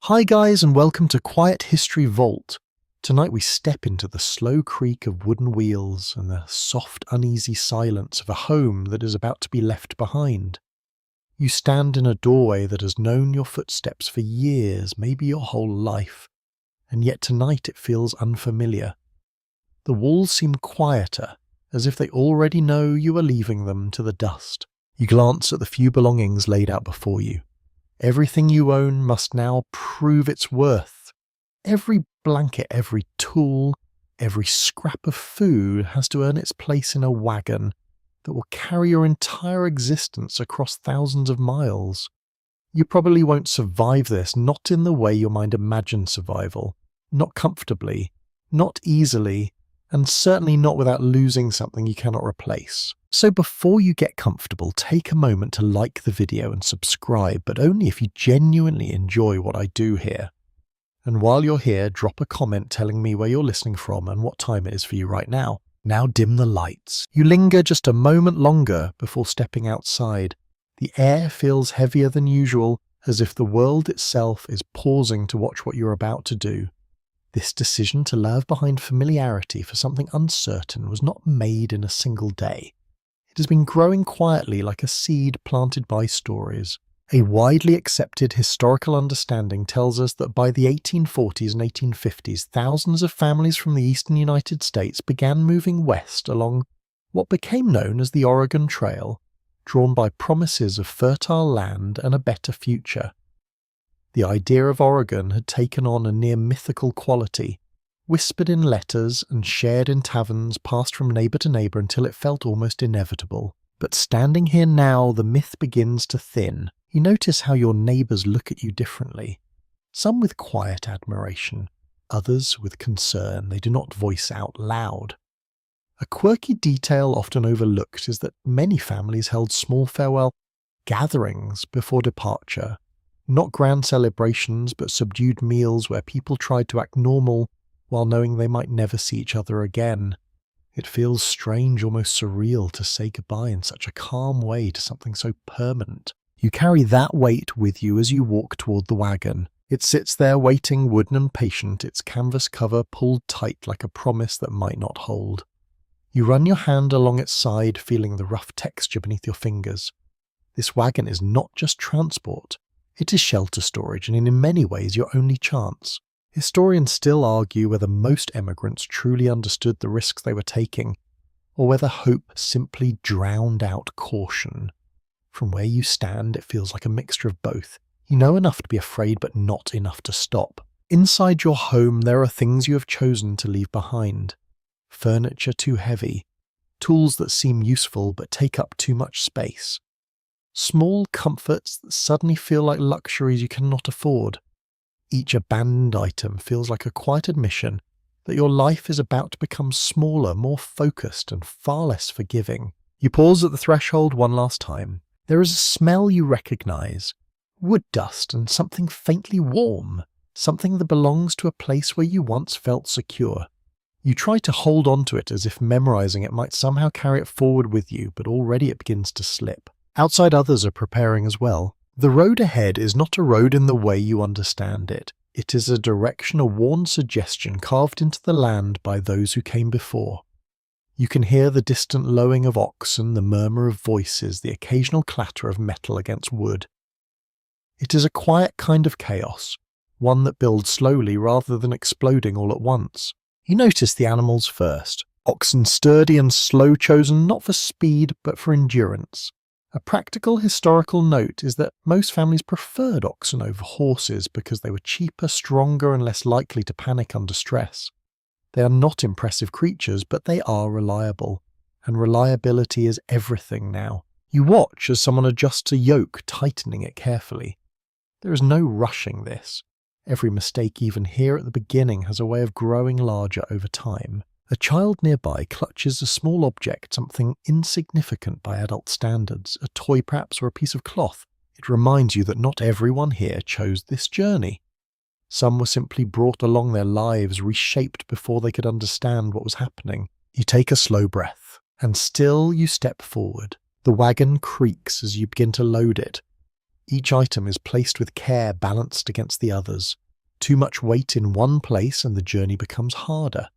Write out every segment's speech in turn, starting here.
Hi guys, and welcome to Quiet History Vault. Tonight we step into the slow creak of wooden wheels and the soft, uneasy silence of a home that is about to be left behind. You stand in a doorway that has known your footsteps for years, maybe your whole life, and yet tonight it feels unfamiliar. The walls seem quieter, as if they already know you are leaving them to the dust. You glance at the few belongings laid out before you. Everything you own must now prove its worth. Every blanket, every tool, every scrap of food has to earn its place in a wagon that will carry your entire existence across thousands of miles. You probably won't survive this, not in the way your mind imagines survival, not comfortably, not easily, and certainly not without losing something you cannot replace. So before you get comfortable, take a moment to like the video and subscribe, but only if you genuinely enjoy what I do here. And while you're here, drop a comment telling me where you're listening from and what time it is for you right now. Now dim the lights. You linger just a moment longer before stepping outside. The air feels heavier than usual, as if the world itself is pausing to watch what you're about to do. This decision to leave behind familiarity for something uncertain was not made in a single day. It has been growing quietly like a seed planted by stories. A widely accepted historical understanding tells us that by the 1840s and 1850s, thousands of families from the eastern United States began moving west along what became known as the Oregon Trail, drawn by promises of fertile land and a better future. The idea of Oregon had taken on a near mythical quality, whispered in letters and shared in taverns, passed from neighbour to neighbour until it felt almost inevitable. But standing here now, the myth begins to thin. You notice how your neighbours look at you differently. Some with quiet admiration, others with concern they do not voice out loud. A quirky detail often overlooked is that many families held small farewell gatherings before departure. Not grand celebrations, but subdued meals where people tried to act normal while knowing they might never see each other again. It feels strange, almost surreal, to say goodbye in such a calm way to something so permanent. You carry that weight with you as you walk toward the wagon. It sits there waiting, wooden and patient, its canvas cover pulled tight like a promise that might not hold. You run your hand along its side, feeling the rough texture beneath your fingers. This wagon is not just transport. It is shelter storage, and in many ways your only chance. Historians still argue whether most emigrants truly understood the risks they were taking, or whether hope simply drowned out caution. From where you stand, it feels like a mixture of both. You know enough to be afraid, but not enough to stop. Inside your home, there are things you have chosen to leave behind. Furniture too heavy, tools that seem useful but take up too much space. Small comforts that suddenly feel like luxuries you cannot afford. Each abandoned item feels like a quiet admission that your life is about to become smaller, more focused, and far less forgiving. You pause at the threshold one last time. There is a smell you recognize, wood dust and something faintly warm, something that belongs to a place where you once felt secure. You try to hold on to it as if memorizing it might somehow carry it forward with you, but already it begins to slip. Outside, others are preparing as well. The road ahead is not a road in the way you understand it. It is a direction, a worn suggestion carved into the land by those who came before. You can hear the distant lowing of oxen, the murmur of voices, the occasional clatter of metal against wood. It is a quiet kind of chaos, one that builds slowly rather than exploding all at once. You notice the animals first. Oxen sturdy and slow, chosen not for speed but for endurance. A practical historical note is that most families preferred oxen over horses because they were cheaper, stronger, and less likely to panic under stress. They are not impressive creatures, but they are reliable, and reliability is everything now. You watch as someone adjusts a yoke, tightening it carefully. There is no rushing this. Every mistake, even here at the beginning, has a way of growing larger over time. A child nearby clutches a small object, something insignificant by adult standards, a toy perhaps or a piece of cloth. It reminds you that not everyone here chose this journey. Some were simply brought along their lives, reshaped before they could understand what was happening. You take a slow breath, and still you step forward. The wagon creaks as you begin to load it. Each item is placed with care, balanced against the others. Too much weight in one place and the journey becomes harder.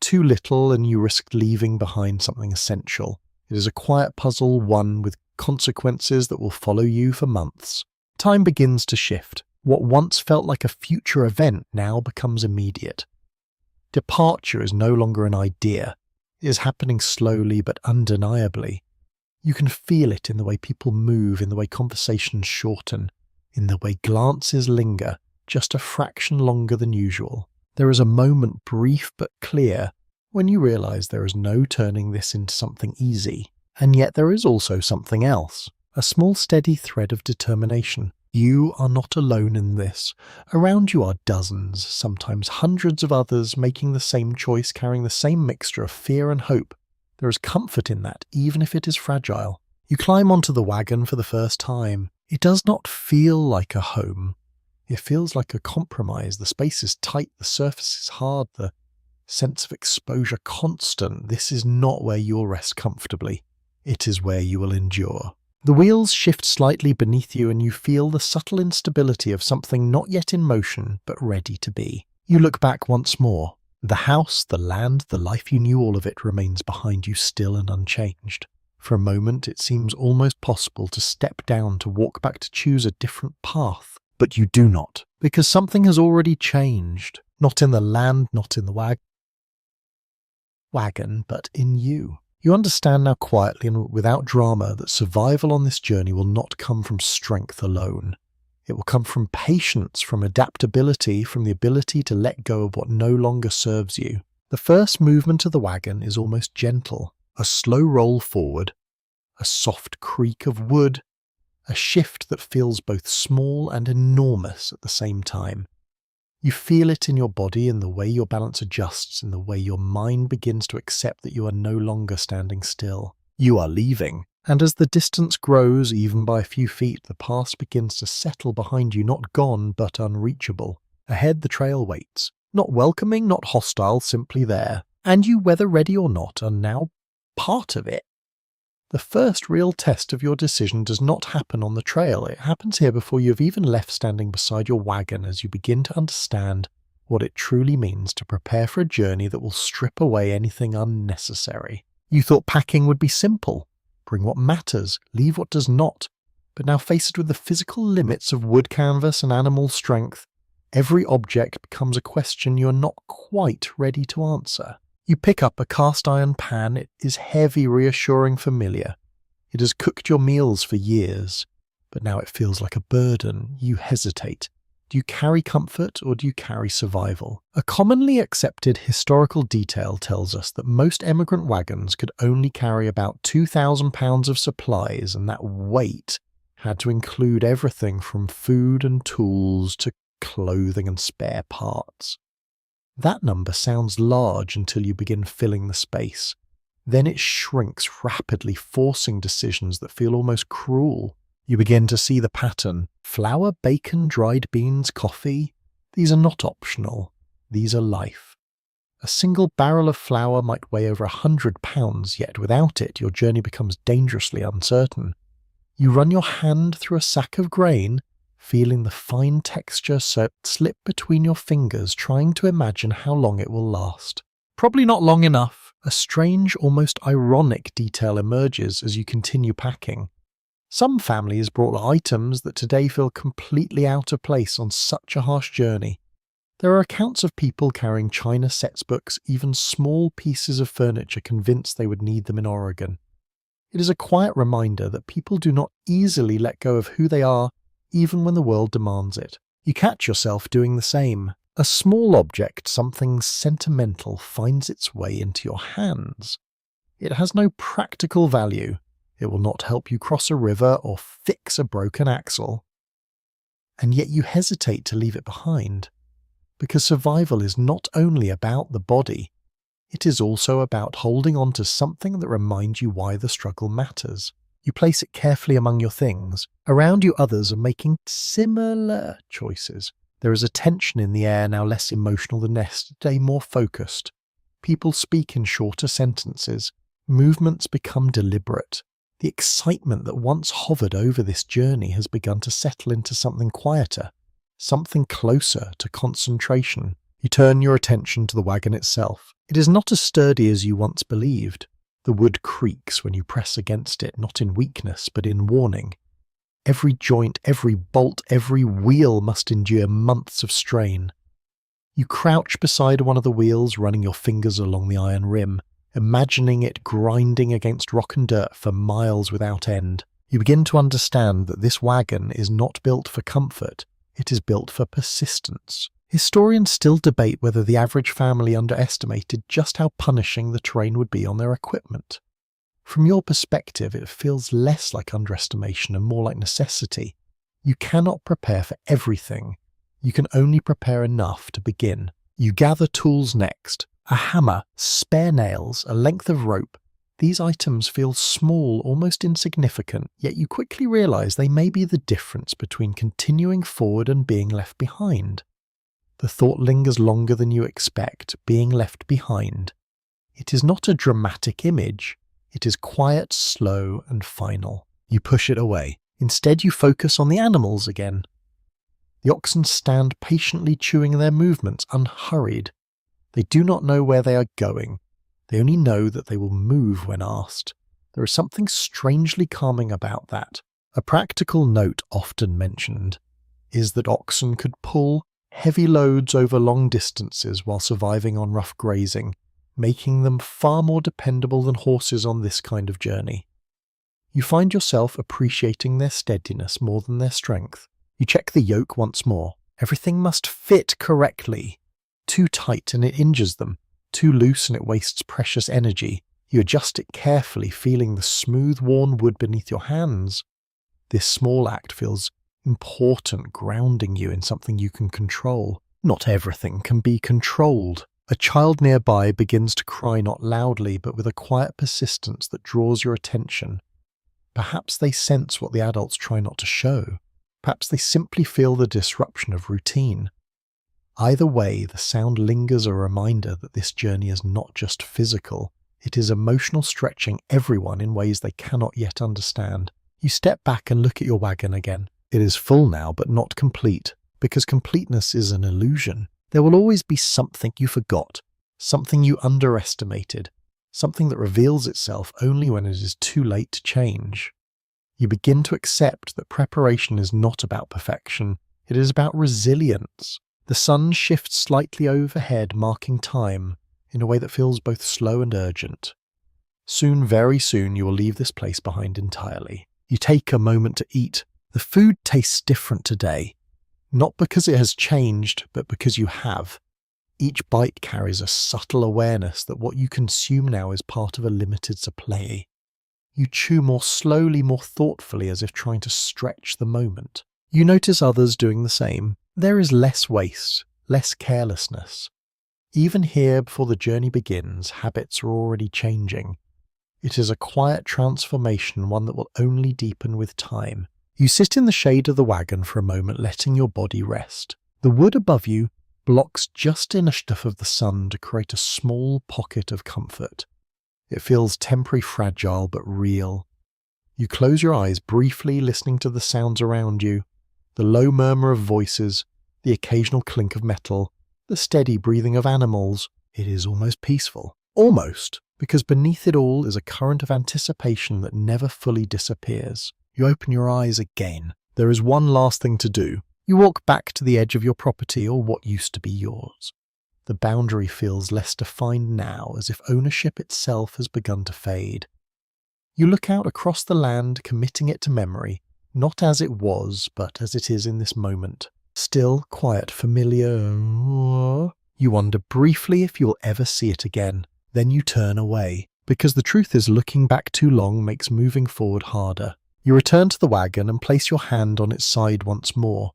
Too little and you risk leaving behind something essential. It is a quiet puzzle, one with consequences that will follow you for months. Time begins to shift. What once felt like a future event now becomes immediate. Departure is no longer an idea. It is happening slowly but undeniably. You can feel it in the way people move, in the way conversations shorten, in the way glances linger, just a fraction longer than usual. There is a moment, brief but clear, when you realize there is no turning this into something easy. And yet there is also something else, a small steady thread of determination. You are not alone in this. Around you are dozens, sometimes hundreds of others making the same choice, carrying the same mixture of fear and hope. There is comfort in that, even if it is fragile. You climb onto the wagon for the first time. It does not feel like a home. It feels like a compromise. The space is tight, the surface is hard, the sense of exposure constant. This is not where you will rest comfortably. It is where you will endure. The wheels shift slightly beneath you and you feel the subtle instability of something not yet in motion, but ready to be. You look back once more. The house, the land, the life you knew, all of it remains behind you still and unchanged. For a moment, it seems almost possible to step down, to walk back, to choose a different path. But you do not, because something has already changed. Not in the land, not in the wagon, but in you. You understand now quietly and without drama that survival on this journey will not come from strength alone. It will come from patience, from adaptability, from the ability to let go of what no longer serves you. The first movement of the wagon is almost gentle, a slow roll forward, a soft creak of wood, a shift that feels both small and enormous at the same time. You feel it in your body, in the way your balance adjusts, in the way your mind begins to accept that you are no longer standing still. You are leaving, and as the distance grows, even by a few feet, the past begins to settle behind you, not gone, but unreachable. Ahead the trail waits, not welcoming, not hostile, simply there. And you, whether ready or not, are now part of it. The first real test of your decision does not happen on the trail. It happens here before you have even left, standing beside your wagon, as you begin to understand what it truly means to prepare for a journey that will strip away anything unnecessary. You thought packing would be simple. Bring what matters, leave what does not. But now faced with the physical limits of wood canvas and animal strength, every object becomes a question you are not quite ready to answer. You pick up a cast iron pan. It is heavy, reassuring, familiar. It has cooked your meals for years, but now it feels like a burden. You hesitate. Do you carry comfort or do you carry survival? A commonly accepted historical detail tells us that most emigrant wagons could only carry about 2,000 pounds of supplies, and that weight had to include everything from food and tools to clothing and spare parts. That number sounds large until you begin filling the space. Then it shrinks rapidly, forcing decisions that feel almost cruel. You begin to see the pattern. Flour, bacon, dried beans, coffee. These are not optional. These are life. A single barrel of flour might weigh over 100 pounds, yet without it your journey becomes dangerously uncertain. You run your hand through a sack of grain, feeling the fine texture slip between your fingers, trying to imagine how long it will last. Probably not long enough. A strange, almost ironic detail emerges as you continue packing. Some families brought items that today feel completely out of place on such a harsh journey. There are accounts of people carrying china sets, books, even small pieces of furniture, convinced they would need them in Oregon. It is a quiet reminder that people do not easily let go of who they are, even when the world demands it. You catch yourself doing the same. A small object, something sentimental, finds its way into your hands. It has no practical value. It will not help you cross a river or fix a broken axle. And yet you hesitate to leave it behind, because survival is not only about the body, it is also about holding on to something that reminds you why the struggle matters. You place it carefully among your things. Around you others are making similar choices. There is a tension in the air, now less emotional than yesterday, more focused. People speak in shorter sentences. Movements become deliberate. The excitement that once hovered over this journey has begun to settle into something quieter, something closer to concentration. You turn your attention to the wagon itself. It is not as sturdy as you once believed. The wood creaks when you press against it, not in weakness, but in warning. Every joint, every bolt, every wheel must endure months of strain. You crouch beside one of the wheels, running your fingers along the iron rim, imagining it grinding against rock and dirt for miles without end. You begin to understand that this wagon is not built for comfort, it is built for persistence. Historians still debate whether the average family underestimated just how punishing the terrain would be on their equipment. From your perspective, it feels less like underestimation and more like necessity. You cannot prepare for everything. You can only prepare enough to begin. You gather tools next. A hammer, spare nails, a length of rope. These items feel small, almost insignificant, yet you quickly realize they may be the difference between continuing forward and being left behind. The thought lingers longer than you expect, being left behind. It is not a dramatic image. It is quiet, slow, and final. You push it away. Instead, you focus on the animals again. The oxen stand patiently chewing their movements, unhurried. They do not know where they are going. They only know that they will move when asked. There is something strangely calming about that. A practical note often mentioned is that oxen could pull heavy loads over long distances while surviving on rough grazing, making them far more dependable than horses on this kind of journey. You find yourself appreciating their steadiness more than their strength. You check the yoke once more. Everything must fit correctly. Too tight and it injures them. Too loose and it wastes precious energy. You adjust it carefully, feeling the smooth, worn wood beneath your hands. This small act feels important, grounding you in something you can control. Not everything can be controlled. A child nearby begins to cry not loudly, but with a quiet persistence that draws your attention. Perhaps they sense what the adults try not to show. Perhaps they simply feel the disruption of routine. Either way, the sound lingers a reminder that this journey is not just physical. It is emotional, stretching everyone in ways they cannot yet understand. You step back and look at your wagon again. It is full now, but not complete, because completeness is an illusion. There will always be something you forgot, something you underestimated, something that reveals itself only when it is too late to change. You begin to accept that preparation is not about perfection, it is about resilience. The sun shifts slightly overhead, marking time, in a way that feels both slow and urgent. Soon, very soon, you will leave this place behind entirely. You take a moment to eat. The food tastes different today, not because it has changed, but because you have. Each bite carries a subtle awareness that what you consume now is part of a limited supply. You chew more slowly, more thoughtfully, as if trying to stretch the moment. You notice others doing the same. There is less waste, less carelessness. Even here, before the journey begins, habits are already changing. It is a quiet transformation, one that will only deepen with time. You sit in the shade of the wagon for a moment, letting your body rest. The wood above you blocks just enough of the sun to create a small pocket of comfort. It feels temporary, fragile, but real. You close your eyes briefly, listening to the sounds around you, the low murmur of voices, the occasional clink of metal, the steady breathing of animals. It is almost peaceful. Almost, because beneath it all is a current of anticipation that never fully disappears. You open your eyes again. There is one last thing to do. You walk back to the edge of your property, or what used to be yours. The boundary feels less defined now, as if ownership itself has begun to fade. You look out across the land, committing it to memory, not as it was, but as it is in this moment. Still, quiet, familiar. You wonder briefly if you'll ever see it again. Then you turn away, because the truth is looking back too long makes moving forward harder. You return to the wagon and place your hand on its side once more.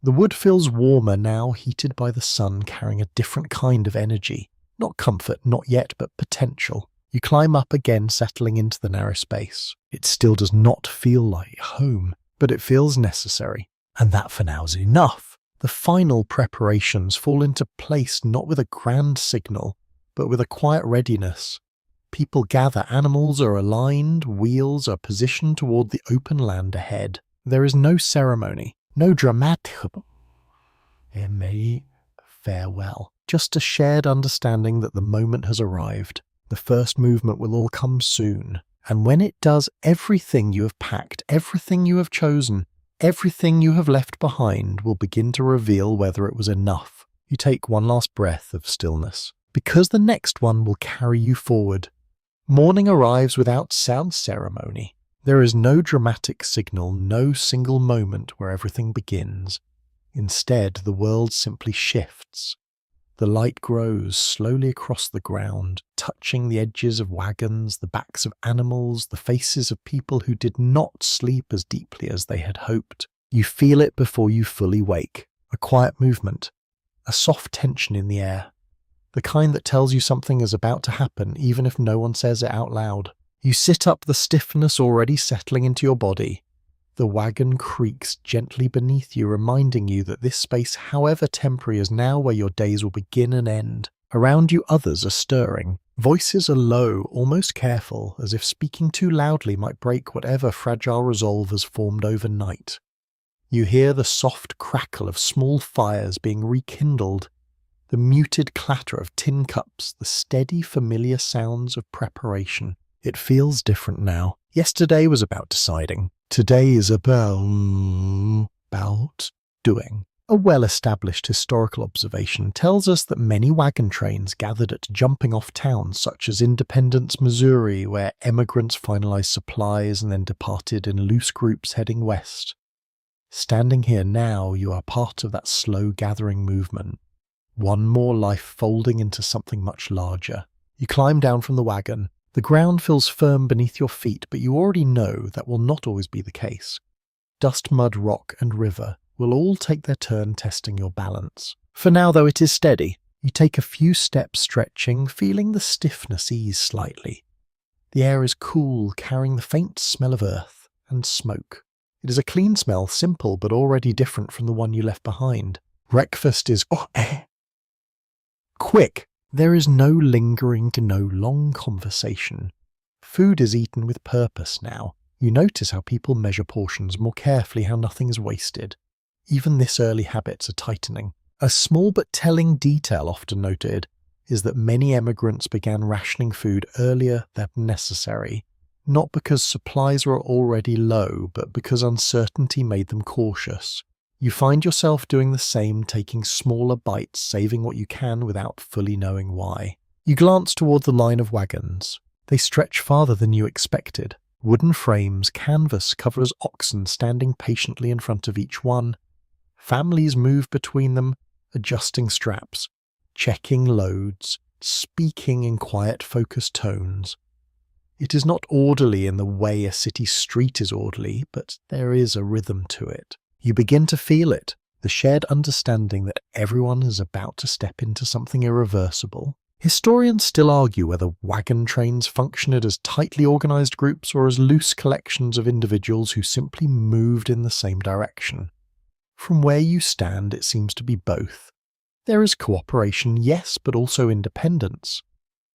The wood feels warmer now, heated by the sun, carrying a different kind of energy. Not comfort, not yet, but potential. You climb up again, settling into the narrow space. It still does not feel like home, but it feels necessary. And that for now is enough. The final preparations fall into place not with a grand signal, but with a quiet readiness. People gather, animals are aligned, wheels are positioned toward the open land ahead. There is no ceremony, no dramatic farewell, just a shared understanding that the moment has arrived. The first movement will all come soon. And when it does, everything you have packed, everything you have chosen, everything you have left behind will begin to reveal whether it was enough. You take one last breath of stillness, because the next one will carry you forward. Morning arrives without sound ceremony. There is no dramatic signal, no single moment where everything begins. Instead, the world simply shifts. The light grows slowly across the ground, touching the edges of wagons, the backs of animals, the faces of people who did not sleep as deeply as they had hoped. You feel it before you fully wake. A quiet movement, a soft tension in the air. The kind that tells you something is about to happen even if no one says it out loud. You sit up, the stiffness already settling into your body. The wagon creaks gently beneath you, reminding you that this space, however temporary, is now where your days will begin and end. Around you others are stirring. Voices are low, almost careful, as if speaking too loudly might break whatever fragile resolve has formed overnight. You hear the soft crackle of small fires being rekindled, the muted clatter of tin cups, the steady, familiar sounds of preparation. It feels different now. Yesterday was about deciding. Today is about doing. A well-established historical observation tells us that many wagon trains gathered at jumping-off towns such as Independence, Missouri, where emigrants finalized supplies and then departed in loose groups heading west. Standing here now, you are part of that slow gathering movement. One more life folding into something much larger. You climb down from the wagon. The ground feels firm beneath your feet, but you already know that will not always be the case. Dust, mud, rock, and river will all take their turn testing your balance. For now, though, it is steady. You take a few steps stretching, feeling the stiffness ease slightly. The air is cool, carrying the faint smell of earth and smoke. It is a clean smell, simple but already different from the one you left behind. Breakfast is quick. There is no lingering, no long conversation. Food is eaten with purpose now. You notice how people measure portions more carefully, how nothing is wasted. Even this early habits are tightening. A small but telling detail often noted is that many emigrants began rationing food earlier than necessary, not because supplies were already low, but because uncertainty made them cautious. You find yourself doing the same, taking smaller bites, saving what you can without fully knowing why. You glance toward the line of wagons. They stretch farther than you expected. Wooden frames, canvas covers oxen standing patiently in front of each one. Families move between them, adjusting straps, checking loads, speaking in quiet, focused tones. It is not orderly in the way a city street is orderly, but there is a rhythm to it. You begin to feel it, the shared understanding that everyone is about to step into something irreversible. Historians still argue whether wagon trains functioned as tightly organized groups or as loose collections of individuals who simply moved in the same direction. From where you stand, it seems to be both. There is cooperation, yes, but also independence.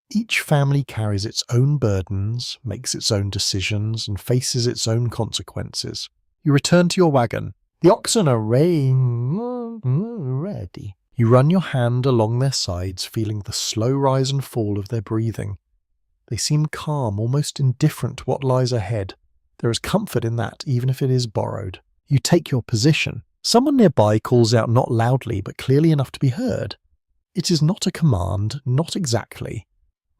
Each family carries its own burdens, makes its own decisions, and faces its own consequences. You return to your wagon. The oxen are ready. You run your hand along their sides, feeling the slow rise and fall of their breathing. They seem calm, almost indifferent to what lies ahead. There is comfort in that, even if it is borrowed. You take your position. Someone nearby calls out not loudly, but clearly enough to be heard. It is not a command, not exactly.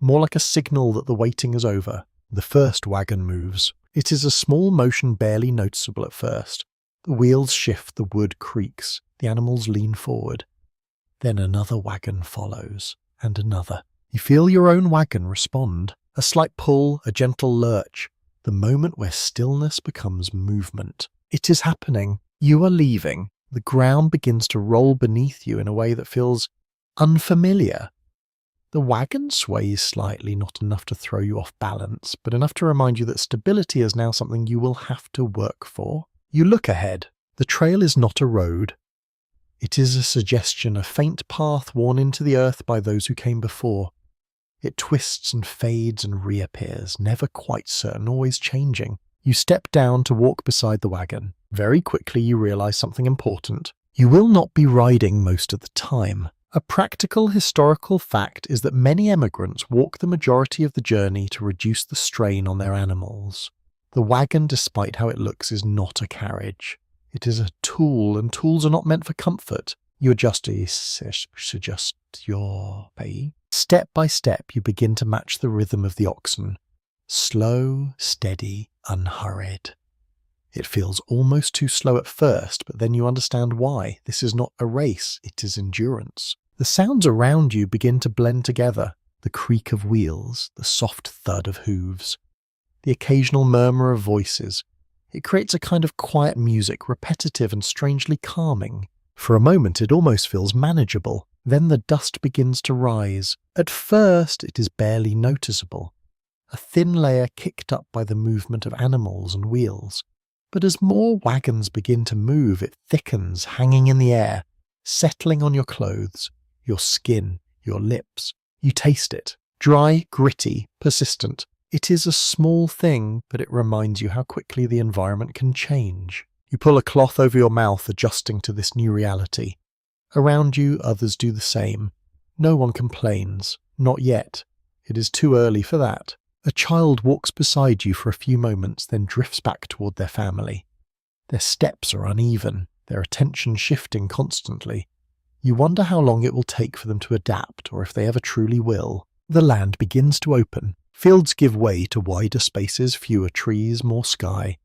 More like a signal that the waiting is over. The first wagon moves. It is a small motion barely noticeable at first. The wheels shift, the wood creaks, the animals lean forward. Then another wagon follows, and another. You feel your own wagon respond. A slight pull, a gentle lurch. The moment where stillness becomes movement. It is happening. You are leaving. The ground begins to roll beneath you in a way that feels unfamiliar. The wagon sways slightly, not enough to throw you off balance, but enough to remind you that stability is now something you will have to work for. You look ahead. The trail is not a road. It is a suggestion, a faint path worn into the earth by those who came before. It twists and fades and reappears, never quite certain, always changing. You step down to walk beside the wagon. Very quickly you realize something important. You will not be riding most of the time. A practical historical fact is that many emigrants walk the majority of the journey to reduce the strain on their animals. The wagon, despite how it looks, is not a carriage. It is a tool, and tools are not meant for comfort. You adjust your pace. Step by step, you begin to match the rhythm of the oxen. Slow, steady, unhurried. It feels almost too slow at first, but then you understand why. This is not a race, it is endurance. The sounds around you begin to blend together. The creak of wheels, the soft thud of hooves, the occasional murmur of voices. It creates a kind of quiet music, repetitive and strangely calming. For a moment it almost feels manageable. Then the dust begins to rise. At first it is barely noticeable. A thin layer kicked up by the movement of animals and wheels. But as more wagons begin to move, it thickens, hanging in the air, settling on your clothes, your skin, your lips. You taste it. Dry, gritty, persistent. It is a small thing, but it reminds you how quickly the environment can change. You pull a cloth over your mouth, adjusting to this new reality. Around you, others do the same. No one complains. Not yet. It is too early for that. A child walks beside you for a few moments, then drifts back toward their family. Their steps are uneven, their attention shifting constantly. You wonder how long it will take for them to adapt, or if they ever truly will. The land begins to open. Fields give way to wider spaces, fewer trees, more sky.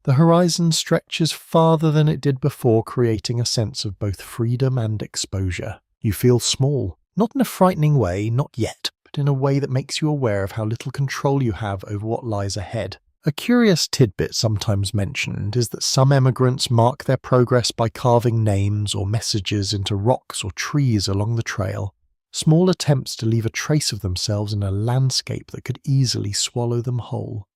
The horizon stretches farther than it did before, creating a sense of both freedom and exposure. You feel small, not in a frightening way, not yet, but in a way that makes you aware of how little control you have over what lies ahead. A curious tidbit sometimes mentioned is that some emigrants mark their progress by carving names or messages into rocks or trees along the trail. Small attempts to leave a trace of themselves in a landscape that could easily swallow them whole.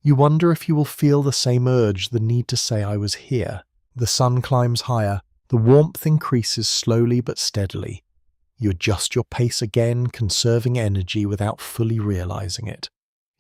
You wonder if you will feel the same urge, the need to say I was here. The sun climbs higher. The warmth increases slowly but steadily. You adjust your pace again, conserving energy without fully realizing it.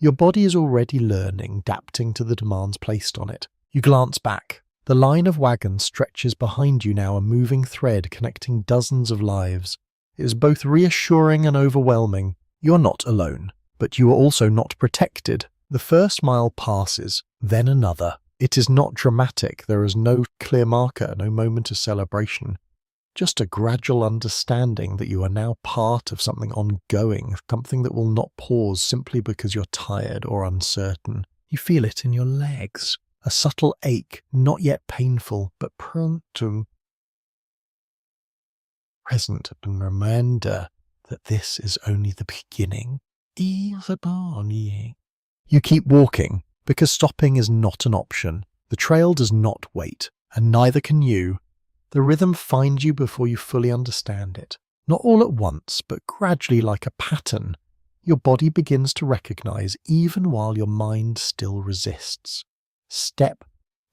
Your body is already learning, adapting to the demands placed on it. You glance back. The line of wagons stretches behind you now, a moving thread connecting dozens of lives. It is both reassuring and overwhelming. You are not alone, but you are also not protected. The first mile passes, then another. It is not dramatic. There is no clear marker, no moment of celebration. Just a gradual understanding that you are now part of something ongoing, something that will not pause simply because you're tired or uncertain. You feel it in your legs, a subtle ache, not yet painful, but present, and reminder that this is only the beginning. You keep walking, because stopping is not an option. The trail does not wait, and neither can you. The rhythm finds you before you fully understand it. Not all at once, but gradually, like a pattern. Your body begins to recognize even while your mind still resists. Step,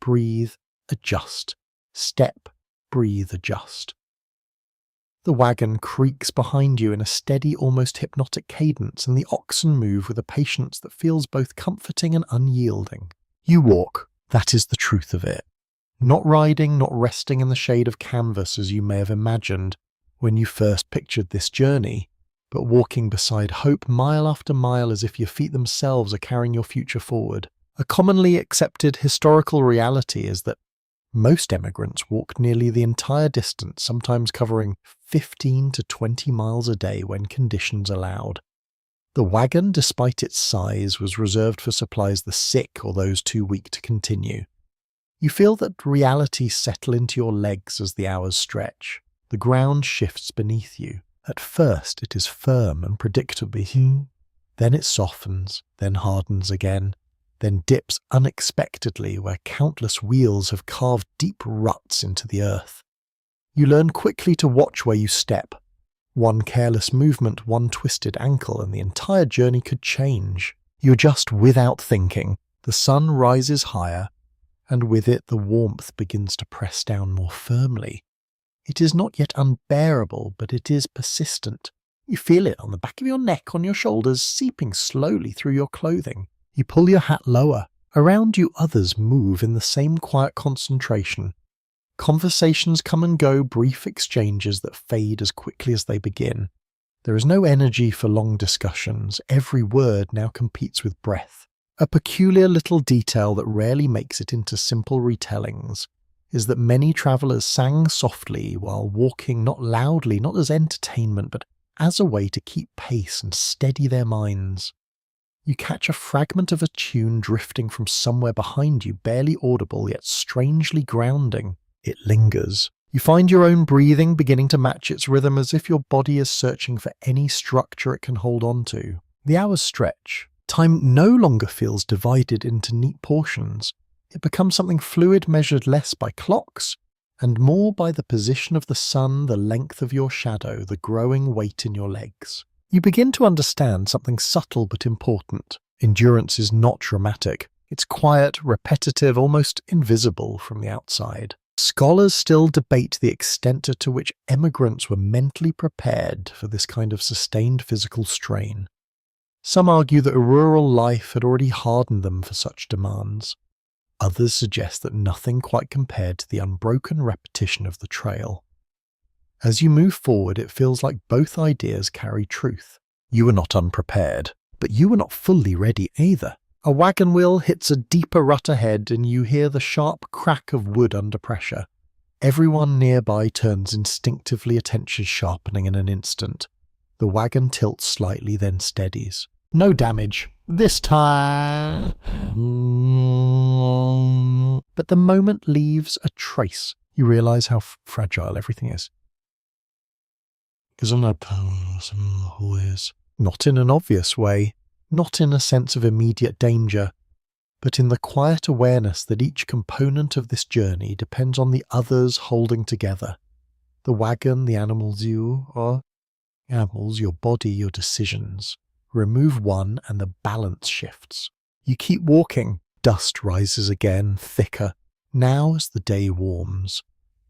breathe, adjust. Step, breathe, adjust. The wagon creaks behind you in a steady, almost hypnotic cadence, and the oxen move with a patience that feels both comforting and unyielding. You walk. That is the truth of it. Not riding, not resting in the shade of canvas as you may have imagined when you first pictured this journey, but walking beside hope mile after mile as if your feet themselves are carrying your future forward. A commonly accepted historical reality is that most emigrants walk nearly the entire distance, sometimes covering 15 to 20 miles a day when conditions allowed. The wagon, despite its size, was reserved for supplies the sick or those too weak to continue. You feel that reality settle into your legs as the hours stretch. The ground shifts beneath you. At first it is firm and predictable, then it softens, then hardens again, then dips unexpectedly where countless wheels have carved deep ruts into the earth. You learn quickly to watch where you step. One careless movement, one twisted ankle, and the entire journey could change. You adjust without thinking. The sun rises higher, and with it the warmth begins to press down more firmly. It is not yet unbearable, but it is persistent. You feel it on the back of your neck, on your shoulders, seeping slowly through your clothing. You pull your hat lower. Around you others move in the same quiet concentration. Conversations come and go, brief exchanges that fade as quickly as they begin. There is no energy for long discussions. Every word now competes with breath. A peculiar little detail that rarely makes it into simple retellings is that many travellers sang softly while walking, not loudly, not as entertainment, but as a way to keep pace and steady their minds. You catch a fragment of a tune drifting from somewhere behind you, barely audible, yet strangely grounding. It lingers. You find your own breathing beginning to match its rhythm, as if your body is searching for any structure it can hold on to. The hours stretch. Time no longer feels divided into neat portions. It becomes something fluid, measured less by clocks and more by the position of the sun, the length of your shadow, the growing weight in your legs. You begin to understand something subtle but important. Endurance is not dramatic. It's quiet, repetitive, almost invisible from the outside. Scholars still debate the extent to which emigrants were mentally prepared for this kind of sustained physical strain. Some argue that a rural life had already hardened them for such demands. Others suggest that nothing quite compared to the unbroken repetition of the trail. As you move forward, it feels like both ideas carry truth. You were not unprepared, but you were not fully ready either. A wagon wheel hits a deeper rut ahead and you hear the sharp crack of wood under pressure. Everyone nearby turns instinctively, attention sharpening in an instant. The wagon tilts slightly, then steadies. No damage. This time. But the moment leaves a trace. You realise how fragile everything is. Not in an obvious way, not in a sense of immediate danger, but in the quiet awareness that each component of this journey depends on the others holding together. The wagon, the animals, your body, your decisions. Remove one and the balance shifts. You keep walking. Dust rises again, thicker. Now as the day warms.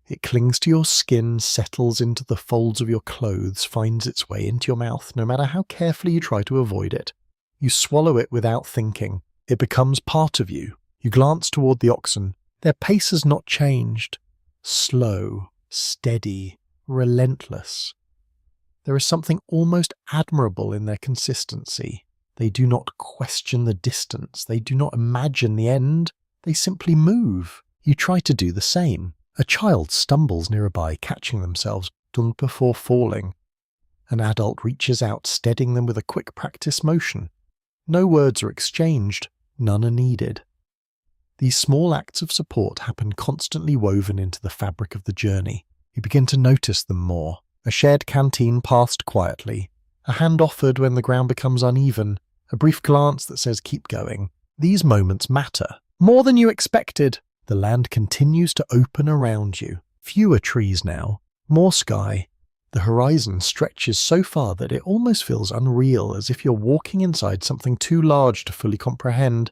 It clings to your skin, settles into the folds of your clothes, finds its way into your mouth, no matter how carefully you try to avoid it. You swallow it without thinking. It becomes part of you. You glance toward the oxen. Their pace has not changed. Slow, steady, relentless. There is something almost admirable in their consistency. They do not question the distance. They do not imagine the end. They simply move. You try to do the same. A child stumbles nearby, catching themselves before falling. An adult reaches out, steadying them with a quick practice motion. No words are exchanged. None are needed. These small acts of support happen constantly woven into the fabric of the journey. You begin to notice them more. A shared canteen passed quietly. A hand offered when the ground becomes uneven. A brief glance that says keep going. These moments matter. More than you expected. The land continues to open around you. Fewer trees now. More sky. The horizon stretches so far that it almost feels unreal, as if you're walking inside something too large to fully comprehend.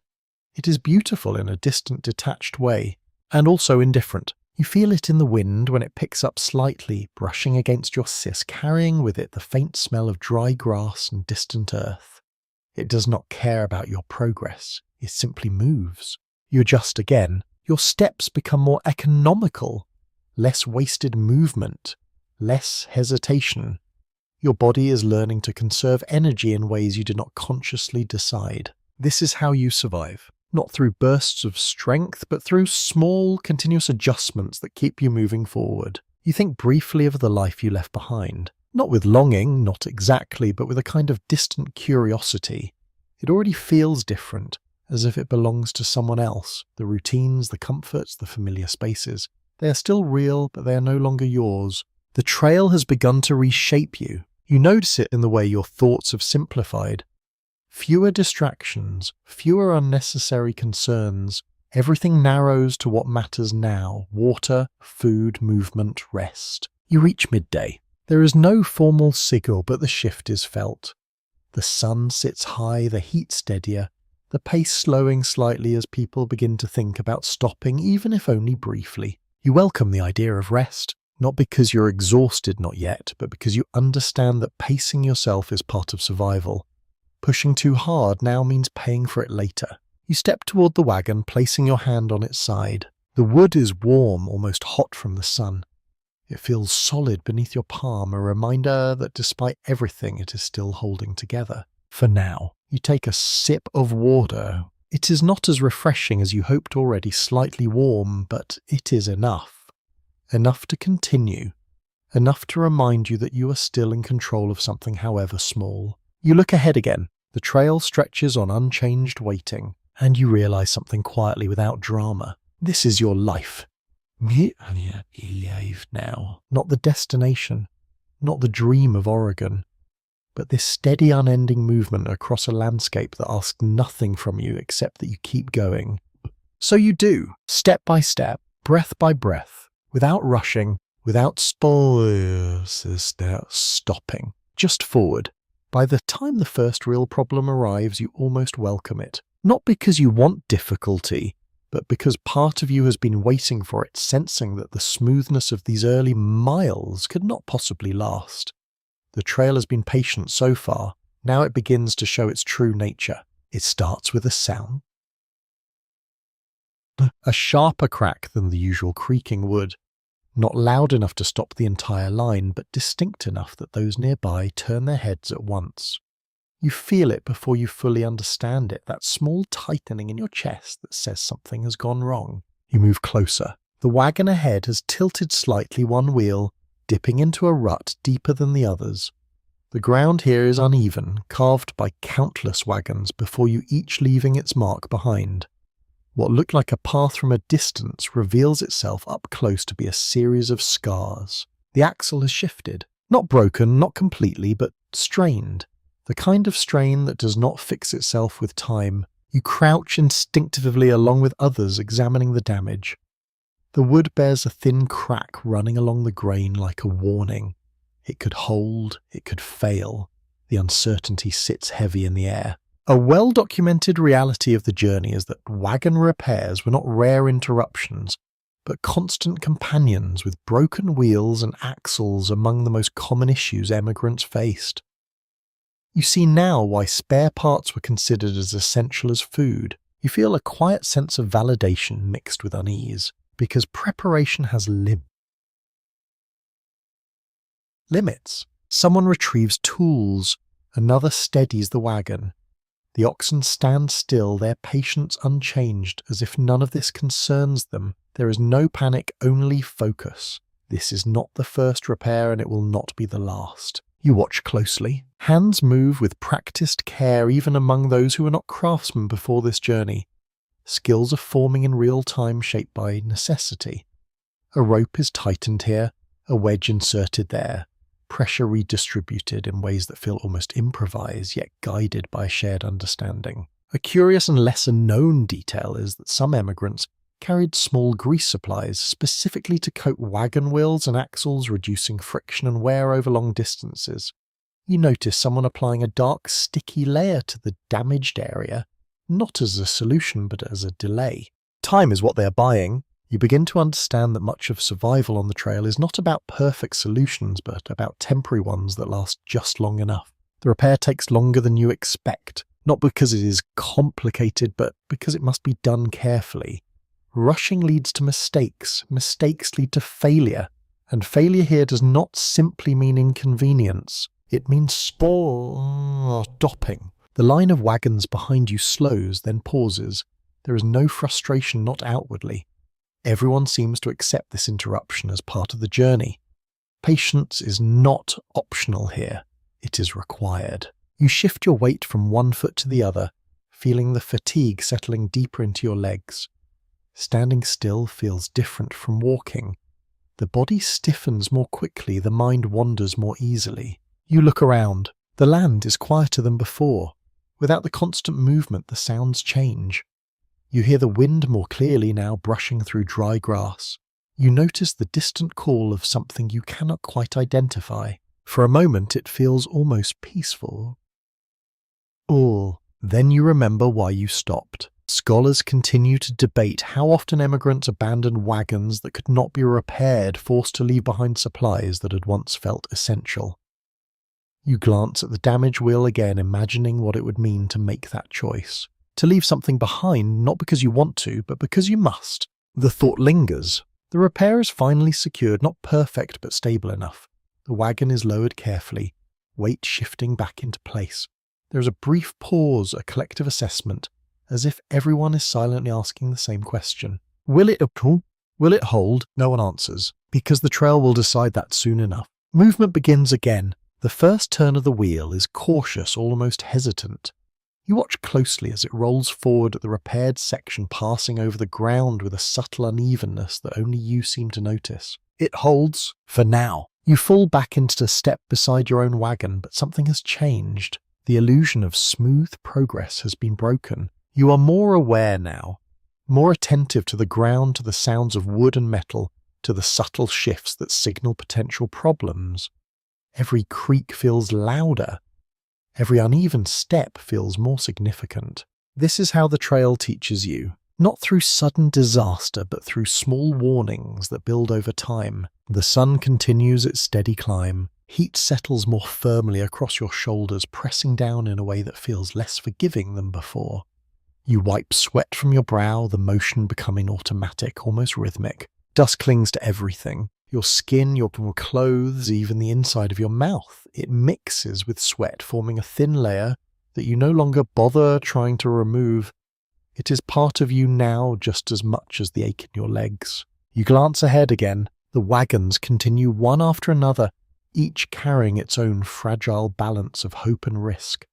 It is beautiful in a distant, detached way, and also indifferent. You feel it in the wind when it picks up slightly, brushing against your sis, carrying with it the faint smell of dry grass and distant earth. It does not care about your progress. It simply moves. You adjust again. Your steps become more economical. Less wasted movement. Less hesitation. Your body is learning to conserve energy in ways you did not consciously decide. This is how you survive. Not through bursts of strength, but through small, continuous adjustments that keep you moving forward. You think briefly of the life you left behind. Not with longing, not exactly, but with a kind of distant curiosity. It already feels different, as if it belongs to someone else. The routines, the comforts, the familiar spaces. They are still real, but they are no longer yours. The trail has begun to reshape you. You notice it in the way your thoughts have simplified. Fewer distractions, fewer unnecessary concerns. Everything narrows to what matters now: water, food, movement, rest. You reach midday. There is no formal signal, but the shift is felt. The sun sits high, the heat steadier, the pace slowing slightly as people begin to think about stopping, even if only briefly. You welcome the idea of rest. Not because you're exhausted, not yet, but because you understand that pacing yourself is part of survival. Pushing too hard now means paying for it later. You step toward the wagon, placing your hand on its side. The wood is warm, almost hot from the sun. It feels solid beneath your palm, a reminder that despite everything, it is still holding together. For now, you take a sip of water. It is not as refreshing as you hoped, already slightly warm, but it is enough. Enough to continue. Enough to remind you that you are still in control of something, however small. You look ahead again. The trail stretches on unchanged waiting, and you realize something quietly without drama. This is your life. Now. Not the destination, not the dream of Oregon, but this steady, unending movement across a landscape that asks nothing from you except that you keep going. So you do, step by step, breath by breath, without rushing, without stopping, just forward. By the time the first real problem arrives, you almost welcome it. Not because you want difficulty, but because part of you has been waiting for it, sensing that the smoothness of these early miles could not possibly last. The trail has been patient so far. Now it begins to show its true nature. It starts with a sound. A sharper crack than the usual creaking wood. Not loud enough to stop the entire line, but distinct enough that those nearby turn their heads at once. You feel it before you fully understand it, that small tightening in your chest that says something has gone wrong. You move closer. The wagon ahead has tilted slightly one wheel, dipping into a rut deeper than the others. The ground here is uneven, carved by countless wagons before you each leaving its mark behind. What looked like a path from a distance reveals itself up close to be a series of scars. The axle has shifted. Not broken, not completely, but strained. The kind of strain that does not fix itself with time. You crouch instinctively along with others examining the damage. The wood bears a thin crack running along the grain like a warning. It could hold, it could fail. The uncertainty sits heavy in the air. A well-documented reality of the journey is that wagon repairs were not rare interruptions, but constant companions, with broken wheels and axles among the most common issues emigrants faced. You see now why spare parts were considered as essential as food. You feel a quiet sense of validation mixed with unease, because preparation has limits. Someone retrieves tools, another steadies the wagon. The oxen stand still, their patience unchanged, as if none of this concerns them. There is no panic, only focus. This is not the first repair, and it will not be the last. You watch closely. Hands move with practiced care even among those who are not craftsmen before this journey. Skills are forming in real time, shaped by necessity. A rope is tightened here, a wedge inserted there. Pressure redistributed in ways that feel almost improvised, yet guided by a shared understanding. A curious and lesser-known detail is that some emigrants carried small grease supplies specifically to coat wagon wheels and axles, reducing friction and wear over long distances. You notice someone applying a dark, sticky layer to the damaged area, not as a solution but as a delay. Time is what they are buying. You begin to understand that much of survival on the trail is not about perfect solutions, but about temporary ones that last just long enough. The repair takes longer than you expect, not because it is complicated, but because it must be done carefully. Rushing leads to mistakes, mistakes lead to failure, and failure here does not simply mean inconvenience, it means stopping. The line of wagons behind you slows, then pauses. There is no frustration, not outwardly. Everyone seems to accept this interruption as part of the journey. Patience is not optional here, it is required. You shift your weight from one foot to the other, feeling the fatigue settling deeper into your legs. Standing still feels different from walking. The body stiffens more quickly, the mind wanders more easily. You look around. The land is quieter than before. Without the constant movement, the sounds change. You hear the wind more clearly now, brushing through dry grass. You notice the distant call of something you cannot quite identify. For a moment, it feels almost peaceful. Then you remember why you stopped. Scholars continue to debate how often emigrants abandoned wagons that could not be repaired, forced to leave behind supplies that had once felt essential. You glance at the damaged wheel again, imagining what it would mean to make that choice. To leave something behind, not because you want to, but because you must. The thought lingers. The repair is finally secured, not perfect but stable enough. The wagon is lowered carefully, weight shifting back into place. There is a brief pause, a collective assessment, as if everyone is silently asking the same question. Will it hold? Will it hold? No one answers, because the trail will decide that soon enough. Movement begins again. The first turn of the wheel is cautious, almost hesitant. You watch closely as it rolls forward at the repaired section, passing over the ground with a subtle unevenness that only you seem to notice. It holds, for now. You fall back into step beside your own wagon, but something has changed. The illusion of smooth progress has been broken. You are more aware now, more attentive to the ground, to the sounds of wood and metal, to the subtle shifts that signal potential problems. Every creak feels louder. Every uneven step feels more significant. This is how the trail teaches you, not through sudden disaster, but through small warnings that build over time. The sun continues its steady climb. Heat settles more firmly across your shoulders, pressing down in a way that feels less forgiving than before. You wipe sweat from your brow, the motion becoming automatic, almost rhythmic. Dust clings to everything. Your skin, your clothes, even the inside of your mouth. It mixes with sweat, forming a thin layer that you no longer bother trying to remove. It is part of you now just as much as the ache in your legs. You glance ahead again. The wagons continue one after another, each carrying its own fragile balance of hope and risk.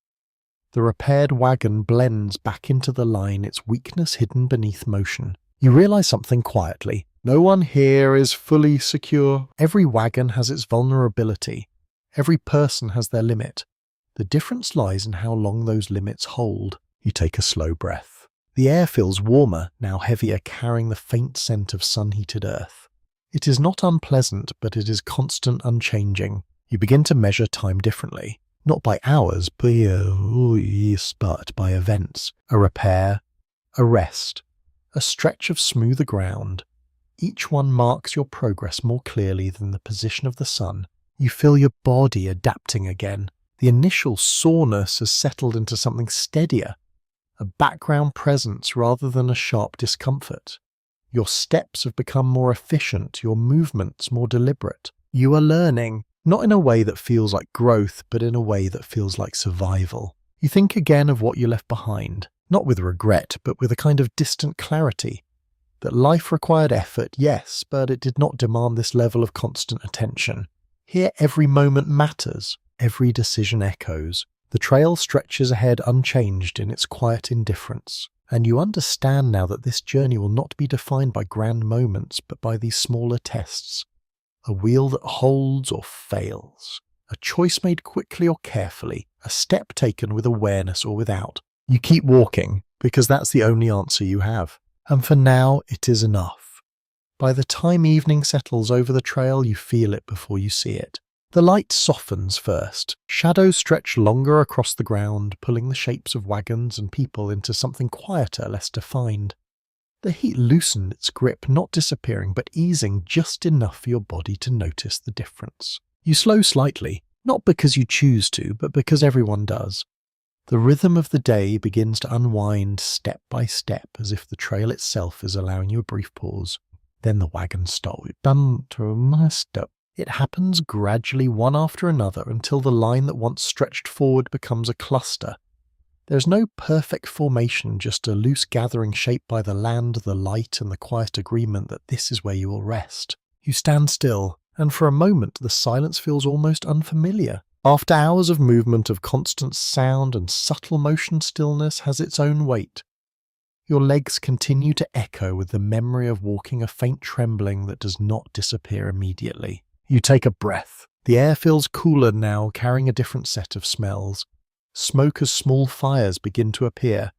The repaired wagon blends back into the line, its weakness hidden beneath motion. You realize something quietly. No one here is fully secure. Every wagon has its vulnerability. Every person has their limit. The difference lies in how long those limits hold. You take a slow breath. The air feels warmer, now heavier, carrying the faint scent of sun-heated earth. It is not unpleasant, but it is constant, unchanging. You begin to measure time differently. Not by hours, but by events. A repair, a rest, a stretch of smoother ground. Each one marks your progress more clearly than the position of the sun. You feel your body adapting again. The initial soreness has settled into something steadier, a background presence rather than a sharp discomfort. Your steps have become more efficient, your movements more deliberate. You are learning, not in a way that feels like growth, but in a way that feels like survival. You think again of what you left behind, not with regret, but with a kind of distant clarity. That life required effort, yes, but it did not demand this level of constant attention. Here every moment matters, every decision echoes. The trail stretches ahead unchanged in its quiet indifference, and you understand now that this journey will not be defined by grand moments, but by these smaller tests. A wheel that holds or fails, a choice made quickly or carefully, a step taken with awareness or without. You keep walking, because that's the only answer you have. And for now, it is enough. By the time evening settles over the trail, you feel it before you see it. The light softens first. Shadows stretch longer across the ground, pulling the shapes of wagons and people into something quieter, less defined. The heat loosened its grip, not disappearing, but easing just enough for your body to notice the difference. You slow slightly, not because you choose to, but because everyone does. The rhythm of the day begins to unwind step by step, as if the trail itself is allowing you a brief pause. Then the wagon stops. It happens gradually, one after another, until the line that once stretched forward becomes a cluster. There's no perfect formation, just a loose gathering shaped by the land, the light, and the quiet agreement that this is where you will rest. You stand still, and for a moment the silence feels almost unfamiliar. After hours of movement, of constant sound and subtle motion, stillness has its own weight. Your legs continue to echo with the memory of walking, a faint trembling that does not disappear immediately. You take a breath. The air feels cooler now, carrying a different set of smells. Smoke as small fires begin to appear.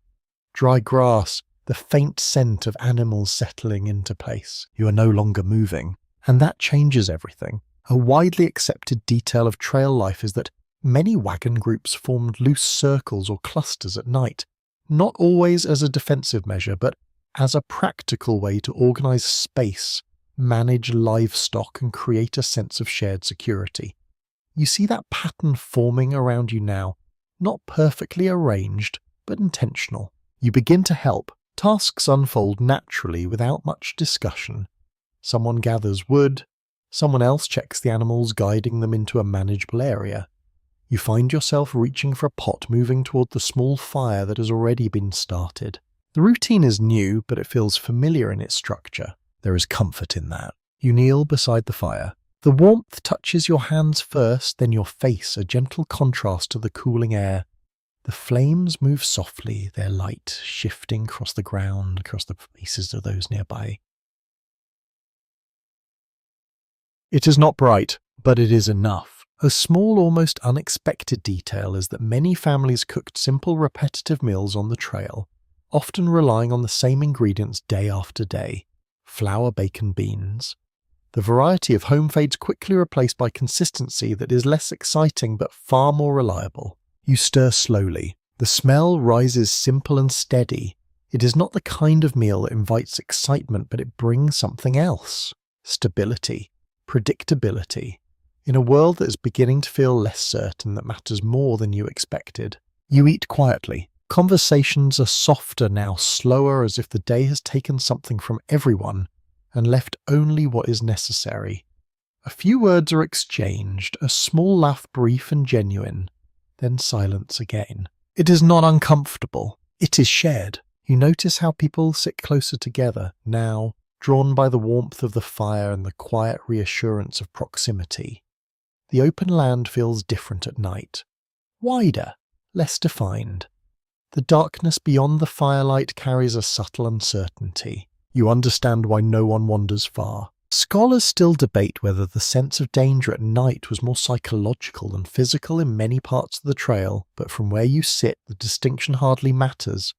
Dry grass, the faint scent of animals settling into place. You are no longer moving, and that changes everything. A widely accepted detail of trail life is that many wagon groups formed loose circles or clusters at night, not always as a defensive measure, but as a practical way to organize space, manage livestock, and create a sense of shared security. You see that pattern forming around you now, not perfectly arranged, but intentional. You begin to help. Tasks unfold naturally without much discussion. Someone gathers wood, someone else checks the animals, guiding them into a manageable area. You find yourself reaching for a pot, moving toward the small fire that has already been started. The routine is new, but it feels familiar in its structure. There is comfort in that. You kneel beside the fire. The warmth touches your hands first, then your face, a gentle contrast to the cooling air. The flames move softly, their light shifting across the ground, across the faces of those nearby. It is not bright, but it is enough. A small, almost unexpected detail is that many families cooked simple, repetitive meals on the trail, often relying on the same ingredients day after day: flour, bacon, beans. The variety of home fades quickly replaced by consistency that is less exciting but far more reliable. You stir slowly. The smell rises simple and steady. It is not the kind of meal that invites excitement, but it brings something else: stability, predictability. In a world that is beginning to feel less certain, that matters more than you expected. You eat quietly. Conversations are softer now, slower, as if the day has taken something from everyone and left only what is necessary. A few words are exchanged, a small laugh brief and genuine, then silence again. It is not uncomfortable. It is shared. You notice how people sit closer together now, drawn by the warmth of the fire and the quiet reassurance of proximity. The open land feels different at night. Wider, less defined. The darkness beyond the firelight carries a subtle uncertainty. You understand why no one wanders far. Scholars still debate whether the sense of danger at night was more psychological than physical in many parts of the trail, but from where you sit, the distinction hardly matters.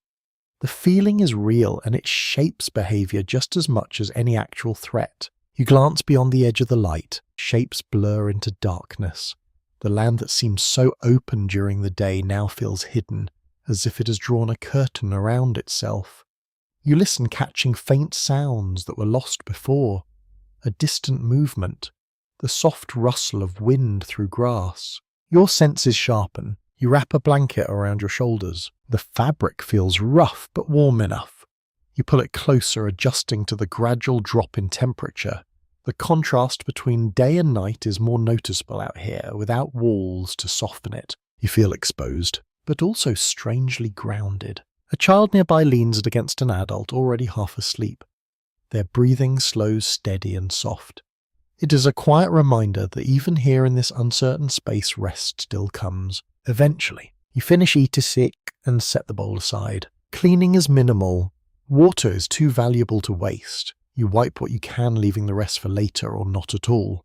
The feeling is real, and it shapes behavior just as much as any actual threat. You glance beyond the edge of the light. Shapes blur into darkness. The land that seemed so open during the day now feels hidden, as if it has drawn a curtain around itself. You listen, catching faint sounds that were lost before. A distant movement, the soft rustle of wind through grass. Your senses sharpen. You wrap a blanket around your shoulders. The fabric feels rough but warm enough. You pull it closer, adjusting to the gradual drop in temperature. The contrast between day and night is more noticeable out here, without walls to soften it. You feel exposed, but also strangely grounded. A child nearby leans against an adult already half asleep. Their breathing slows, steady and soft. It is a quiet reminder that even here in this uncertain space, rest still comes. Eventually, you finish eating and set the bowl aside. Cleaning is minimal. Water is too valuable to waste. You wipe what you can, leaving the rest for later or not at all.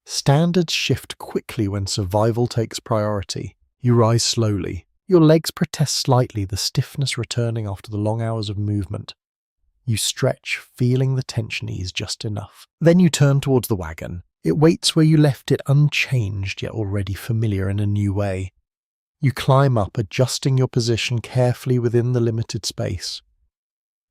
Standards shift quickly when survival takes priority. You rise slowly. Your legs protest slightly, the stiffness returning after the long hours of movement. You stretch, feeling the tension ease just enough. Then you turn towards the wagon. It waits where you left it, unchanged yet already familiar in a new way. You climb up, adjusting your position carefully within the limited space.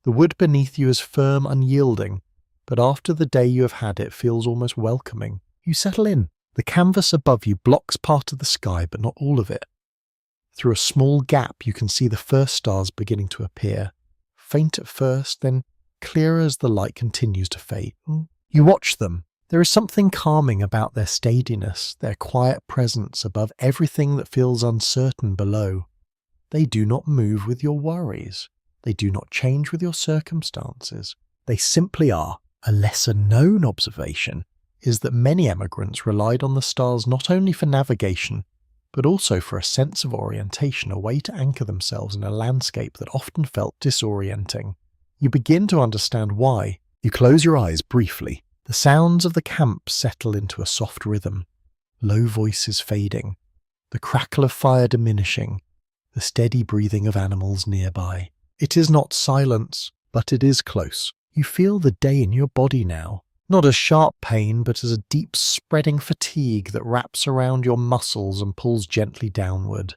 The wood beneath you is firm, unyielding, but after the day you have had, it feels almost welcoming. You settle in. The canvas above you blocks part of the sky, but not all of it. Through a small gap, you can see the first stars beginning to appear. Faint at first, then clearer as the light continues to fade. You watch them. There is something calming about their steadiness, their quiet presence above everything that feels uncertain below. They do not move with your worries. They do not change with your circumstances. They simply are. A lesser-known observation is that many emigrants relied on the stars not only for navigation, but also for a sense of orientation, a way to anchor themselves in a landscape that often felt disorienting. You begin to understand why. You close your eyes briefly. The sounds of the camp settle into a soft rhythm. Low voices fading, the crackle of fire diminishing, the steady breathing of animals nearby. It is not silence, but it is close. You feel the day in your body now. Not as sharp pain, but as a deep spreading fatigue that wraps around your muscles and pulls gently downward.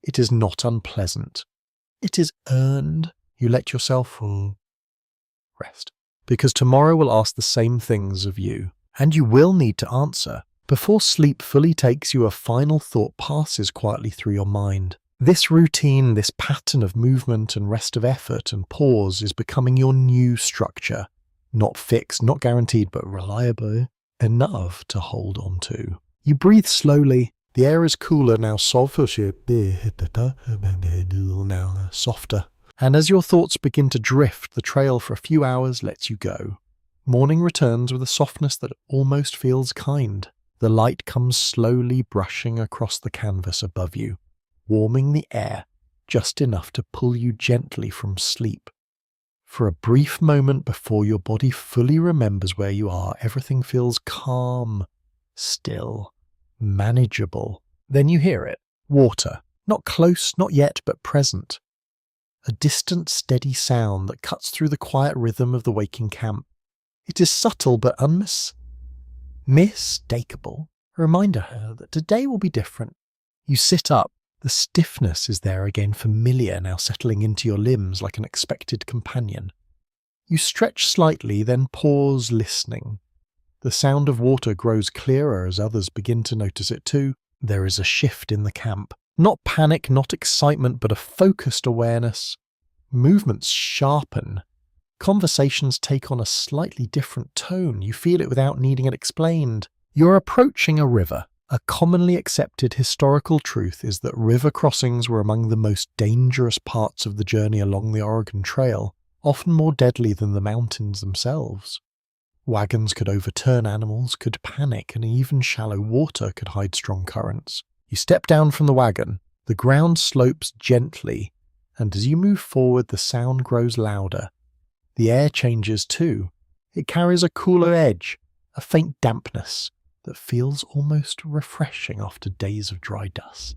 It is not unpleasant. It is earned. You let yourself rest. Because tomorrow will ask the same things of you, and you will need to answer. Before sleep fully takes you, a final thought passes quietly through your mind. This routine, this pattern of movement and rest of effort and pause is becoming your new structure. Not fixed, not guaranteed, but reliable enough to hold on to. You breathe slowly. The air is cooler now, softer. And as your thoughts begin to drift, the trail for a few hours lets you go. Morning returns with a softness that almost feels kind. The light comes slowly brushing across the canvas above you, warming the air just enough to pull you gently from sleep. For a brief moment before your body fully remembers where you are, everything feels calm, still, manageable. Then you hear it. Water. Not close, not yet, but present. A distant, steady sound that cuts through the quiet rhythm of the waking camp. It is subtle but unmistakable. A reminder that today will be different. You sit up. The stiffness is there again, familiar, now settling into your limbs like an expected companion. You stretch slightly, then pause, listening. The sound of water grows clearer as others begin to notice it too. There is a shift in the camp. Not panic, not excitement, but a focused awareness. Movements sharpen. Conversations take on a slightly different tone. You feel it without needing it explained. You're approaching a river. A commonly accepted historical truth is that river crossings were among the most dangerous parts of the journey along the Oregon Trail, often more deadly than the mountains themselves. Wagons could overturn animals, could panic, and even shallow water could hide strong currents. You step down from the wagon. The ground slopes gently, and as you move forward, the sound grows louder. The air changes too. It carries a cooler edge, a faint dampness that feels almost refreshing after days of dry dust.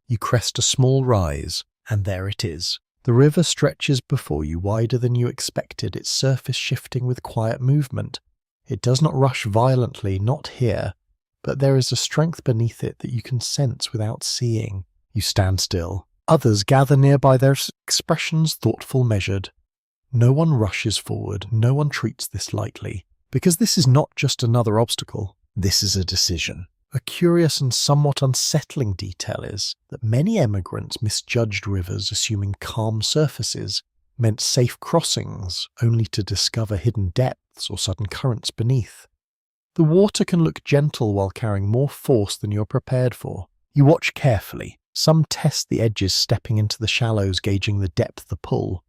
You crest a small rise, and there it is. The river stretches before you, wider than you expected, its surface shifting with quiet movement. It does not rush violently, not here, but there is a strength beneath it that you can sense without seeing. You stand still. Others gather nearby, their expressions thoughtful, measured. No one rushes forward, no one treats this lightly. Because this is not just another obstacle, this is a decision. A curious and somewhat unsettling detail is that many emigrants misjudged rivers, assuming calm surfaces meant safe crossings, only to discover hidden depths or sudden currents beneath. The water can look gentle while carrying more force than you're prepared for. You watch carefully. Some test the edges, stepping into the shallows, gauging the depth of the pull.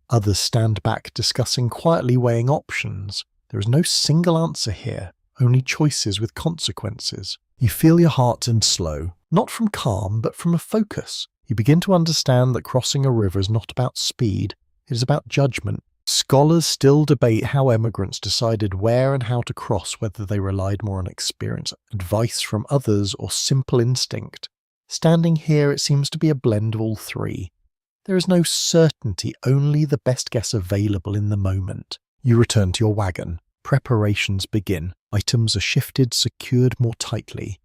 Others stand back, discussing quietly, weighing options. There is no single answer here, only choices with consequences. You feel your heart turn slow, not from calm, but from a focus. You begin to understand that crossing a river is not about speed, it is about judgment. Scholars still debate how emigrants decided where and how to cross, whether they relied more on experience, advice from others, or simple instinct. Standing here, it seems to be a blend of all three. There is no certainty, only the best guess available in the moment. You return to your wagon. Preparations begin. Items are shifted, secured more tightly.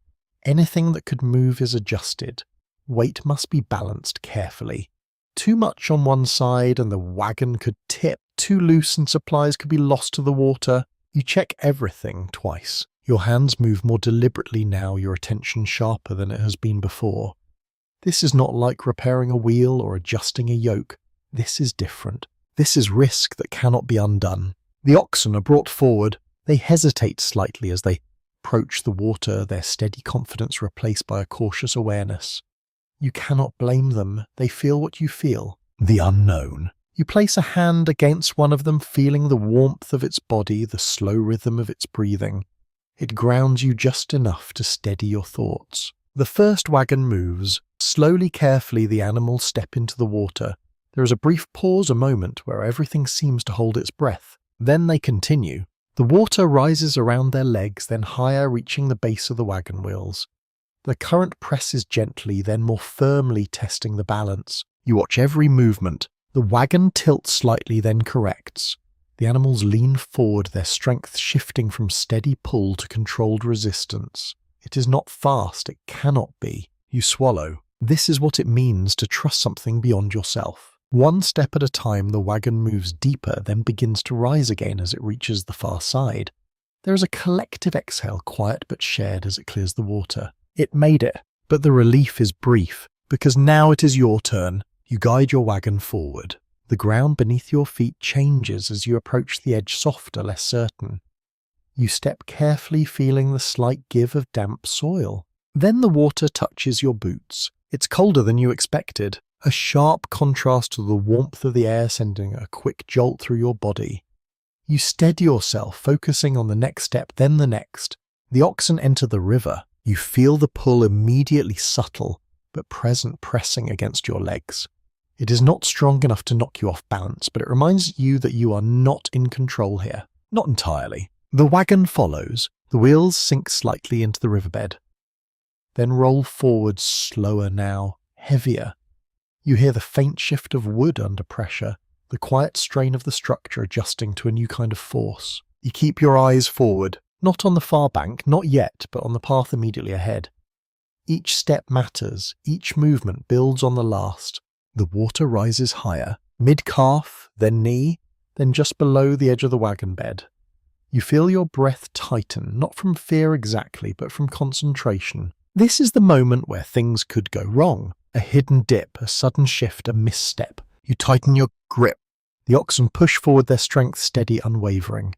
Anything that could move is adjusted. Weight must be balanced carefully. Too much on one side and the wagon could tip. Too loose and supplies could be lost to the water. You check everything twice. Your hands move more deliberately now, your attention sharper than it has been before. This is not like repairing a wheel or adjusting a yoke. This is different. This is risk that cannot be undone. The oxen are brought forward. They hesitate slightly as they approach the water, their steady confidence replaced by a cautious awareness. You cannot blame them. They feel what you feel. The unknown. You place a hand against one of them, feeling the warmth of its body, the slow rhythm of its breathing. It grounds you just enough to steady your thoughts. The first wagon moves. Slowly, carefully, the animals step into the water. There is a brief pause, a moment, where everything seems to hold its breath. Then they continue. The water rises around their legs, then higher, reaching the base of the wagon wheels. The current presses gently, then more firmly, testing the balance. You watch every movement. The wagon tilts slightly, then corrects. The animals lean forward, their strength shifting from steady pull to controlled resistance. It is not fast, it cannot be. You swallow. This is what it means to trust something beyond yourself. One step at a time, the wagon moves deeper, then begins to rise again as it reaches the far side. There is a collective exhale, quiet but shared, as it clears the water. It made it, but the relief is brief, because now it is your turn. You guide your wagon forward. The ground beneath your feet changes as you approach the edge, softer, less certain. You step carefully, feeling the slight give of damp soil. Then the water touches your boots. It's colder than you expected, a sharp contrast to the warmth of the air, sending a quick jolt through your body. You steady yourself, focusing on the next step, then the next. The oxen enter the river. You feel the pull, immediately subtle, but present, pressing against your legs. It is not strong enough to knock you off balance, but it reminds you that you are not in control here. Not entirely. The wagon follows. The wheels sink slightly into the riverbed, then roll forward, slower now, heavier. You hear the faint shift of wood under pressure, the quiet strain of the structure adjusting to a new kind of force. You keep your eyes forward, not on the far bank, not yet, but on the path immediately ahead. Each step matters, each movement builds on the last. The water rises higher, mid-calf, then knee, then just below the edge of the wagon bed. You feel your breath tighten, not from fear exactly, but from concentration. This is the moment where things could go wrong. A hidden dip, a sudden shift, a misstep. You tighten your grip. The oxen push forward, their strength steady, unwavering.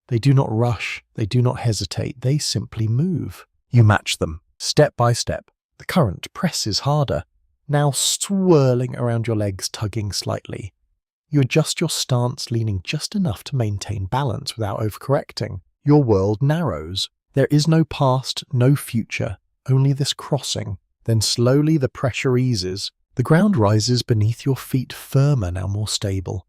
They do not rush, they do not hesitate, they simply move. You match them, step by step. The current presses harder, now swirling around your legs, tugging slightly. You adjust your stance, leaning just enough to maintain balance without overcorrecting. Your world narrows. There is no past, no future, only this crossing. Then slowly the pressure eases. The ground rises beneath your feet, firmer, now more stable.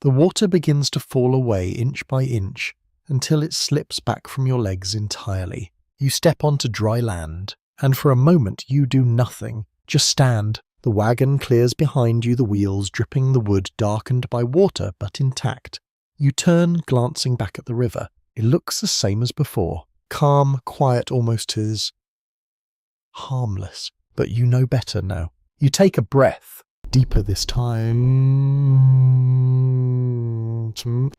The water begins to fall away inch by inch until it slips back from your legs entirely. You step onto dry land, and for a moment you do nothing. Just stand. The wagon clears behind you, the wheels dripping the wood, darkened by water but intact. You turn, glancing back at the river. It looks the same as before. Calm, quiet, almost as harmless. But you know better now. You take a breath, deeper this time.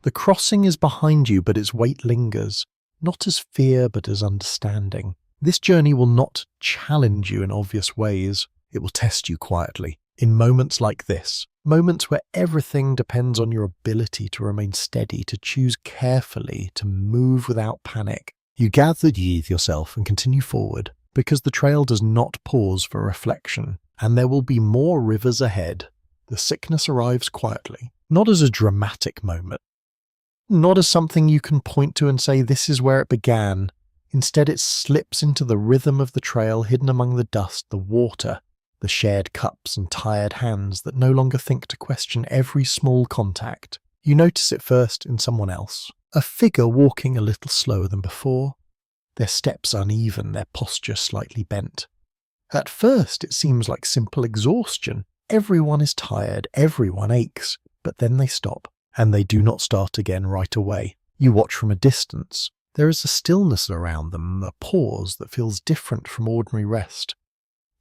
The crossing is behind you, but its weight lingers, not as fear, but as understanding. This journey will not challenge you in obvious ways. It will test you quietly. In moments like this, moments where everything depends on your ability to remain steady, to choose carefully, to move without panic, you gather yourself and continue forward, because the trail does not pause for reflection, and there will be more rivers ahead. The sickness arrives quietly, not as a dramatic moment, not as something you can point to and say this is where it began. Instead, it slips into the rhythm of the trail, hidden among the dust, the water, the shared cups and tired hands that no longer think to question every small contact. You notice it first in someone else, a figure walking a little slower than before, their steps uneven, their posture slightly bent. At first, it seems like simple exhaustion. Everyone is tired, everyone aches, but then they stop, and they do not start again right away. You watch from a distance. There is a stillness around them, a pause that feels different from ordinary rest.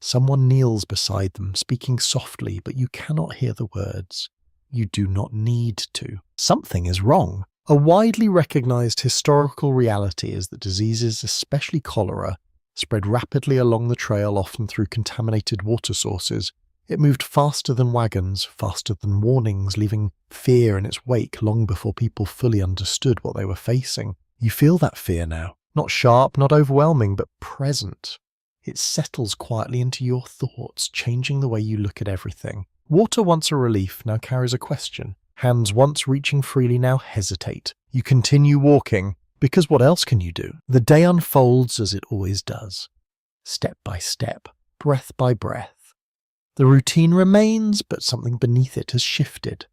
Someone kneels beside them, speaking softly, but you cannot hear the words. You do not need to. Something is wrong. A widely recognized historical reality is that diseases, especially cholera, spread rapidly along the trail, often through contaminated water sources. It moved faster than wagons, faster than warnings, leaving fear in its wake long before people fully understood what they were facing. You feel that fear now. Not sharp, not overwhelming, but present. It settles quietly into your thoughts, changing the way you look at everything. Water, once a relief, now carries a question. Hands once reaching freely now hesitate. You continue walking, because what else can you do? The day unfolds as it always does. Step by step, breath by breath. The routine remains, but something beneath it has shifted.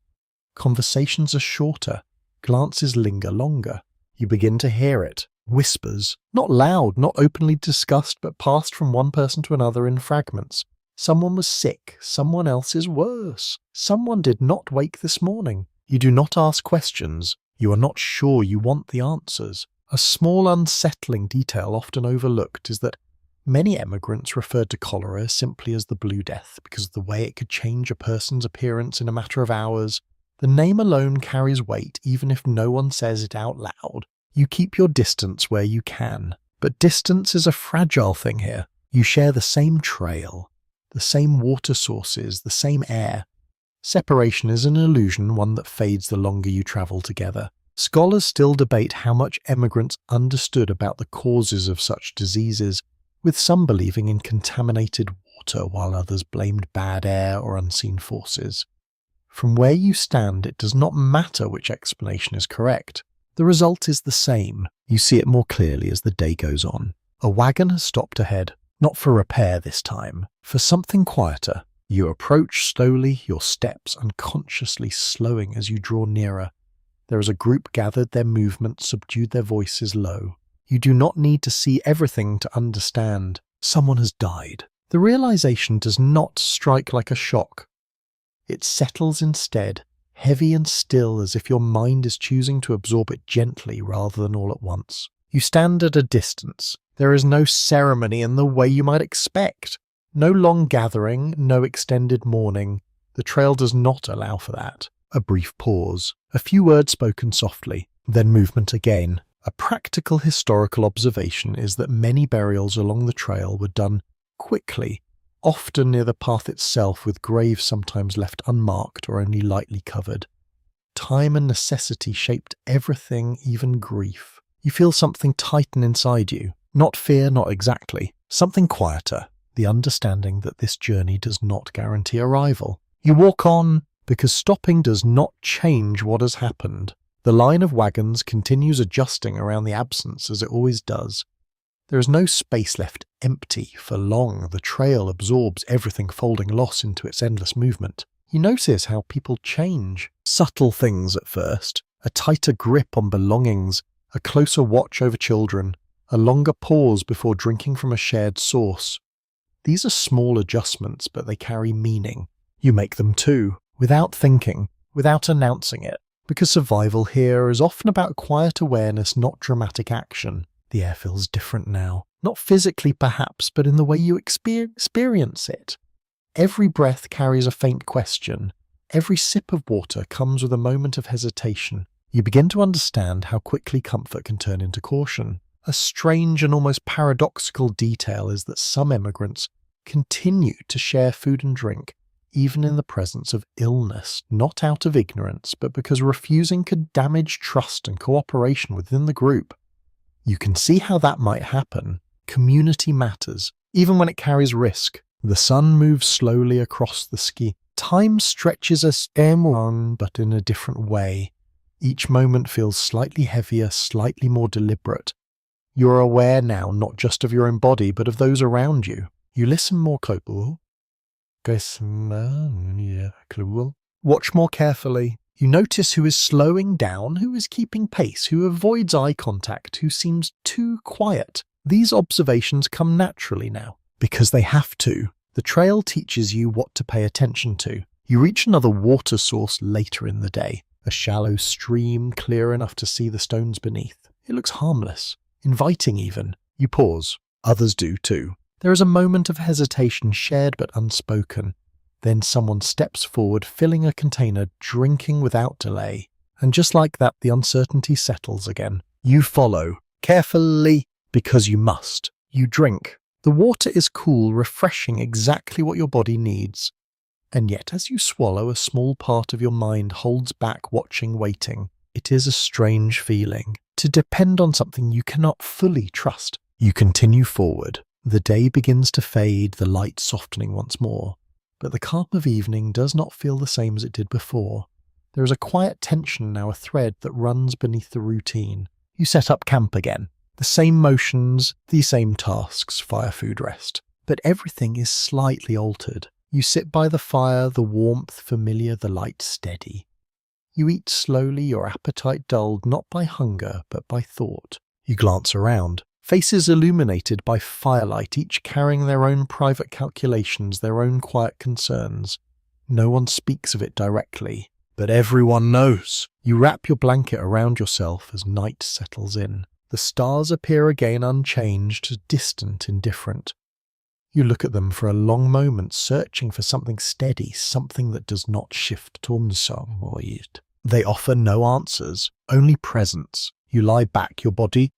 Conversations are shorter. Glances linger longer. You begin to hear it. Whispers, not loud, not openly discussed, but passed from one person to another in fragments. Someone was sick, someone else is worse. Someone did not wake this morning. You do not ask questions. You are not sure you want the answers. A small unsettling detail often overlooked is that Many emigrants referred to cholera simply as the Blue Death because of the way it could change a person's appearance in a matter of hours. The name alone carries weight even if no one says it out loud. You keep your distance where you can. But distance is a fragile thing here. You share the same trail, the same water sources, the same air. Separation is an illusion, one that fades the longer you travel together. Scholars still debate how much emigrants understood about the causes of such diseases, with some believing in contaminated water while others blamed bad air or unseen forces. From where you stand, it does not matter which explanation is correct. The result is the same. You see it more clearly as the day goes on. A wagon has stopped ahead, not for repair this time, for something quieter. You approach slowly, your steps unconsciously slowing as you draw nearer. There is a group gathered, their movements subdued, their voices low. You do not need to see everything to understand. Someone has died. The realization does not strike like a shock. It settles instead, heavy and still, as if your mind is choosing to absorb it gently rather than all at once. You stand at a distance. There is no ceremony in the way you might expect. No long gathering, no extended mourning. The trail does not allow for that. A brief pause, a few words spoken softly, then movement again. A practical historical observation is that many burials along the trail were done quickly, often near the path itself, with graves sometimes left unmarked or only lightly covered. Time and necessity shaped everything, even grief. You feel something tighten inside you. Not fear, not exactly. Something quieter. The understanding that this journey does not guarantee arrival. You walk on, because stopping does not change what has happened. The line of wagons continues adjusting around the absence as it always does. There is no space left empty for long. The trail absorbs everything, folding loss into its endless movement. You notice how people change. Subtle things at first. A tighter grip on belongings, a closer watch over children, a longer pause before drinking from a shared source. These are small adjustments, but they carry meaning. You make them too, without thinking, without announcing it. Because survival here is often about quiet awareness, not dramatic action. The air feels different now. Not physically perhaps, but in the way you experience it. Every breath carries a faint question. Every sip of water comes with a moment of hesitation. You begin to understand how quickly comfort can turn into caution. A strange and almost paradoxical detail is that some immigrants continue to share food and drink, even in the presence of illness, not out of ignorance, but because refusing could damage trust and cooperation within the group. You can see how that might happen. Community matters, even when it carries risk. The sun moves slowly across the ski. Time stretches us on, but in a different way. Each moment feels slightly heavier, slightly more deliberate. You're aware now not just of your own body, but of those around you. You listen more closely. Watch more carefully. You notice who is slowing down, who is keeping pace, who avoids eye contact, who seems too quiet. These observations come naturally now, because they have to. The trail teaches you what to pay attention to. You reach another water source later in the day, a shallow stream clear enough to see the stones beneath. It looks harmless, inviting even. You pause. Others do too. There is a moment of hesitation, shared but unspoken. Then someone steps forward, filling a container, drinking without delay. And just like that, the uncertainty settles again. You follow, carefully, because you must. You drink. The water is cool, refreshing, exactly what your body needs. And yet, as you swallow, a small part of your mind holds back, watching, waiting. It is a strange feeling, to depend on something you cannot fully trust. You continue forward. The day begins to fade, the light softening once more. But the calm of evening does not feel the same as it did before. There is a quiet tension now, a thread that runs beneath the routine. You set up camp again. The same motions, the same tasks, fire, food, rest. But everything is slightly altered. You sit by the fire, the warmth familiar, the light steady. You eat slowly, your appetite dulled not by hunger but by thought. You glance around. Faces illuminated by firelight, each carrying their own private calculations, their own quiet concerns. No one speaks of it directly, but everyone knows. You wrap your blanket around yourself as night settles in. The stars appear again unchanged, distant, indifferent. You look at them for a long moment, searching for something steady, something that does not shift tomsorg. They offer no answers, only presence. You lie back, your body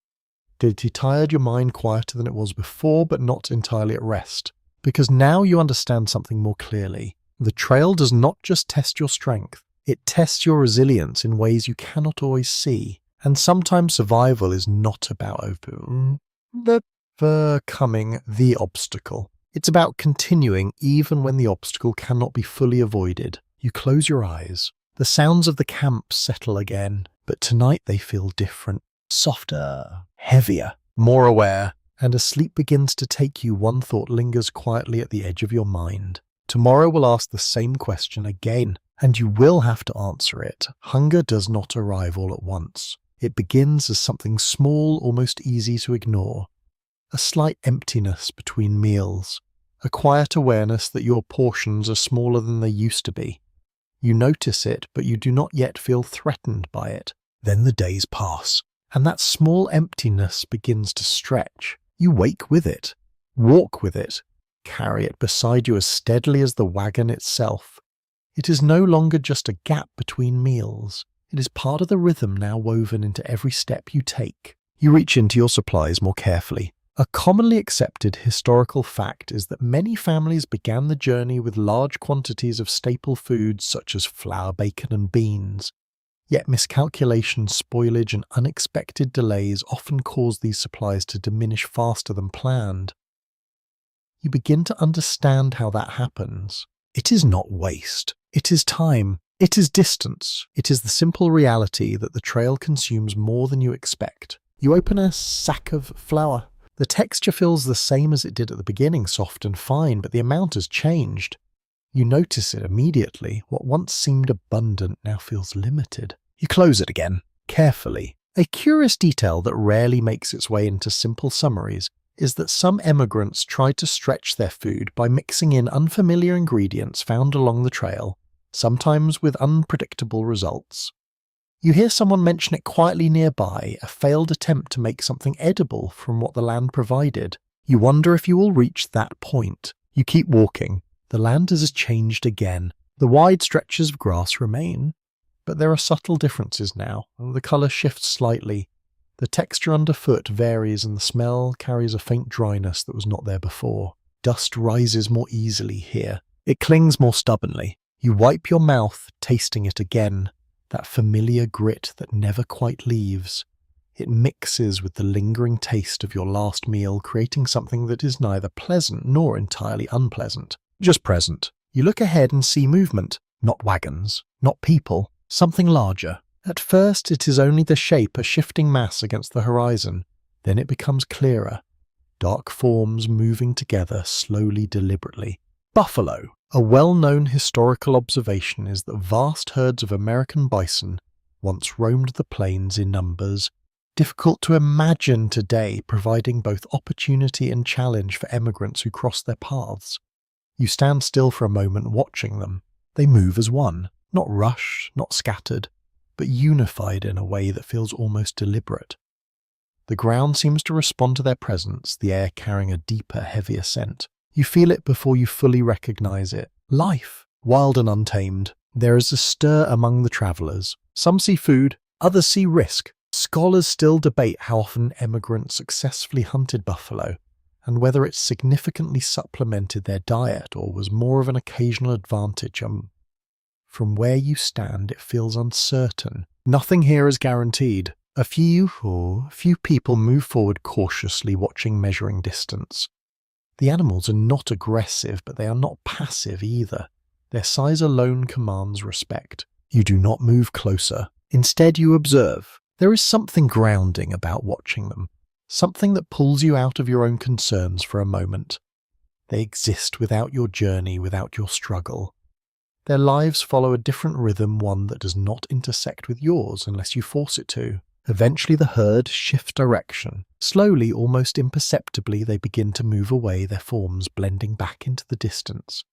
dirty tired, your mind quieter than it was before, but not entirely at rest. Because now you understand something more clearly. The trail does not just test your strength, it tests your resilience in ways you cannot always see. And sometimes survival is not about overcoming the obstacle. It's about continuing even when the obstacle cannot be fully avoided. You close your eyes. The sounds of the camp settle again, but tonight they feel different. Softer, heavier, more aware, and as sleep begins to take you, one thought lingers quietly at the edge of your mind. Tomorrow will ask the same question again, and you will have to answer it. Hunger does not arrive all at once. It begins as something small, almost easy to ignore. A slight emptiness between meals, a quiet awareness that your portions are smaller than they used to be. You notice it, but you do not yet feel threatened by it. Then the days pass, and that small emptiness begins to stretch. You wake with it, walk with it, carry it beside you as steadily as the wagon itself. It is no longer just a gap between meals. It is part of the rhythm now woven into every step you take. You reach into your supplies more carefully. A commonly accepted historical fact is that many families began the journey with large quantities of staple foods such as flour, bacon, and beans. Yet miscalculation, spoilage, and unexpected delays often cause these supplies to diminish faster than planned. You begin to understand how that happens. It is not waste. It is time. It is distance. It is the simple reality that the trail consumes more than you expect. You open a sack of flour. The texture feels the same as it did at the beginning, soft and fine, but the amount has changed. You notice it immediately. What once seemed abundant now feels limited. You close it again, carefully. A curious detail that rarely makes its way into simple summaries is that some emigrants tried to stretch their food by mixing in unfamiliar ingredients found along the trail, sometimes with unpredictable results. You hear someone mention it quietly nearby, a failed attempt to make something edible from what the land provided. You wonder if you will reach that point. You keep walking. The land has changed again. The wide stretches of grass remain, but there are subtle differences now. The colour shifts slightly. The texture underfoot varies and the smell carries a faint dryness that was not there before. Dust rises more easily here. It clings more stubbornly. You wipe your mouth, tasting it again. That familiar grit that never quite leaves. It mixes with the lingering taste of your last meal, creating something that is neither pleasant nor entirely unpleasant. Just present. You look ahead and see movement. Not wagons. Not people. Something larger. At first it is only the shape, a shifting mass against the horizon. Then it becomes clearer. Dark forms moving together, slowly, deliberately. Buffalo. A well-known historical observation is that vast herds of American bison once roamed the plains in numbers, difficult to imagine today, providing both opportunity and challenge for emigrants who cross their paths. You stand still for a moment watching them. They move as one, not rushed, not scattered, but unified in a way that feels almost deliberate. The ground seems to respond to their presence, the air carrying a deeper, heavier scent. You feel it before you fully recognize it. Life, wild and untamed. There is a stir among the travelers. Some see food, others see risk. Scholars still debate how often emigrants successfully hunted buffalo, and whether it significantly supplemented their diet or was more of an occasional advantage. From where you stand, it feels uncertain. Nothing here is guaranteed. A few people move forward cautiously, watching, measuring distance. The animals are not aggressive, but they are not passive either. Their size alone commands respect. You do not move closer. Instead, you observe. There is something grounding about watching them, something that pulls you out of your own concerns for a moment. They exist without your journey, without your struggle. Their lives follow a different rhythm, one that does not intersect with yours unless you force it to. Eventually the herd shifts direction. Slowly, almost imperceptibly, they begin to move away, their forms blending back into the distance.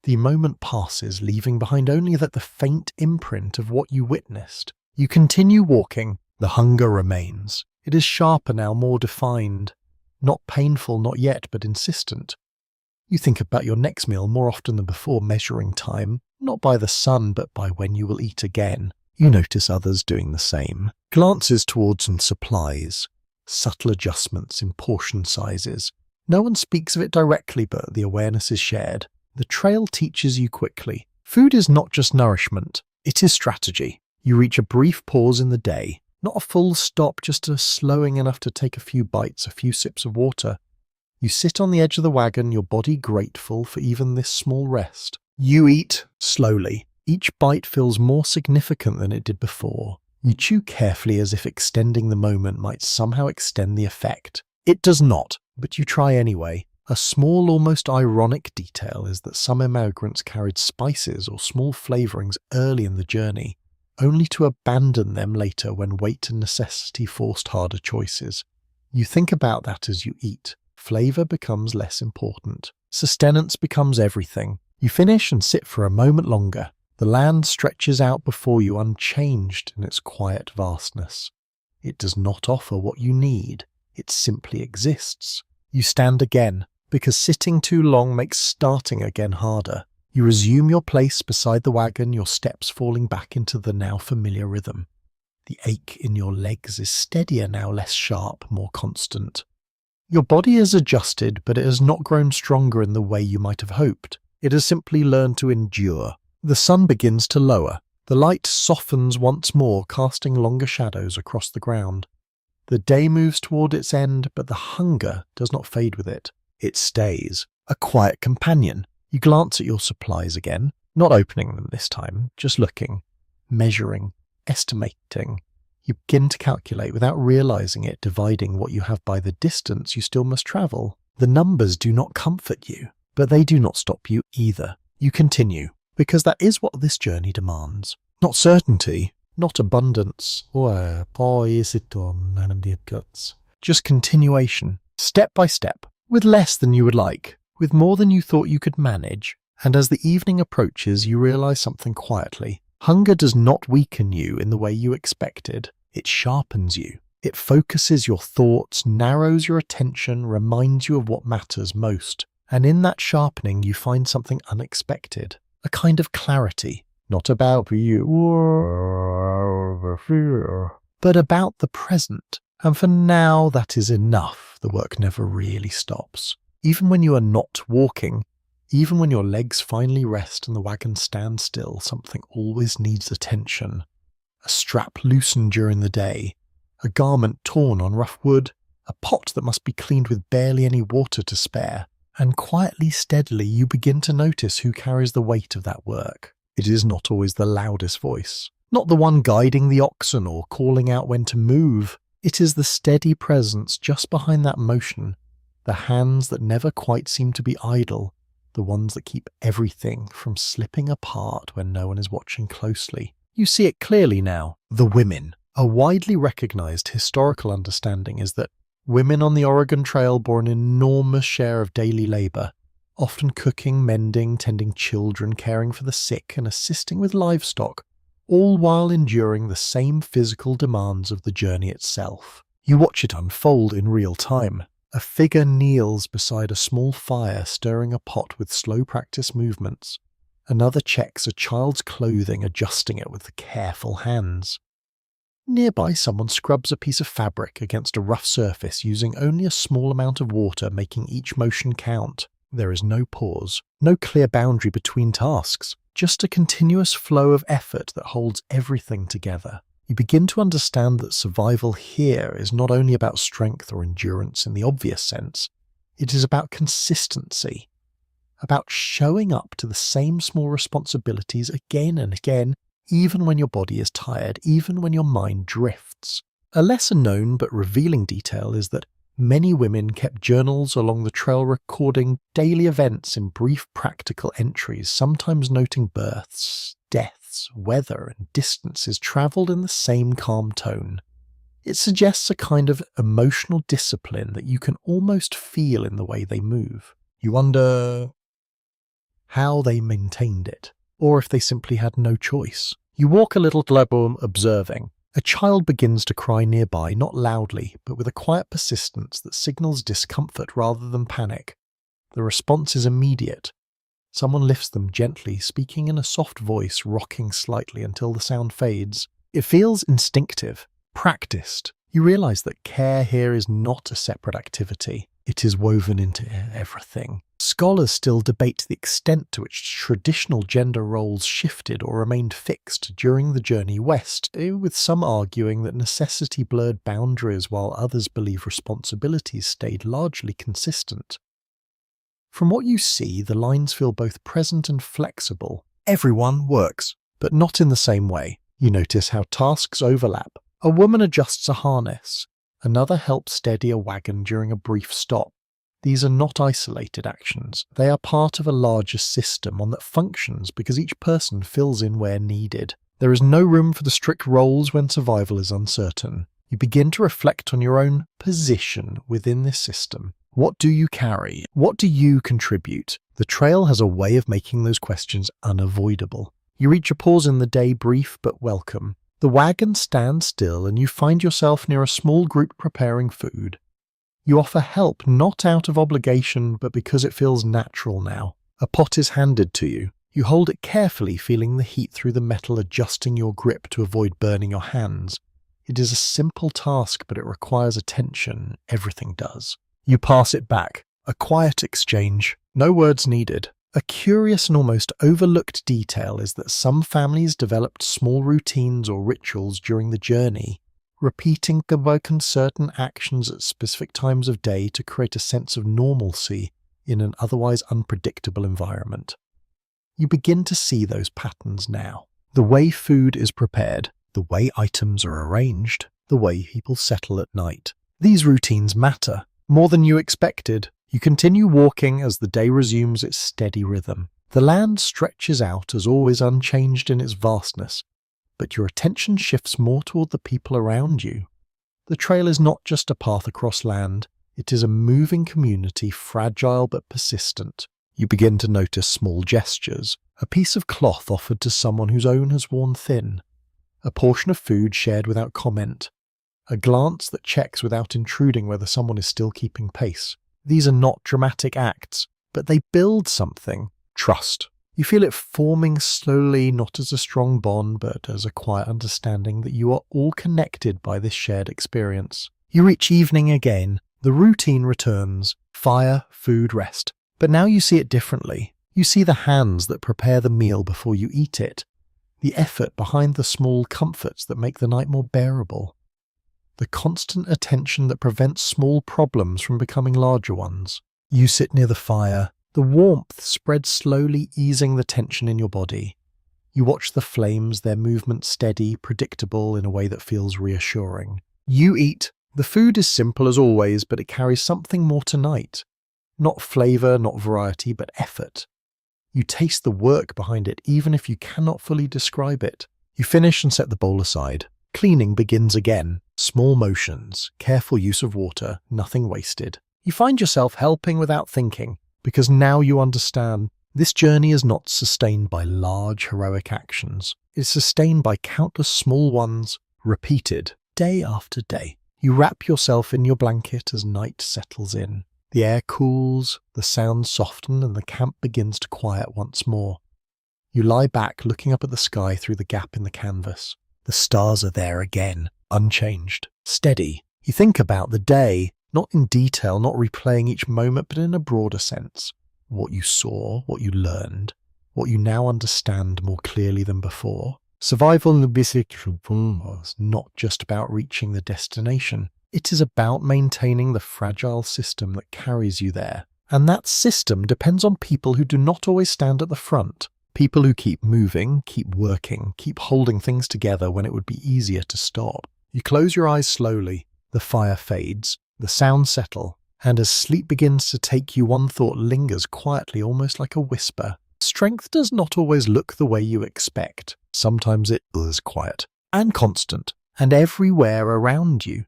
The moment passes, leaving behind only the faint imprint of what you witnessed. You continue walking. The hunger remains. It is sharper now, more defined. Not painful, not yet, but insistent. You think about your next meal more often than before, measuring time, not by the sun, but by when you will eat again. You notice others doing the same. Glances towards some supplies, subtle adjustments in portion sizes. No one speaks of it directly, but the awareness is shared. The trail teaches you quickly. Food is not just nourishment, it is strategy. You reach a brief pause in the day, not a full stop, just a slowing enough to take a few bites, a few sips of water. You sit on the edge of the wagon, your body grateful for even this small rest. You eat slowly. Each bite feels more significant than it did before. You chew carefully as if extending the moment might somehow extend the effect. It does not, but you try anyway. A small, almost ironic detail is that some immigrants carried spices or small flavourings early in the journey, only to abandon them later when weight and necessity forced harder choices. You think about that as you eat. Flavour becomes less important. Sustenance becomes everything. You finish and sit for a moment longer. The land stretches out before you unchanged in its quiet vastness. It does not offer what you need. It simply exists. You stand again, because sitting too long makes starting again harder. You resume your place beside the wagon, your steps falling back into the now familiar rhythm. The ache in your legs is steadier now, less sharp, more constant. Your body is adjusted, but it has not grown stronger in the way you might have hoped. It has simply learned to endure. The sun begins to lower. The light softens once more, casting longer shadows across the ground. The day moves toward its end, but the hunger does not fade with it. It stays, a quiet companion. You glance at your supplies again, not opening them this time, just looking, measuring, estimating. You begin to calculate without realizing it, dividing what you have by the distance you still must travel. The numbers do not comfort you, but they do not stop you either. You continue, because that is what this journey demands. Not certainty, not abundance, just continuation, step by step, with less than you would like, with more than you thought you could manage. And as the evening approaches, you realize something quietly. Hunger does not weaken you in the way you expected. It sharpens you. It focuses your thoughts, narrows your attention, reminds you of what matters most. And in that sharpening, you find something unexpected. A kind of clarity. Not about you, but about the present. And for now, that is enough. The work never really stops. Even when you are not walking, even when your legs finally rest and the wagon stands still, something always needs attention. A strap loosened during the day, a garment torn on rough wood, a pot that must be cleaned with barely any water to spare. And quietly, steadily, you begin to notice who carries the weight of that work. It is not always the loudest voice, not the one guiding the oxen or calling out when to move. It is the steady presence just behind that motion, the hands that never quite seem to be idle, the ones that keep everything from slipping apart when no one is watching closely. You see it clearly now. The women. A widely recognized historical understanding is that women on the Oregon Trail bore an enormous share of daily labor, often cooking, mending, tending children, caring for the sick, and assisting with livestock, all while enduring the same physical demands of the journey itself. You watch it unfold in real time. A figure kneels beside a small fire, stirring a pot with slow practice movements. Another checks a child's clothing, adjusting it with careful hands. Nearby, someone scrubs a piece of fabric against a rough surface using only a small amount of water, making each motion count. There is no pause, no clear boundary between tasks, just a continuous flow of effort that holds everything together. You begin to understand that survival here is not only about strength or endurance in the obvious sense, it is about consistency, about showing up to the same small responsibilities again and again, even when your body is tired, even when your mind drifts. A lesser known but revealing detail is that many women kept journals along the trail, recording daily events in brief practical entries, sometimes noting births, deaths, weather, and distances travelled in the same calm tone. It suggests a kind of emotional discipline that you can almost feel in the way they move. You wonder how they maintained it, or if they simply had no choice. You walk a little globum, observing. A child begins to cry nearby, not loudly, but with a quiet persistence that signals discomfort rather than panic. The response is immediate. Someone lifts them gently, speaking in a soft voice, rocking slightly until the sound fades. It feels instinctive, practiced. You realize that care here is not a separate activity. It is woven into everything. Scholars still debate the extent to which traditional gender roles shifted or remained fixed during the journey west, with some arguing that necessity blurred boundaries while others believe responsibilities stayed largely consistent. From what you see, the lines feel both present and flexible. Everyone works, but not in the same way. You notice how tasks overlap. A woman adjusts a harness. Another helps steady a wagon during a brief stop. These are not isolated actions. They are part of a larger system, one that functions because each person fills in where needed. There is no room for the strict roles when survival is uncertain. You begin to reflect on your own position within this system. What do you carry? What do you contribute? The trail has a way of making those questions unavoidable. You reach a pause in the day, brief but welcome. The wagon stands still and you find yourself near a small group preparing food. You offer help not out of obligation but because it feels natural now. A pot is handed to you. You hold it carefully, feeling the heat through the metal, adjusting your grip to avoid burning your hands. It is a simple task, but it requires attention. Everything does. You pass it back. A quiet exchange. No words needed. A curious and almost overlooked detail is that some families developed small routines or rituals during the journey, repeating certain actions at specific times of day to create a sense of normalcy in an otherwise unpredictable environment. You begin to see those patterns now. The way food is prepared, the way items are arranged, the way people settle at night. These routines matter. More than you expected. You continue walking as the day resumes its steady rhythm. The land stretches out as always, unchanged in its vastness, but your attention shifts more toward the people around you. The trail is not just a path across land, it is a moving community, fragile but persistent. You begin to notice small gestures, a piece of cloth offered to someone whose own has worn thin, a portion of food shared without comment, a glance that checks without intruding whether someone is still keeping pace. These are not dramatic acts, but they build something. Trust. You feel it forming slowly, not as a strong bond, but as a quiet understanding that you are all connected by this shared experience. You reach evening again. The routine returns. Fire, food, rest. But now you see it differently. You see the hands that prepare the meal before you eat it. The effort behind the small comforts that make the night more bearable. The constant attention that prevents small problems from becoming larger ones. You sit near the fire. The warmth spreads slowly, easing the tension in your body. You watch the flames, their movement steady, predictable in a way that feels reassuring. You eat. The food is simple as always, but it carries something more tonight. Not flavor, not variety, but effort. You taste the work behind it, even if you cannot fully describe it. You finish and set the bowl aside. Cleaning begins again. Small motions, careful use of water, nothing wasted. You find yourself helping without thinking, because now you understand this journey is not sustained by large heroic actions. It's sustained by countless small ones, repeated day after day. You wrap yourself in your blanket as night settles in. The air cools, the sounds soften, and the camp begins to quiet once more. You lie back, looking up at the sky through the gap in the canvas. The stars are there again, unchanged, steady. You think about the day, not in detail, not replaying each moment, but in a broader sense. What you saw, what you learned, what you now understand more clearly than before. Survival is not just about reaching the destination. It is about maintaining the fragile system that carries you there. And that system depends on people who do not always stand at the front. People who keep moving, keep working, keep holding things together when it would be easier to stop. You close your eyes slowly. The fire fades. The sounds settle. And as sleep begins to take you, one thought lingers quietly, almost like a whisper. Strength does not always look the way you expect. Sometimes it is quiet and constant and everywhere around you.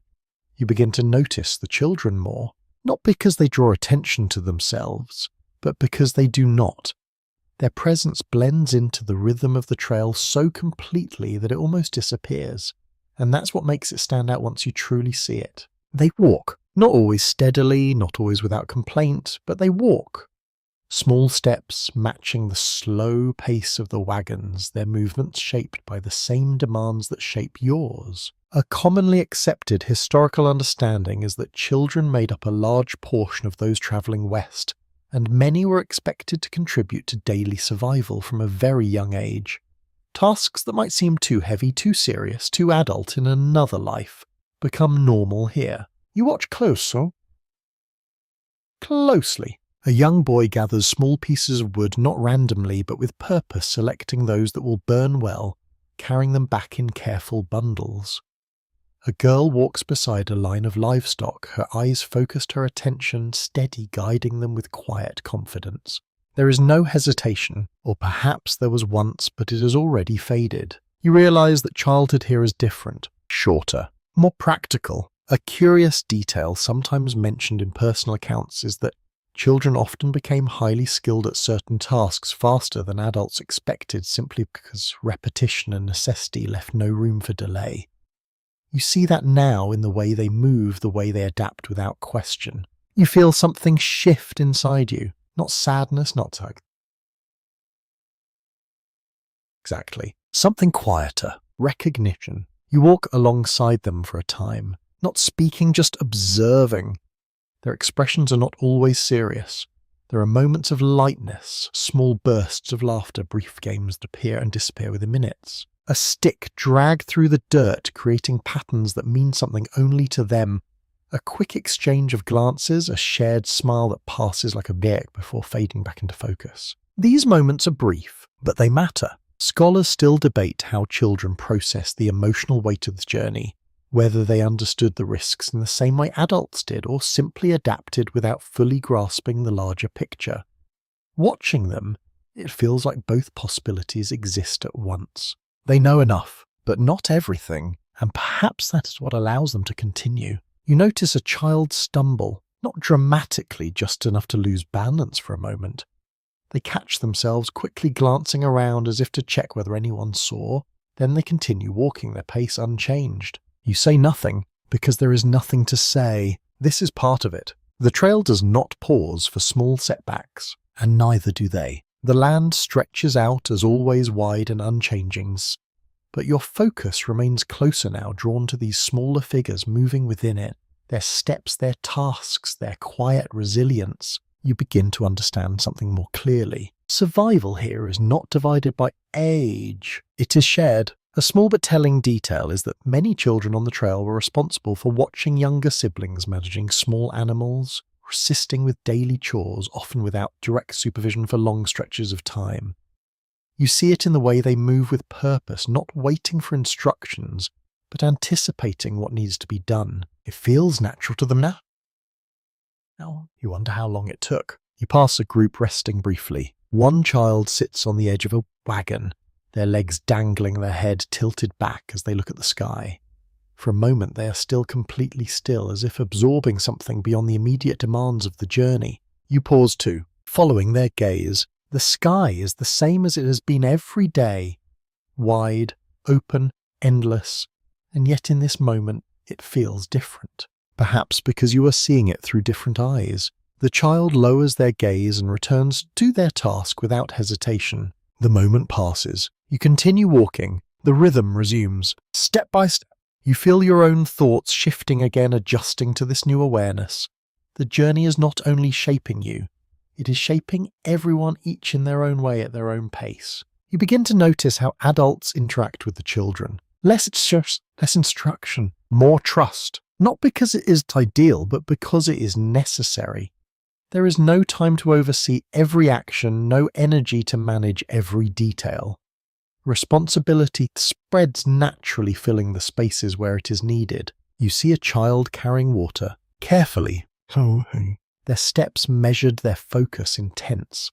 You begin to notice the children more, not because they draw attention to themselves, but because they do not. Their presence blends into the rhythm of the trail so completely that it almost disappears, and that's what makes it stand out once you truly see it. They walk, not always steadily, not always without complaint, but they walk. Small steps matching the slow pace of the wagons, their movements shaped by the same demands that shape yours. A commonly accepted historical understanding is that children made up a large portion of those travelling west, and many were expected to contribute to daily survival from a very young age. Tasks that might seem too heavy, too serious, too adult in another life become normal here. You watch closely. A young boy gathers small pieces of wood not randomly but with purpose, selecting those that will burn well, carrying them back in careful bundles. A girl walks beside a line of livestock, her eyes focused, her attention steady, guiding them with quiet confidence. There is no hesitation, or perhaps there was once but it has already faded. You realise that childhood here is different, shorter, more practical. A curious detail sometimes mentioned in personal accounts is that children often became highly skilled at certain tasks faster than adults expected simply because repetition and necessity left no room for delay. You see that now in the way they move, the way they adapt without question. You feel something shift inside you. Not sadness, not exactly. Something quieter, recognition. You walk alongside them for a time, not speaking, just observing. Their expressions are not always serious. There are moments of lightness, small bursts of laughter, brief games that appear and disappear within minutes. A stick dragged through the dirt, creating patterns that mean something only to them. A quick exchange of glances, a shared smile that passes like a beck before fading back into focus. These moments are brief, but they matter. Scholars still debate how children process the emotional weight of the journey, whether they understood the risks in the same way adults did or simply adapted without fully grasping the larger picture. Watching them, it feels like both possibilities exist at once. They know enough, but not everything, and perhaps that is what allows them to continue. You notice a child stumble, not dramatically, just enough to lose balance for a moment. They catch themselves quickly glancing around as if to check whether anyone saw, then they continue walking, their pace unchanged. You say nothing, because there is nothing to say. This is part of it. The trail does not pause for small setbacks, and neither do they. The land stretches out as always wide and unchanging, but your focus remains closer now, drawn to these smaller figures moving within it, their steps, their tasks, their quiet resilience. You begin to understand something more clearly. Survival here is not divided by age. It is shared. A small but telling detail is that many children on the trail were responsible for watching younger siblings managing small animals, assisting with daily chores, often without direct supervision for long stretches of time. You see it in the way they move with purpose, not waiting for instructions, but anticipating what needs to be done. It feels natural to them now. Now, you wonder how long it took. You pass a group resting briefly. One child sits on the edge of a wagon, their legs dangling, their head tilted back as they look at the sky. For a moment they are still completely still, as if absorbing something beyond the immediate demands of the journey. You pause too, following their gaze. The sky is the same as it has been every day. Wide, open, endless, and yet in this moment it feels different. Perhaps because you are seeing it through different eyes. The child lowers their gaze and returns to their task without hesitation. The moment passes. You continue walking. The rhythm resumes. Step by step, you feel your own thoughts shifting again, adjusting to this new awareness. The journey is not only shaping you, it is shaping everyone, each in their own way at their own pace. You begin to notice how adults interact with the children. Less instruction, more trust. Not because it is ideal, but because it is necessary. There is no time to oversee every action, no energy to manage every detail. Responsibility spreads naturally, filling the spaces where it is needed. You see a child carrying water, carefully. Their steps measured, their focus intense.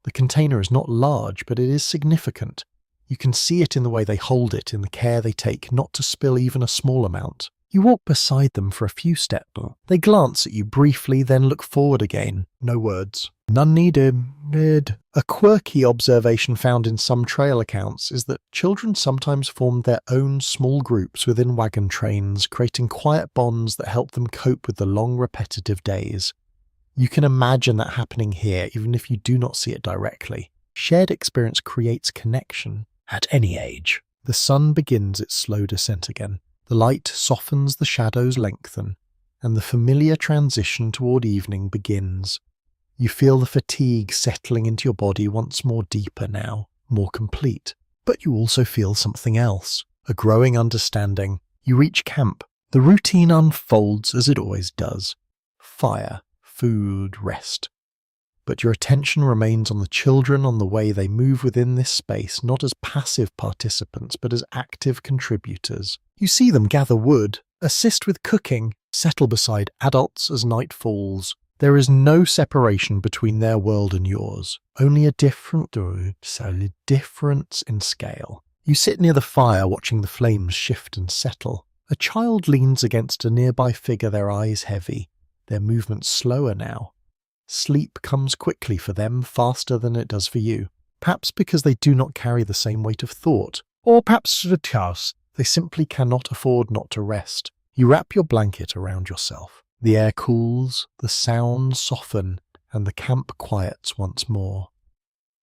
The container is not large, but it is significant. You can see it in the way they hold it, in the care they take not to spill even a small amount. You walk beside them for a few steps. They glance at you briefly, then look forward again. No words. None needed. A quirky observation found in some trail accounts is that children sometimes formed their own small groups within wagon trains, creating quiet bonds that help them cope with the long repetitive days. You can imagine that happening here even if you do not see it directly. Shared experience creates connection at any age. The sun begins its slow descent again. The light softens, the shadows lengthen, and the familiar transition toward evening begins. You feel the fatigue settling into your body once more, deeper now, more complete. But you also feel something else, a growing understanding. You reach camp. The routine unfolds as it always does. Fire, food, rest. But your attention remains on the children, on the way they move within this space, not as passive participants, but as active contributors. You see them gather wood, assist with cooking, settle beside adults as night falls. There is no separation between their world and yours, only a difference in scale. You sit near the fire watching the flames shift and settle. A child leans against a nearby figure, their eyes heavy, their movements slower now. Sleep comes quickly for them, faster than it does for you, perhaps because they do not carry the same weight of thought, or perhaps because they simply cannot afford not to rest. You wrap your blanket around yourself. The air cools, the sounds soften, and the camp quiets once more.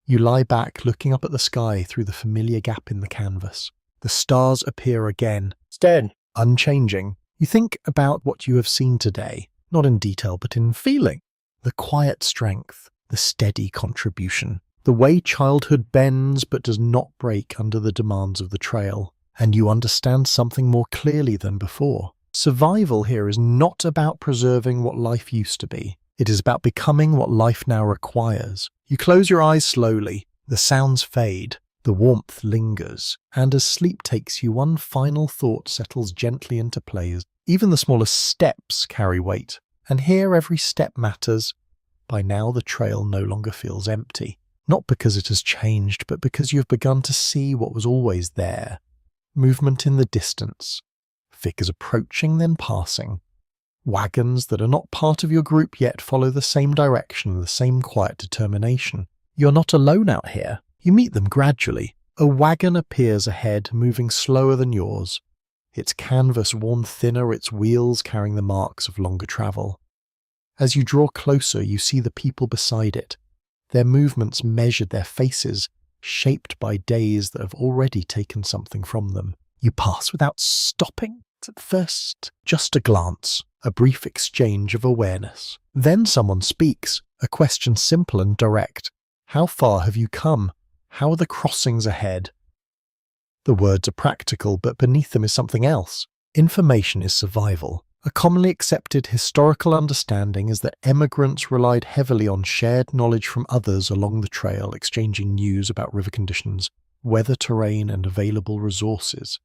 You lie back, looking up at the sky through the familiar gap in the canvas. The stars appear again, Stan. unchanging. You think about what you have seen today, not in detail but in feeling. The quiet strength, the steady contribution, the way childhood bends but does not break under the demands of the trail. And you understand something more clearly than before. Survival here is not about preserving what life used to be. It is about becoming what life now requires. You close your eyes slowly, the sounds fade, the warmth lingers, and as sleep takes you, one final thought settles gently into place. Even the smallest steps carry weight, and here every step matters. By now the trail no longer feels empty, not because it has changed, but because you have begun to see what was always there. Movement in the distance, figures approaching then passing. Wagons that are not part of your group yet follow the same direction, the same quiet determination. You're not alone out here. You meet them gradually. A wagon appears ahead, moving slower than yours. Its canvas worn thinner, its wheels carrying the marks of longer travel. As you draw closer, you see the people beside it. Their movements measured, their faces shaped by days that have already taken something from them. You pass without stopping. At first, just a glance, a brief exchange of awareness. Then someone speaks, a question simple and direct. How far have you come? How are the crossings ahead? The words are practical, but beneath them is something else. Information is survival. A commonly accepted historical understanding is that emigrants relied heavily on shared knowledge from others along the trail, exchanging news about river conditions, weather, terrain, and available resources.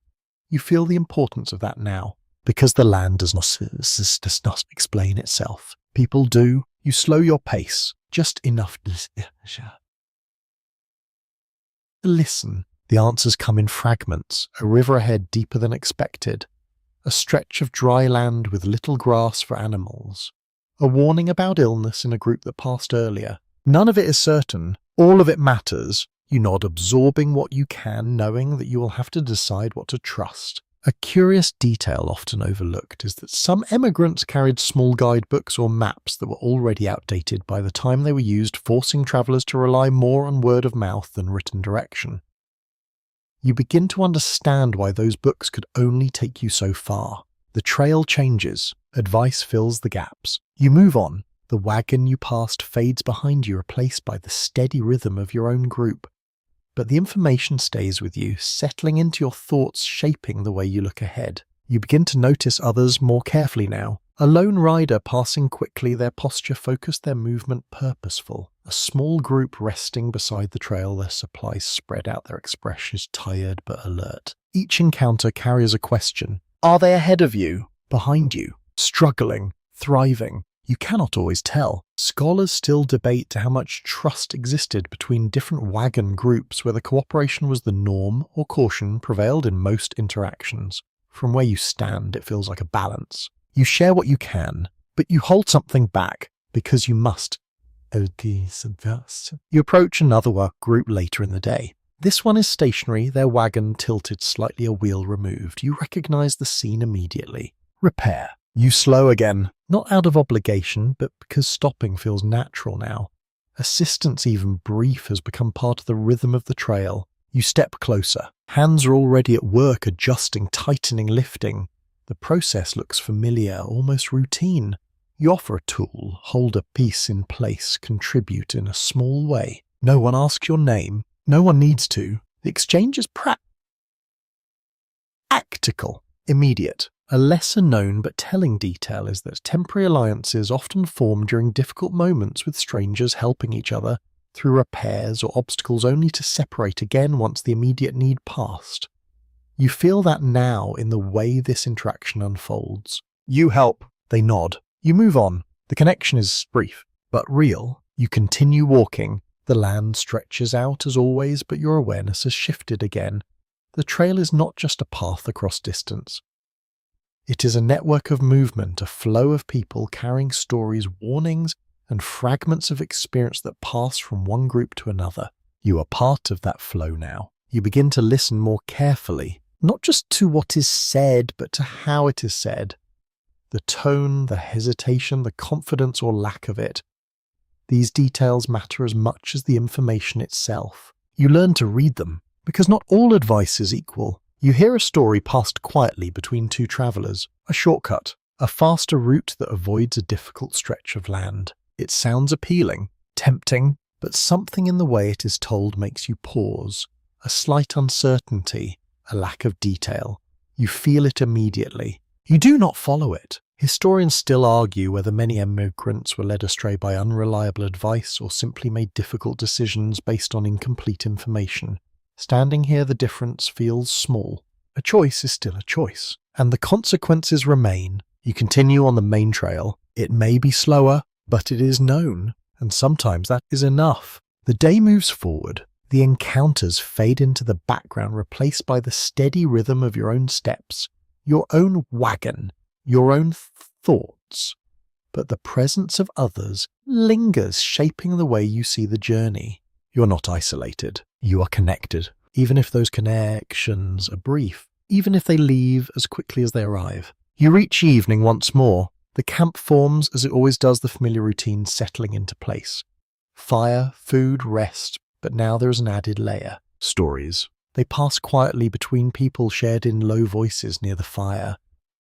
You feel the importance of that now, because the land does not explain itself. People do. You slow your pace, just enough to listen. The answers come in fragments, a river ahead deeper than expected, a stretch of dry land with little grass for animals, a warning about illness in a group that passed earlier. None of it is certain. All of it matters. You nod, absorbing what you can, knowing that you will have to decide what to trust. A curious detail often overlooked is that some emigrants carried small guidebooks or maps that were already outdated by the time they were used, forcing travellers to rely more on word of mouth than written direction. You begin to understand why those books could only take you so far. The trail changes. Advice fills the gaps. You move on. The wagon you passed fades behind you, replaced by the steady rhythm of your own group. But the information stays with you, settling into your thoughts, shaping the way you look ahead. You begin to notice others more carefully now. A lone rider passing quickly, their posture focused, their movement purposeful. A small group resting beside the trail, their supplies spread out, their expressions tired but alert. Each encounter carries a question. Are they ahead of you? Behind you? Struggling? Thriving? You cannot always tell. Scholars still debate how much trust existed between different wagon groups, whether cooperation was the norm or caution prevailed in most interactions. From where you stand, it feels like a balance. You share what you can, but you hold something back because you must. You approach another work group later in the day. This one is stationary, their wagon tilted, slightly a wheel removed. You recognize the scene immediately. Repair. You slow again, not out of obligation, but because stopping feels natural now. Assistance, even brief, has become part of the rhythm of the trail. You step closer. Hands are already at work, adjusting, tightening, lifting. The process looks familiar, almost routine. You offer a tool, hold a piece in place, contribute in a small way. No one asks your name. No one needs to. The exchange is practical, immediate. A lesser-known but telling detail is that temporary alliances often form during difficult moments, with strangers helping each other through repairs or obstacles only to separate again once the immediate need passed. You feel that now in the way this interaction unfolds. You help. They nod. You move on. The connection is brief, but real. You continue walking. The land stretches out as always, but your awareness has shifted again. The trail is not just a path across distance. It is a network of movement, a flow of people carrying stories, warnings, and fragments of experience that pass from one group to another. You are part of that flow now. You begin to listen more carefully, not just to what is said, but to how it is said. The tone, the hesitation, the confidence or lack of it. These details matter as much as the information itself. You learn to read them, because not all advice is equal. You hear a story passed quietly between two travellers, a shortcut, a faster route that avoids a difficult stretch of land. It sounds appealing, tempting, but something in the way it is told makes you pause. A slight uncertainty, a lack of detail. You feel it immediately. You do not follow it. Historians still argue whether many immigrants were led astray by unreliable advice or simply made difficult decisions based on incomplete information. Standing here, the difference feels small. A choice is still a choice, and the consequences remain. You continue on the main trail. It may be slower, but it is known, and sometimes that is enough. The day moves forward. The encounters fade into the background, replaced by the steady rhythm of your own steps, your own wagon, your own thoughts. But the presence of others lingers, shaping the way you see the journey. You're not isolated. You are connected, even if those connections are brief, even if they leave as quickly as they arrive. You reach evening once more. The camp forms as it always does, the familiar routine settling into place. Fire, food, rest, but now there is an added layer. Stories. They pass quietly between people, shared in low voices near the fire.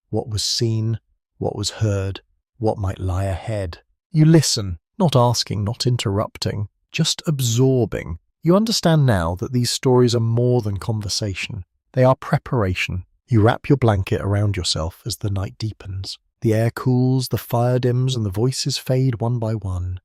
What was seen, what was heard, what might lie ahead. You listen, not asking, not interrupting, just absorbing. You understand now that these stories are more than conversation. They are preparation. You wrap your blanket around yourself as the night deepens. The air cools, the fire dims, and the voices fade one by one.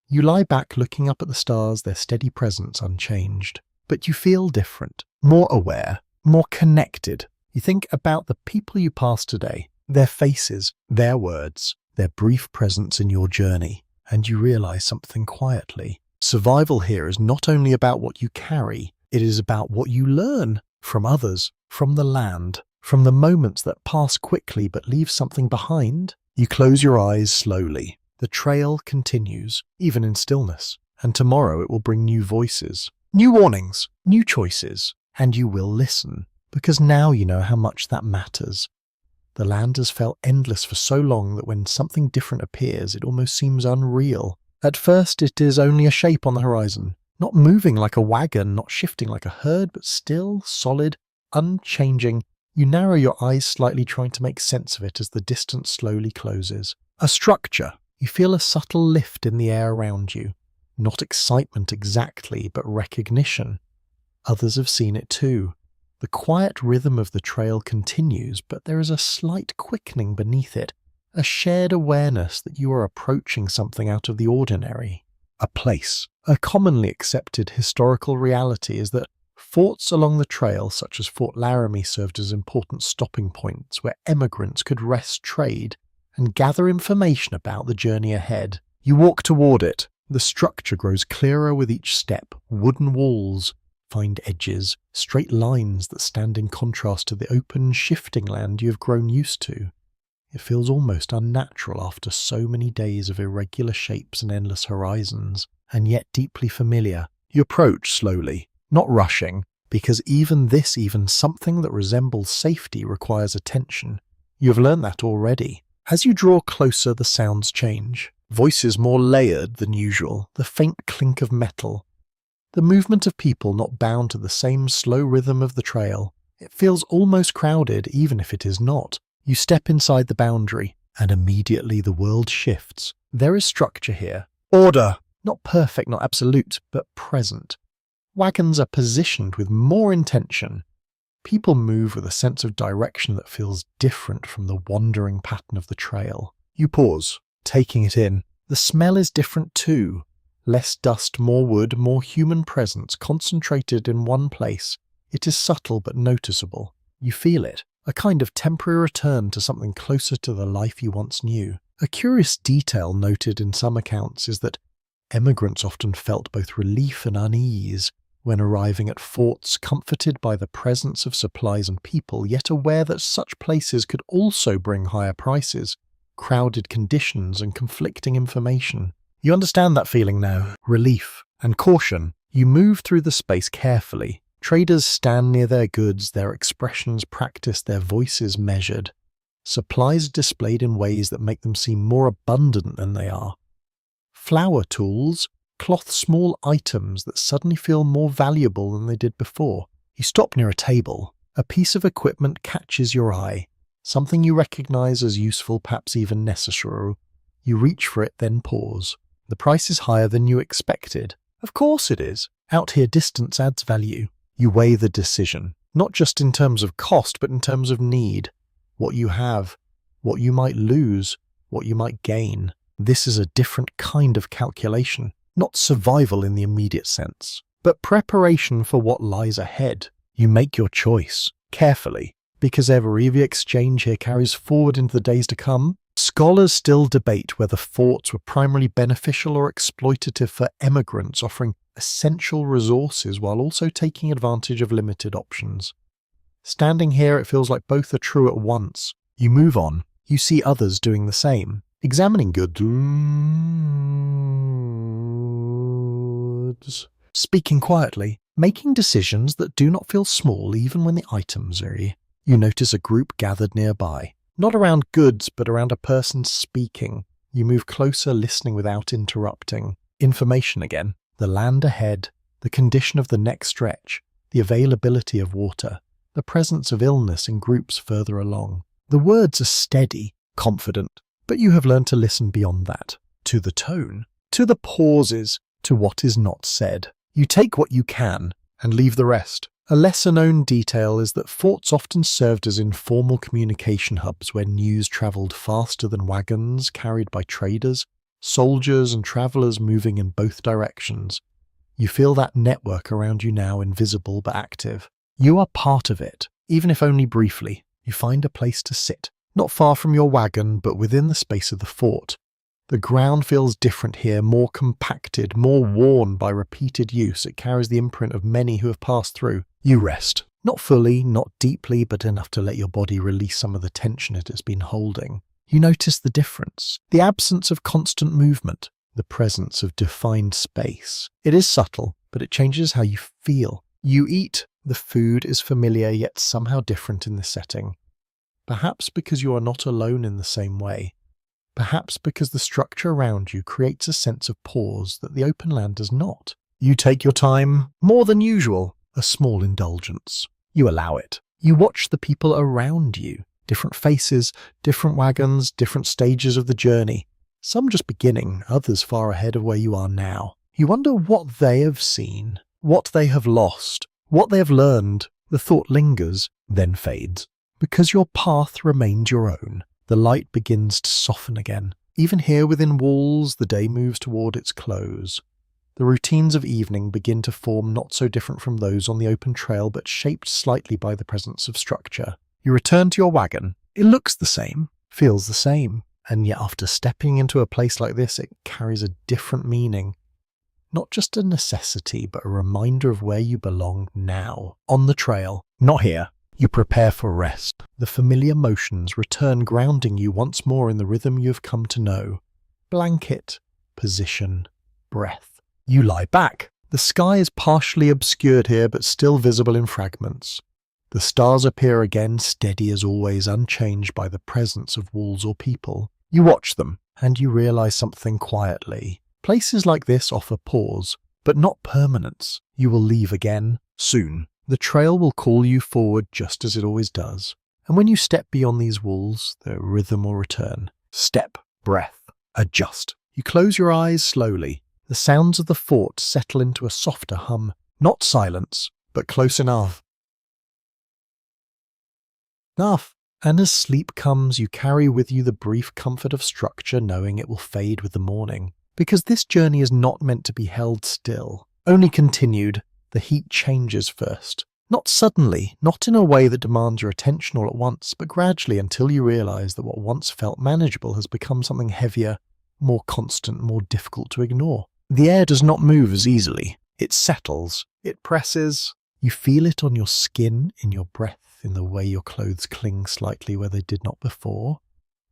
You lie back looking up at the stars, their steady presence unchanged. But you feel different, more aware, more connected. You think about the people you passed today, their faces, their words, their brief presence in your journey, and you realize something quietly. Survival here is not only about what you carry, it is about what you learn from others, from the land, from the moments that pass quickly but leave something behind. You close your eyes slowly. The trail continues, even in stillness, and tomorrow it will bring new voices, new warnings, new choices, and you will listen, because now you know how much that matters. The land has felt endless for so long that when something different appears, it almost seems unreal. At first, it is only a shape on the horizon, not moving like a wagon, not shifting like a herd, but still, solid, unchanging. You narrow your eyes slightly, trying to make sense of it as the distance slowly closes. A structure. You feel a subtle lift in the air around you. Not excitement exactly, but recognition. Others have seen it too. The quiet rhythm of the trail continues, but there is a slight quickening beneath it. A shared awareness that you are approaching something out of the ordinary. A place. A commonly accepted historical reality is that forts along the trail, such as Fort Laramie, served as important stopping points where emigrants could rest, trade, and gather information about the journey ahead. You walk toward it. The structure grows clearer with each step. Wooden walls, find edges, straight lines that stand in contrast to the open, shifting land you have grown used to. It feels almost unnatural after so many days of irregular shapes and endless horizons, and yet deeply familiar. You approach slowly, not rushing, because even something that resembles safety requires attention. You have learned that already. As you draw closer, the sounds change. Voices more layered than usual, the faint clink of metal. The movement of people not bound to the same slow rhythm of the trail. It feels almost crowded, even if it is not. You step inside the boundary, and immediately the world shifts. There is structure here. Order! Not perfect, not absolute, but present. Wagons are positioned with more intention. People move with a sense of direction that feels different from the wandering pattern of the trail. You pause, taking it in. The smell is different too. Less dust, more wood, more human presence concentrated in one place. It is subtle but noticeable. You feel it, a kind of temporary return to something closer to the life you once knew. A curious detail noted in some accounts is that emigrants often felt both relief and unease when arriving at forts, comforted by the presence of supplies and people, yet aware that such places could also bring higher prices, crowded conditions and conflicting information. You understand that feeling now, relief and caution. You move through the space carefully. Traders stand near their goods, their expressions practiced, their voices measured. Supplies displayed in ways that make them seem more abundant than they are. Flour tools, cloth small items that suddenly feel more valuable than they did before. You stop near a table. A piece of equipment catches your eye. Something you recognize as useful, perhaps even necessary. You reach for it, then pause. The price is higher than you expected. Of course it is. Out here, distance adds value. You weigh the decision, not just in terms of cost, but in terms of need. What you have, what you might lose, what you might gain. This is a different kind of calculation, not survival in the immediate sense, but preparation for what lies ahead. You make your choice, carefully, because every exchange here carries forward into the days to come. Scholars still debate whether forts were primarily beneficial or exploitative for emigrants, offering essential resources while also taking advantage of limited options. Standing here, it feels like both are true at once. You move on. You see others doing the same, examining goods, speaking quietly, making decisions that do not feel small even when the items are here. You notice a group gathered nearby, not around goods, but around a person speaking. You move closer, listening without interrupting. Information again. The land ahead, the condition of the next stretch, the availability of water, the presence of illness in groups further along. The words are steady, confident, but you have learned to listen beyond that, to the tone, to the pauses, to what is not said. You take what you can and leave the rest. A lesser-known detail is that forts often served as informal communication hubs where news travelled faster than wagons carried by traders, soldiers and travellers moving in both directions. You feel that network around you now, invisible but active. You are part of it, even if only briefly. You find a place to sit, not far from your wagon, but within the space of the fort. The ground feels different here, more compacted, more worn by repeated use. It carries the imprint of many who have passed through. You rest. Not fully, not deeply, but enough to let your body release some of the tension it has been holding. You notice the difference, the absence of constant movement, the presence of defined space. It is subtle, but it changes how you feel. You eat. The food is familiar yet somehow different in this setting. Perhaps because you are not alone in the same way. Perhaps because the structure around you creates a sense of pause that the open land does not. You take your time, more than usual, a small indulgence. You allow it. You watch the people around you. Different faces, different wagons, different stages of the journey. Some just beginning, others far ahead of where you are now. You wonder what they have seen, what they have lost, what they have learned. The thought lingers, then fades. Because your path remained your own, the light begins to soften again. Even here within walls, the day moves toward its close. The routines of evening begin to form, not so different from those on the open trail, but shaped slightly by the presence of structure. You return to your wagon. It looks the same, feels the same, and yet after stepping into a place like this, it carries a different meaning. Not just a necessity, but a reminder of where you belong now. On the trail, not here. You prepare for rest. The familiar motions return, grounding you once more in the rhythm you have come to know. Blanket, position, breath. You lie back. The sky is partially obscured here, but still visible in fragments. The stars appear again, steady as always, unchanged by the presence of walls or people. You watch them, and you realize something quietly. Places like this offer pause, but not permanence. You will leave again, soon. The trail will call you forward just as it always does. And when you step beyond these walls, the rhythm will return. Step, breath, adjust. You close your eyes slowly. The sounds of the fort settle into a softer hum. Not silence, but close enough. And as sleep comes, you carry with you the brief comfort of structure, knowing it will fade with the morning. Because this journey is not meant to be held still, only continued. The heat changes first. Not suddenly, not in a way that demands your attention all at once, but gradually until you realize that what once felt manageable has become something heavier, more constant, more difficult to ignore. The air does not move as easily. It settles. It presses. You feel it on your skin, in your breath, in the way your clothes cling slightly where they did not before.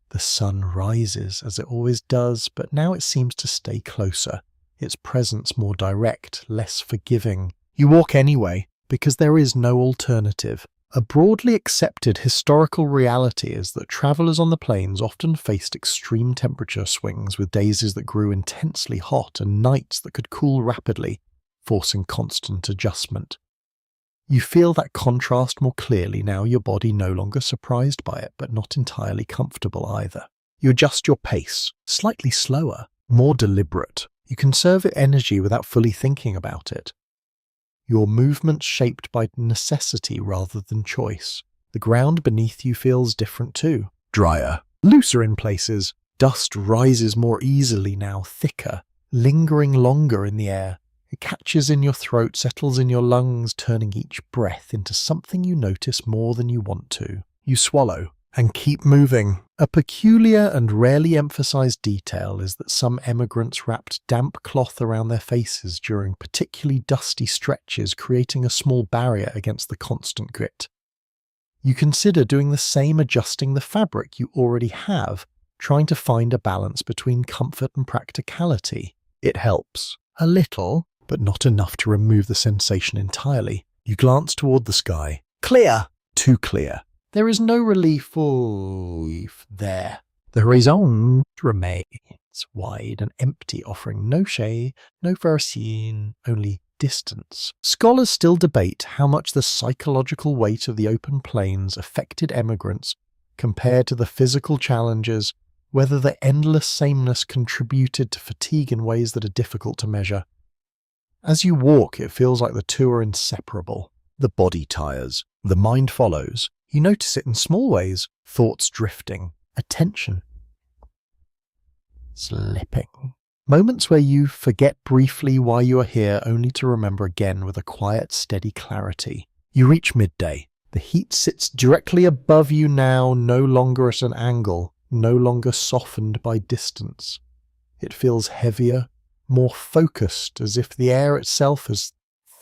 The sun rises, as it always does, but now it seems to stay closer. Its presence more direct, less forgiving. You walk anyway, because there is no alternative. A broadly accepted historical reality is that travellers on the plains often faced extreme temperature swings, with days that grew intensely hot and nights that could cool rapidly, forcing constant adjustment. You feel that contrast more clearly now, your body no longer surprised by it, but not entirely comfortable either. You adjust your pace, slightly slower, more deliberate. You conserve energy without fully thinking about it. Your movement shaped by necessity rather than choice. The ground beneath you feels different too. Drier, looser in places. Dust rises more easily now, thicker, lingering longer in the air. It catches in your throat, settles in your lungs, turning each breath into something you notice more than you want to. You swallow and keep moving. A peculiar and rarely emphasized detail is that some emigrants wrapped damp cloth around their faces during particularly dusty stretches, creating a small barrier against the constant grit. You consider doing the same, adjusting the fabric you already have, trying to find a balance between comfort and practicality. It helps. A little, but not enough to remove the sensation entirely. You glance toward the sky. Clear! Too clear. There is no relief there. The horizon remains wide and empty, offering no shade, no veracine, only distance. Scholars still debate how much the psychological weight of the open plains affected emigrants compared to the physical challenges, whether the endless sameness contributed to fatigue in ways that are difficult to measure. As you walk, it feels like the two are inseparable. The body tires, the mind follows. You notice it in small ways, thoughts drifting, attention slipping. Moments where you forget briefly why you are here, only to remember again with a quiet, steady clarity. You reach midday. The heat sits directly above you now, no longer at an angle, no longer softened by distance. It feels heavier, more focused, as if the air itself has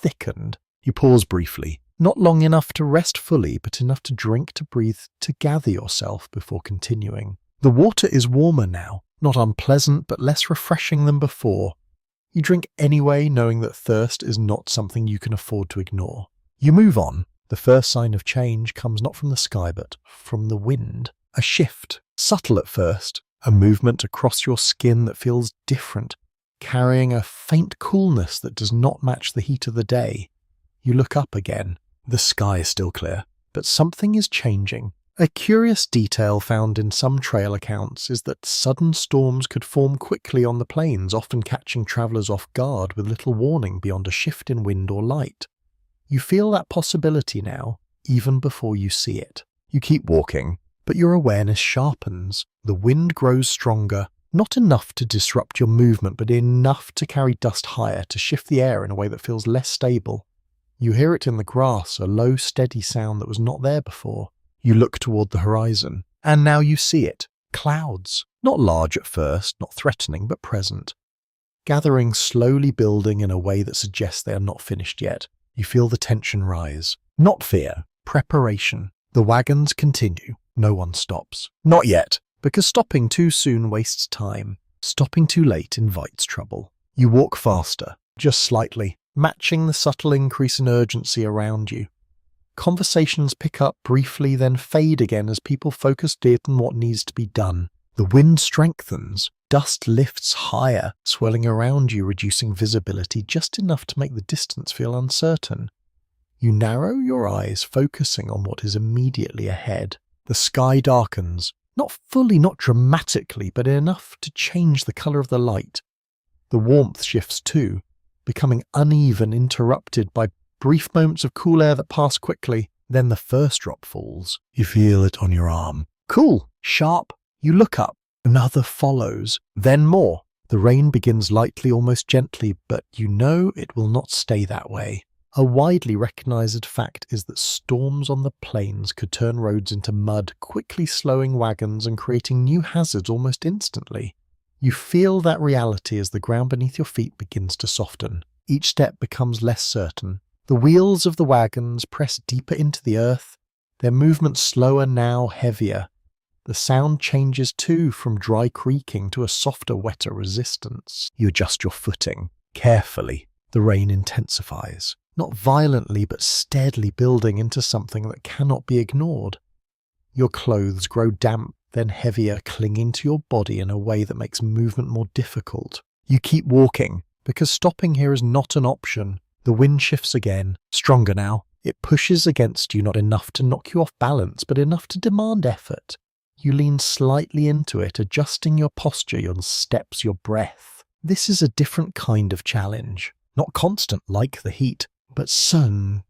thickened. You pause briefly. Not long enough to rest fully, but enough to drink, to breathe, to gather yourself before continuing. The water is warmer now, not unpleasant, but less refreshing than before. You drink anyway, knowing that thirst is not something you can afford to ignore. You move on. The first sign of change comes not from the sky, but from the wind. A shift, subtle at first, a movement across your skin that feels different, carrying a faint coolness that does not match the heat of the day. You look up again. The sky is still clear, but something is changing. A curious detail found in some trail accounts is that sudden storms could form quickly on the plains, often catching travellers off guard with little warning beyond a shift in wind or light. You feel that possibility now, even before you see it. You keep walking, but your awareness sharpens. The wind grows stronger, not enough to disrupt your movement, but enough to carry dust higher, to shift the air in a way that feels less stable. You hear it in the grass, a low, steady sound that was not there before. You look toward the horizon, and now you see it. Clouds. Not large at first, not threatening, but present. Gathering, slowly building in a way that suggests they are not finished yet. You feel the tension rise. Not fear, preparation. The wagons continue. No one stops. Not yet, because stopping too soon wastes time. Stopping too late invites trouble. You walk faster, just slightly, matching the subtle increase in urgency around you. Conversations pick up briefly, then fade again as people focus on what needs to be done. The wind strengthens, dust lifts higher, swirling around you, reducing visibility just enough to make the distance feel uncertain. You narrow your eyes, focusing on what is immediately ahead. The sky darkens, not fully, not dramatically, but enough to change the colour of the light. The warmth shifts too, becoming uneven, interrupted by brief moments of cool air that pass quickly. Then the first drop falls. You feel it on your arm. Cool, sharp. You look up. Another follows. Then more. The rain begins lightly, almost gently, but you know it will not stay that way. A widely recognised fact is that storms on the plains could turn roads into mud, quickly slowing wagons and creating new hazards almost instantly. You feel that reality as the ground beneath your feet begins to soften. Each step becomes less certain. The wheels of the wagons press deeper into the earth, their movement slower now, heavier. The sound changes too, from dry creaking to a softer, wetter resistance. You adjust your footing. Carefully, the rain intensifies. Not violently, but steadily building into something that cannot be ignored. Your clothes grow damp, then heavier, clinging to your body in a way that makes movement more difficult. You keep walking, because stopping here is not an option. The wind shifts again, stronger now. It pushes against you, not enough to knock you off balance, but enough to demand effort. You lean slightly into it, adjusting your posture, your steps, your breath. This is a different kind of challenge. Not constant like the heat, but sudden,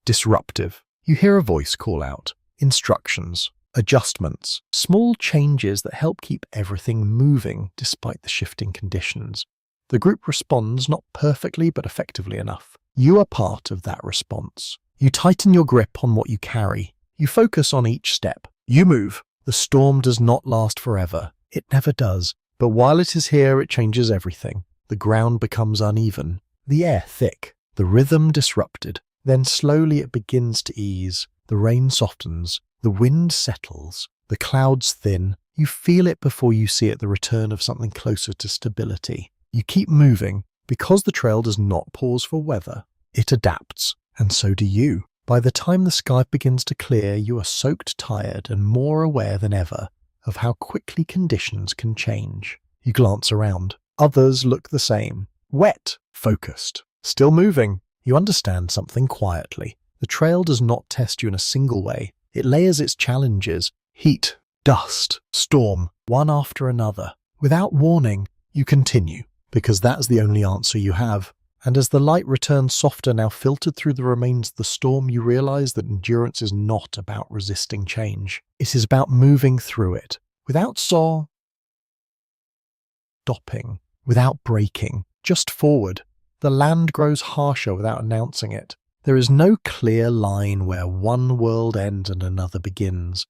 disruptive. You hear a voice call out. Instructions, adjustments, small changes that help keep everything moving despite the shifting conditions. The group responds not perfectly but effectively enough. You are part of that response. You tighten your grip on what you carry. You focus on each step. You move. The storm does not last forever. It never does. But while it is here, it changes everything. The ground becomes uneven. The air thick. The rhythm disrupted. Then slowly it begins to ease. The rain softens. The wind settles. The clouds thin. You feel it before you see it, the return of something closer to stability. You keep moving because the trail does not pause for weather. It adapts, and so do you. By the time the sky begins to clear, you are soaked, tired, and more aware than ever of how quickly conditions can change. You glance around. Others look the same. Wet, focused, still moving. You understand something quietly. The trail does not test you in a single way. It layers its challenges. Heat, dust, storm, one after another. Without warning, you continue, because that's the only answer you have. And as the light returns softer, now filtered through the remains of the storm, you realize that endurance is not about resisting change. It is about moving through it, without stopping, without breaking, just forward. The land grows harsher without announcing it. There is no clear line where one world ends and another begins.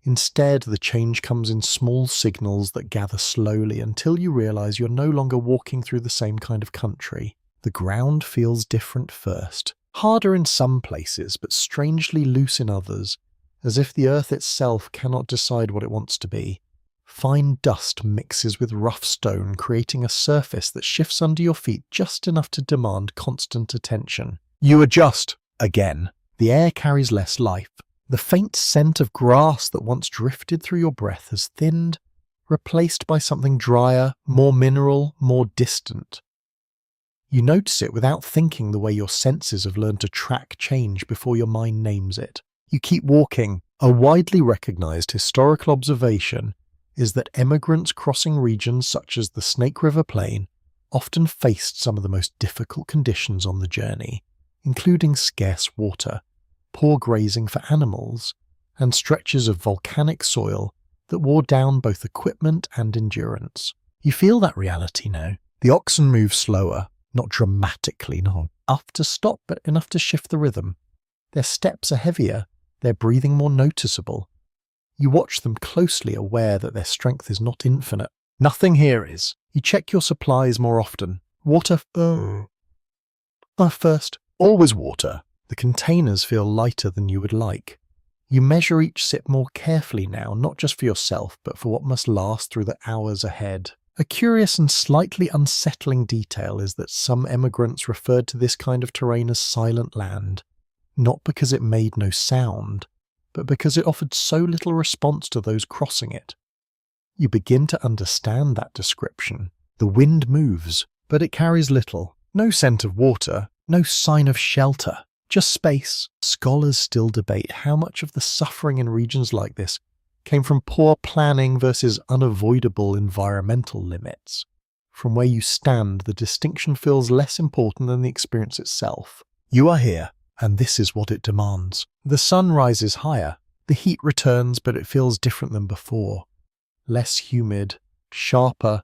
Instead, the change comes in small signals that gather slowly until you realize you're no longer walking through the same kind of country. The ground feels different first, harder in some places, but strangely loose in others, as if the earth itself cannot decide what it wants to be. Fine dust mixes with rough stone, creating a surface that shifts under your feet just enough to demand constant attention. You adjust again. The air carries less life. The faint scent of grass that once drifted through your breath has thinned, replaced by something drier, more mineral, more distant. You notice it without thinking, the way your senses have learned to track change before your mind names it. You keep walking. A widely recognized historical observation is that emigrants crossing regions such as the Snake River Plain often faced some of the most difficult conditions on the journey, including scarce water, poor grazing for animals, and stretches of volcanic soil that wore down both equipment and endurance. You feel that reality now. The oxen move slower, not dramatically, not enough to stop, but enough to shift the rhythm. Their steps are heavier, their breathing more noticeable. You watch them closely, aware that their strength is not infinite. Nothing here is. You check your supplies more often. Water first. Always water. The containers feel lighter than you would like. You measure each sip more carefully now, not just for yourself, but for what must last through the hours ahead. A curious and slightly unsettling detail is that some emigrants referred to this kind of terrain as silent land. not because it made no sound, but because it offered so little response to those crossing it. You begin to understand that description. The wind moves, but it carries little. No scent of water, no sign of shelter, just space. Scholars still debate how much of the suffering in regions like this came from poor planning versus unavoidable environmental limits. From where you stand, the distinction feels less important than the experience itself. You are here, and this is what it demands. The sun rises higher. The heat returns, but it feels different than before. Less humid, sharper.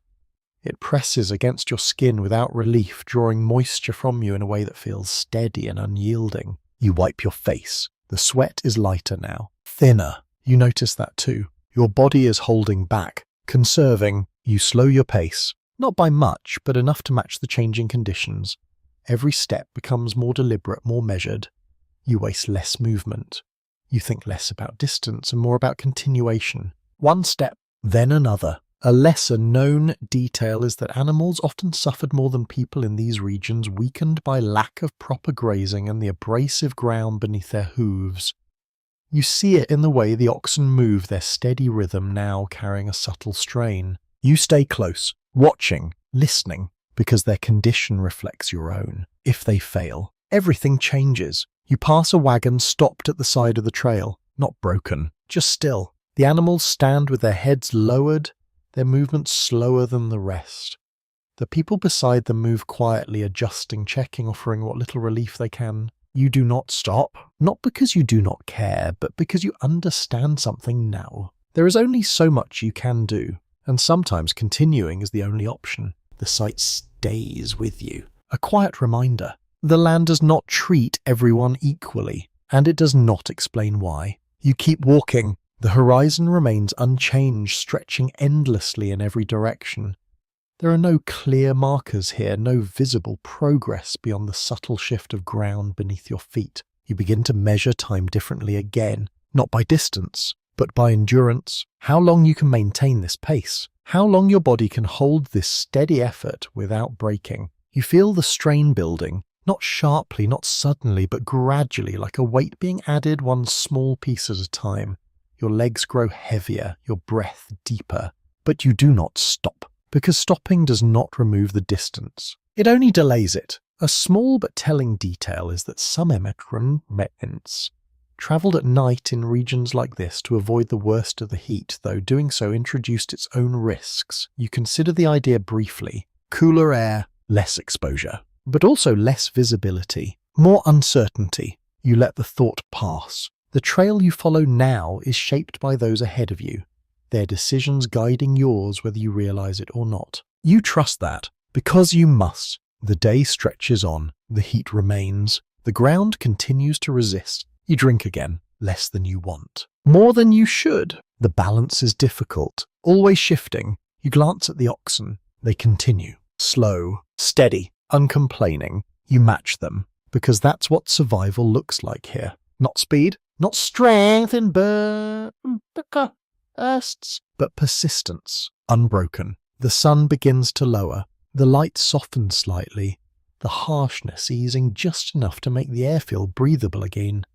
It presses against your skin without relief, drawing moisture from you in a way that feels steady and unyielding. You wipe your face. The sweat is lighter now, thinner. You notice that too. Your body is holding back, conserving. You slow your pace, not by much, but enough to match the changing conditions. Every step becomes more deliberate, more measured. You waste less movement. You think less about distance and more about continuation. One step, then another. A lesser known detail is that animals often suffered more than people in these regions, weakened by lack of proper grazing and the abrasive ground beneath their hooves. You see it in the way the oxen move, their steady rhythm now carrying a subtle strain. You stay close, watching, listening, because their condition reflects your own. If they fail, everything changes. You pass a wagon stopped at the side of the trail, not broken, just still. The animals stand with their heads lowered, their movements slower than the rest. The people beside them move quietly, adjusting, checking, offering what little relief they can. You do not stop, not because you do not care, but because you understand something now. There is only so much you can do, and sometimes continuing is the only option. The sight stays with you. A quiet reminder. The land does not treat everyone equally, and it does not explain why. You keep walking. The horizon remains unchanged, stretching endlessly in every direction. There are no clear markers here, no visible progress beyond the subtle shift of ground beneath your feet. You begin to measure time differently again, not by distance, but by endurance. How long you can maintain this pace. How long your body can hold this steady effort without breaking. You feel the strain building, not sharply, not suddenly, but gradually, like a weight being added one small piece at a time. Your legs grow heavier, your breath deeper, but you do not stop, because stopping does not remove the distance. It only delays it. A small but telling detail is that some emigrants travelled at night in regions like this to avoid the worst of the heat, though doing so introduced its own risks. You consider the idea briefly. Cooler air, less exposure, but also less visibility, more uncertainty. You let the thought pass. The trail you follow now is shaped by those ahead of you, their decisions guiding yours whether you realize it or not. You trust that, because you must. The day stretches on, the heat remains, the ground continues to resist. You drink again, less than you want, more than you should. The balance is difficult, always shifting. You glance at the oxen. They continue, slow, steady, uncomplaining. You match them, because that's what survival looks like here. Not speed, not strength and bursts, but persistence, unbroken. The sun begins to lower. The light softens slightly, the harshness easing just enough to make the air feel breathable again.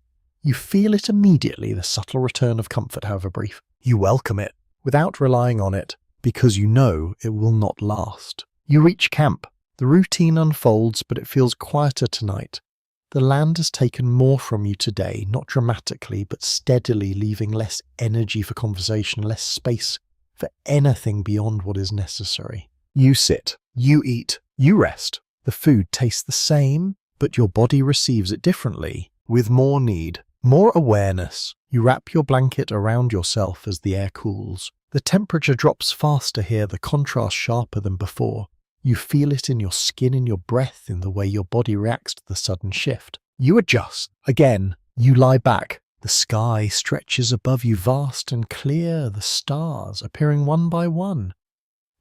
You feel it immediately, the subtle return of comfort, however brief. You welcome it, without relying on it, because you know it will not last. You reach camp. The routine unfolds, but it feels quieter tonight. The land has taken more from you today, not dramatically, but steadily, leaving less energy for conversation, less space for anything beyond what is necessary. You sit, you eat, you rest. The food tastes the same, but your body receives it differently, with more need, more awareness. You wrap your blanket around yourself as the air cools. The temperature drops faster here, the contrast sharper than before. You feel it in your skin, in your breath, in the way your body reacts to the sudden shift. You adjust. Again, you lie back. The sky stretches above you, vast and clear, the stars appearing one by one.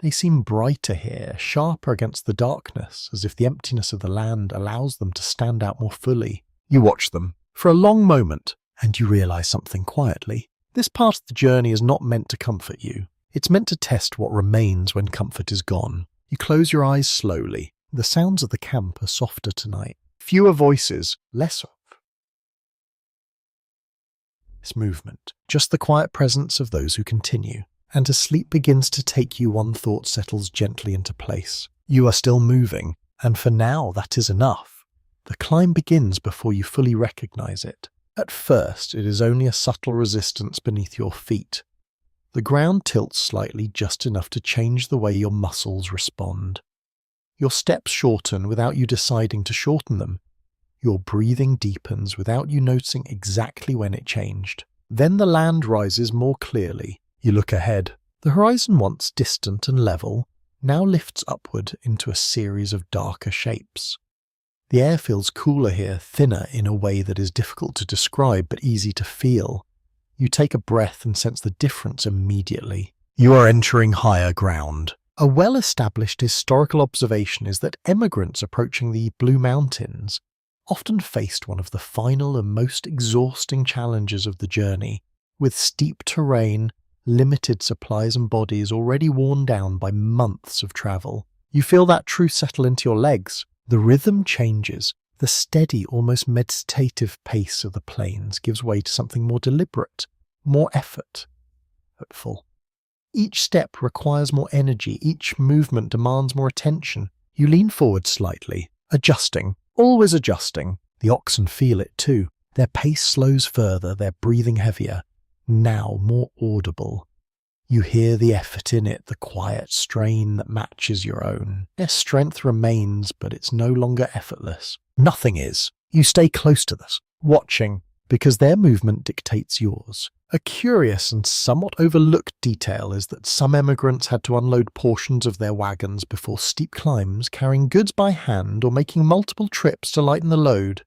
They seem brighter here, sharper against the darkness, as if the emptiness of the land allows them to stand out more fully. You watch them for a long moment, and you realize something quietly. This part of the journey is not meant to comfort you. It's meant to test what remains when comfort is gone. You close your eyes slowly. The sounds of the camp are softer tonight. Fewer voices, less this movement, just the quiet presence of those who continue. And as sleep begins to take you, one thought settles gently into place. You are still moving, and for now that is enough. The climb begins before you fully recognize it. At first, it is only a subtle resistance beneath your feet. The ground tilts slightly, just enough to change the way your muscles respond. Your steps shorten without you deciding to shorten them. Your breathing deepens without you noticing exactly when it changed. Then the land rises more clearly. You look ahead. The horizon, once distant and level, now lifts upward into a series of darker shapes. The air feels cooler here, thinner in a way that is difficult to describe but easy to feel. You take a breath and sense the difference immediately. You are entering higher ground. A well-established historical observation is that emigrants approaching the Blue Mountains often faced one of the final and most exhausting challenges of the journey, with steep terrain, limited supplies and bodies already worn down by months of travel. You feel that truth settle into your legs. The rhythm changes. The steady, almost meditative pace of the plains gives way to something more deliberate, more effortful. Each step requires more energy. Each movement demands more attention. You lean forward slightly, adjusting, always adjusting. The oxen feel it too. Their pace slows further, their breathing heavier, now more audible. You hear the effort in it, the quiet strain that matches your own. Their strength remains, but it's no longer effortless. Nothing is. You stay close to this, watching, because their movement dictates yours. A curious and somewhat overlooked detail is that some emigrants had to unload portions of their wagons before steep climbs, carrying goods by hand or making multiple trips to lighten the load.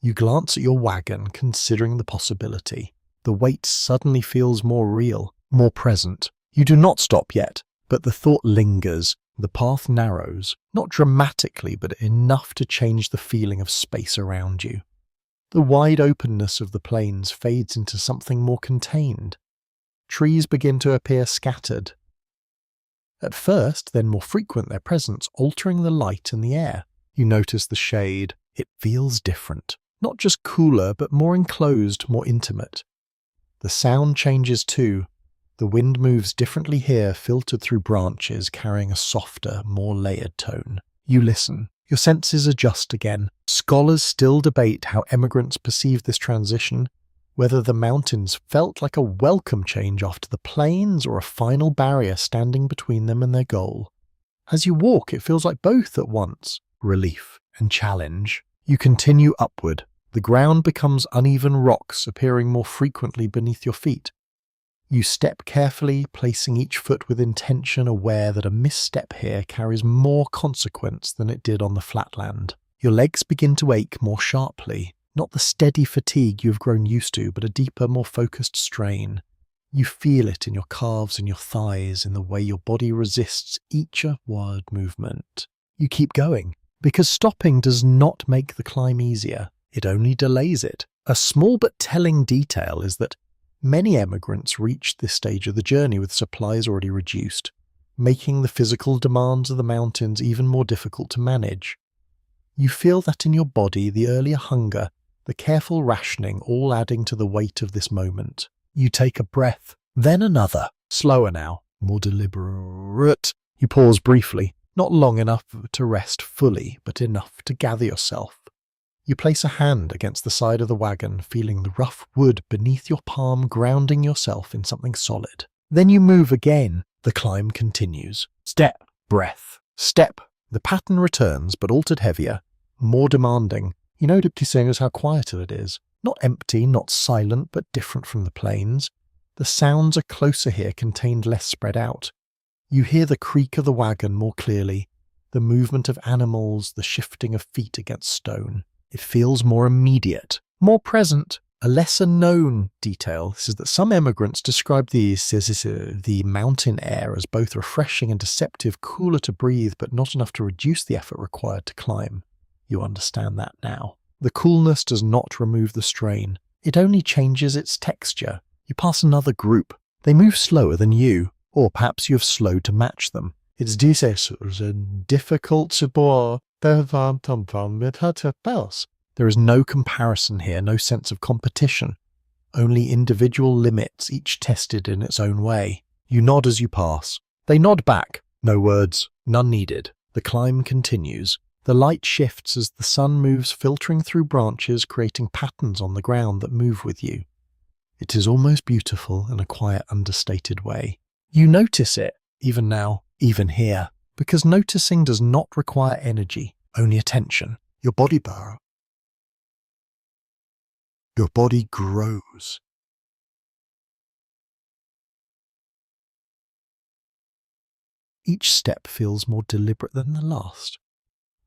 You glance at your wagon, considering the possibility. The weight suddenly feels more real, more present. You do not stop yet, but the thought lingers. The path narrows, not dramatically, but enough to change the feeling of space around you. The wide openness of the plains fades into something more contained. Trees begin to appear scattered. At first, then more frequent their presence, altering the light and the air. You notice the shade. It feels different. Not just cooler, but more enclosed, more intimate. The sound changes too. The wind moves differently here, filtered through branches, carrying a softer, more layered tone. You listen. Your senses adjust again. Scholars still debate how emigrants perceived this transition, whether the mountains felt like a welcome change after the plains or a final barrier standing between them and their goal. As you walk, it feels like both at once, relief and challenge. You continue upward. The ground becomes uneven rocks appearing more frequently beneath your feet. You step carefully, placing each foot with intention, aware that a misstep here carries more consequence than it did on the flatland. Your legs begin to ache more sharply, not the steady fatigue you have grown used to, but a deeper, more focused strain. You feel it in your calves and your thighs, in the way your body resists each upward movement. You keep going, because stopping does not make the climb easier. It only delays it. A small but telling detail is that many emigrants reached this stage of the journey with supplies already reduced, making the physical demands of the mountains even more difficult to manage. You feel that in your body, the earlier hunger, the careful rationing, all adding to the weight of this moment. You take a breath, then another, slower now, more deliberate. You pause briefly, not long enough to rest fully, but enough to gather yourself. You place a hand against the side of the wagon, feeling the rough wood beneath your palm, grounding yourself in something solid. Then you move again. The climb continues. Step, breath, step. The pattern returns, but altered heavier, more demanding. You notice how quieter it is. Not empty, not silent, but different from the plains. The sounds are closer here, contained less spread out. You hear the creak of the wagon more clearly, the movement of animals, the shifting of feet against stone. It feels more immediate, more present. A lesser-known detail is that some emigrants describe the mountain air as both refreshing and deceptive, cooler to breathe, but not enough to reduce the effort required to climb. You understand that now. The coolness does not remove the strain. It only changes its texture. You pass another group. They move slower than you, or perhaps you have slowed to match them. It's difficult to bore. There is no comparison here, no sense of competition. only individual limits, each tested in its own way. You nod as you pass. They nod back. No words, none needed. The climb continues. The light shifts as the sun moves, filtering through branches, creating patterns on the ground that move with you. It is almost beautiful in a quiet, understated way. You notice it, even now, even here, because noticing does not require energy, only attention. Your body grows. Each step feels more deliberate than the last.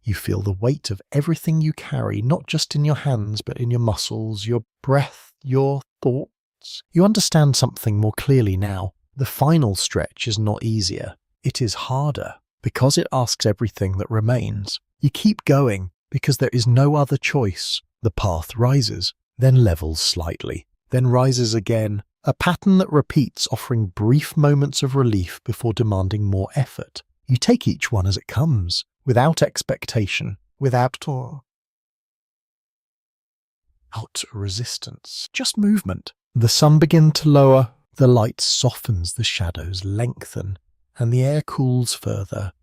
You feel the weight of everything you carry, not just in your hands, but in your muscles, your breath, your thoughts. You understand something more clearly now. The final stretch is not easier. It is harder, because it asks everything that remains. You keep going, because there is no other choice. The path rises, then levels slightly, then rises again, a pattern that repeats, offering brief moments of relief before demanding more effort. You take each one as it comes, without expectation, without resistance, just movement. The sun begins to lower, the light softens, the shadows lengthen, and the air cools further.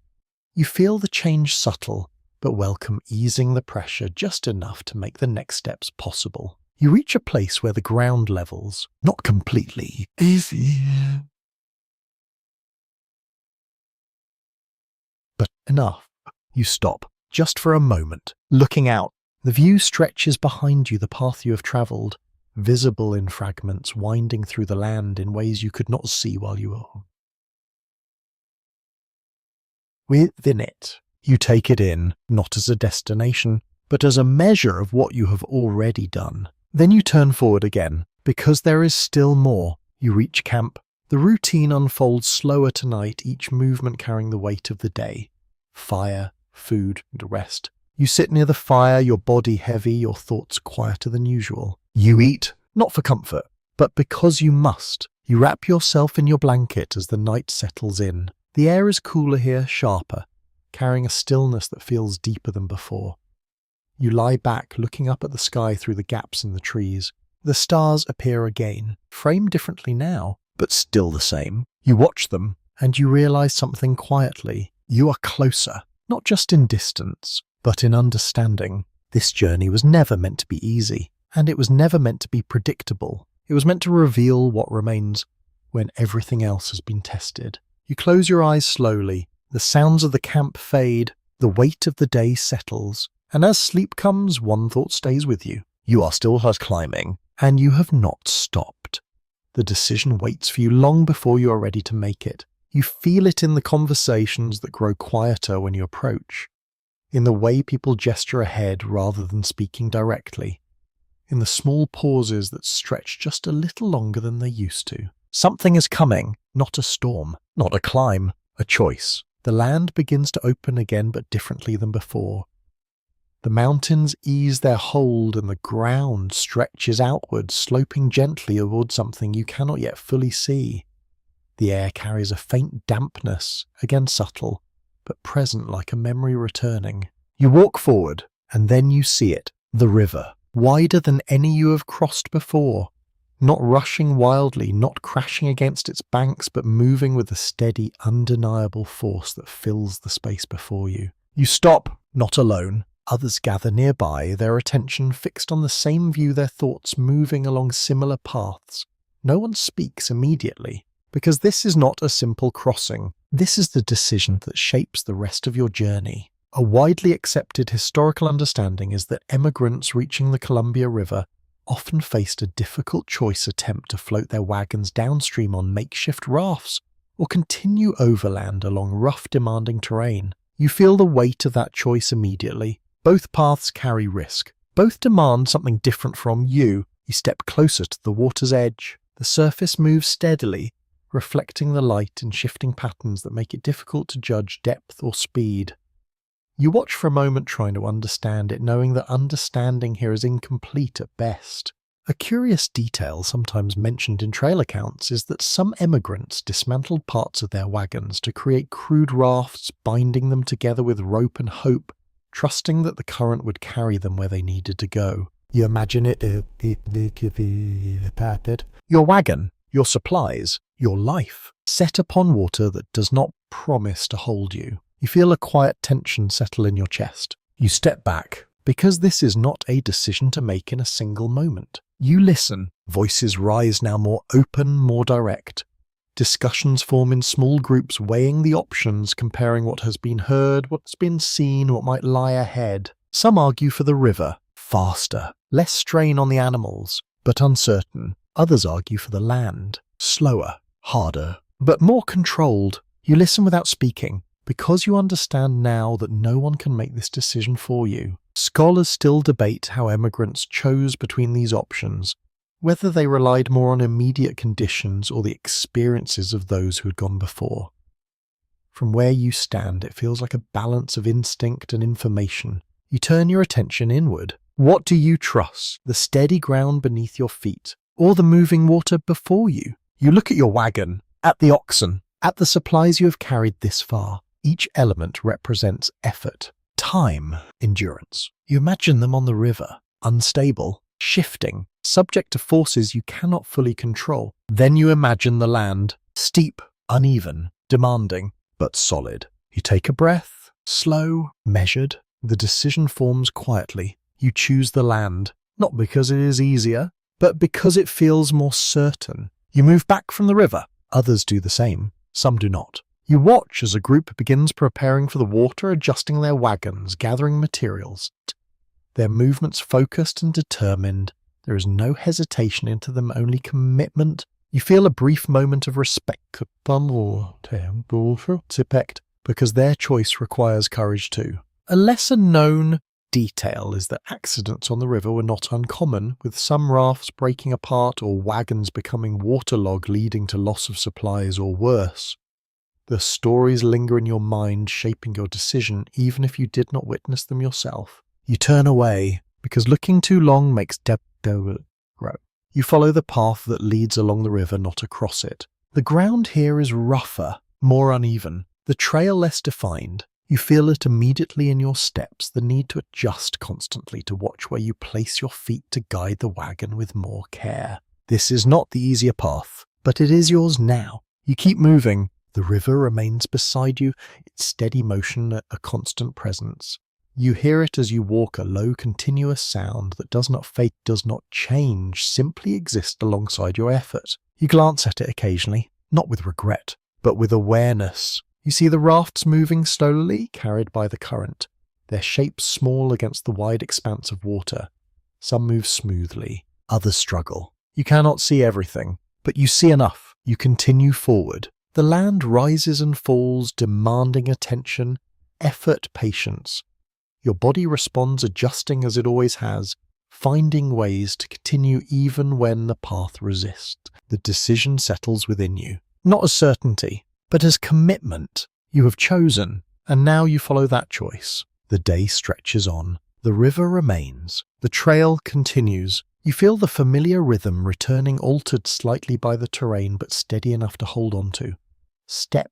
You feel the change subtle, but welcome, easing the pressure just enough to make the next steps possible. You reach a place where the ground levels, not completely easy, but enough. You stop, just for a moment, looking out. The view stretches behind you, the path you have travelled, visible in fragments, winding through the land in ways you could not see while you were within it. You take it in, not as a destination, but as a measure of what you have already done. Then you turn forward again, because there is still more. You reach camp. The routine unfolds slower tonight, each movement carrying the weight of the day. Fire, food, and rest. You sit near the fire, your body heavy, your thoughts quieter than usual. You eat, not for comfort, but because you must. You wrap yourself in your blanket as the night settles in. The air is cooler here, sharper, carrying a stillness that feels deeper than before. You lie back, looking up at the sky through the gaps in the trees. The stars appear again, framed differently now, but still the same. You watch them, and you realize something quietly. You are closer, not just in distance, but in understanding. This journey was never meant to be easy, and it was never meant to be predictable. It was meant to reveal what remains when everything else has been tested. You close your eyes slowly. The sounds of the camp fade. The weight of the day settles. And as sleep comes, one thought stays with you. You are still climbing, and you have not stopped. The decision waits for you long before you are ready to make it. You feel it in the conversations that grow quieter when you approach, in the way people gesture ahead rather than speaking directly, in the small pauses that stretch just a little longer than they used to. Something is coming, not a storm, not a climb, a choice. The land begins to open again, but differently than before. The mountains ease their hold and the ground stretches outward, sloping gently toward something you cannot yet fully see. The air carries a faint dampness, again subtle, but present like a memory returning. You walk forward, and then you see it, the river, wider than any you have crossed before. Not rushing wildly, not crashing against its banks, but moving with a steady, undeniable force that fills the space before you. You stop, not alone. Others gather nearby, their attention fixed on the same view, their thoughts moving along similar paths. No one speaks immediately, because this is not a simple crossing. This is the decision that shapes the rest of your journey. A widely accepted historical understanding is that emigrants reaching the Columbia River often faced a difficult choice: attempt to float their wagons downstream on makeshift rafts, or continue overland along rough, demanding terrain. You feel the weight of that choice immediately. Both paths carry risk. Both demand something different from you. You step closer to the water's edge. The surface moves steadily, reflecting the light in shifting patterns that make it difficult to judge depth or speed. You watch for a moment, trying to understand it, knowing that understanding here is incomplete at best. A curious detail sometimes mentioned in trail accounts is that some emigrants dismantled parts of their wagons to create crude rafts, binding them together with rope and hope, trusting that the current would carry them where they needed to go. You imagine it, your wagon, your supplies, your life, set upon water that does not promise to hold you. You feel a quiet tension settle in your chest. You step back, because this is not a decision to make in a single moment. You listen. Voices rise now more open, more direct. Discussions form in small groups, weighing the options, comparing what has been heard, what's been seen, what might lie ahead. Some argue for the river, faster, less strain on the animals, but uncertain. Others argue for the land, slower, harder, but more controlled. You listen without speaking, because you understand now that no one can make this decision for you. Scholars still debate how emigrants chose between these options, whether they relied more on immediate conditions or the experiences of those who had gone before. From where you stand, it feels like a balance of instinct and information. You turn your attention inward. What do you trust? The steady ground beneath your feet, or the moving water before you? You look at your wagon, at the oxen, at the supplies you have carried this far. Each element represents effort, time, endurance. You imagine them on the river, unstable, shifting, subject to forces you cannot fully control. Then you imagine the land, steep, uneven, demanding, but solid. You take a breath, slow, measured. The decision forms quietly. You choose the land, not because it is easier, but because it feels more certain. You move back from the river. Others do the same. Some do not. You watch as a group begins preparing for the water, adjusting their wagons, gathering materials. Their movements focused and determined. There is no hesitation into them, only commitment. You feel a brief moment of respect, because their choice requires courage too. A lesser-known detail is that accidents on the river were not uncommon, with some rafts breaking apart or wagons becoming waterlogged, leading to loss of supplies or worse. The stories linger in your mind, shaping your decision, even if you did not witness them yourself. You turn away, because looking too long makes depth grow. You follow the path that leads along the river, not across it. The ground here is rougher, more uneven, the trail less defined. You feel it immediately in your steps, the need to adjust constantly, to watch where you place your feet to guide the wagon with more care. This is not the easier path, but it is yours now. You keep moving. The river remains beside you, its steady motion a constant presence. You hear it as you walk, a low, continuous sound that does not fade, does not change, simply exists alongside your effort. You glance at it occasionally, not with regret, but with awareness. You see the rafts moving slowly, carried by the current, their shapes small against the wide expanse of water. Some move smoothly, others struggle. You cannot see everything, but you see enough. You continue forward. The land rises and falls, demanding attention, effort, patience. Your body responds, adjusting as it always has, finding ways to continue even when the path resists. The decision settles within you, not as certainty, but as commitment. You have chosen, and now you follow that choice. The day stretches on. The river remains. The trail continues. You feel the familiar rhythm returning, altered slightly by the terrain, but steady enough to hold on to. Step,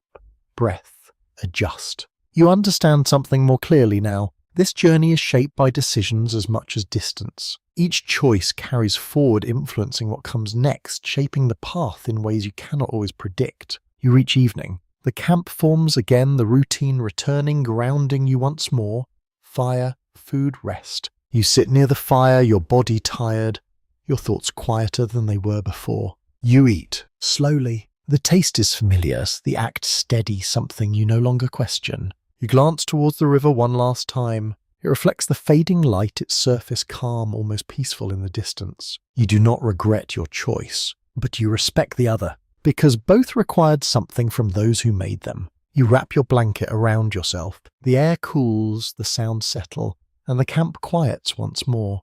breath, adjust. You understand something more clearly now. This journey is shaped by decisions as much as distance. Each choice carries forward, influencing what comes next, shaping the path in ways you cannot always predict. You reach evening. The camp forms again, the routine returning, grounding you once more. Fire, food, rest. You sit near the fire, your body tired, your thoughts quieter than they were before. You eat, slowly. The taste is familiar, the act steady, something you no longer question. You glance towards the river one last time. It reflects the fading light, its surface calm, almost peaceful in the distance. You do not regret your choice, but you respect the other, because both required something from those who made them. You wrap your blanket around yourself. The air cools, the sounds settle, and the camp quiets once more.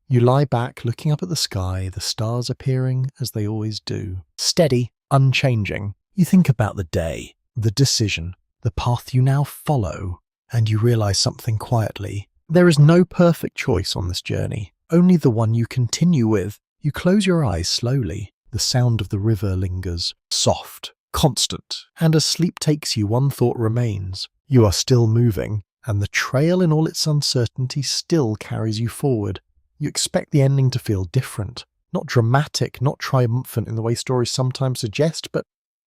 You lie back, looking up at the sky, the stars appearing as they always do. Steady, unchanging. You think about the day, the decision, the path you now follow, and you realize something quietly. There is no perfect choice on this journey, only the one you continue with. You close your eyes slowly. The sound of the river lingers, soft, constant, and as sleep takes you, one thought remains. You are still moving, and the trail in all its uncertainty still carries you forward. You expect the ending to feel different. Not dramatic, not triumphant in the way stories sometimes suggest, but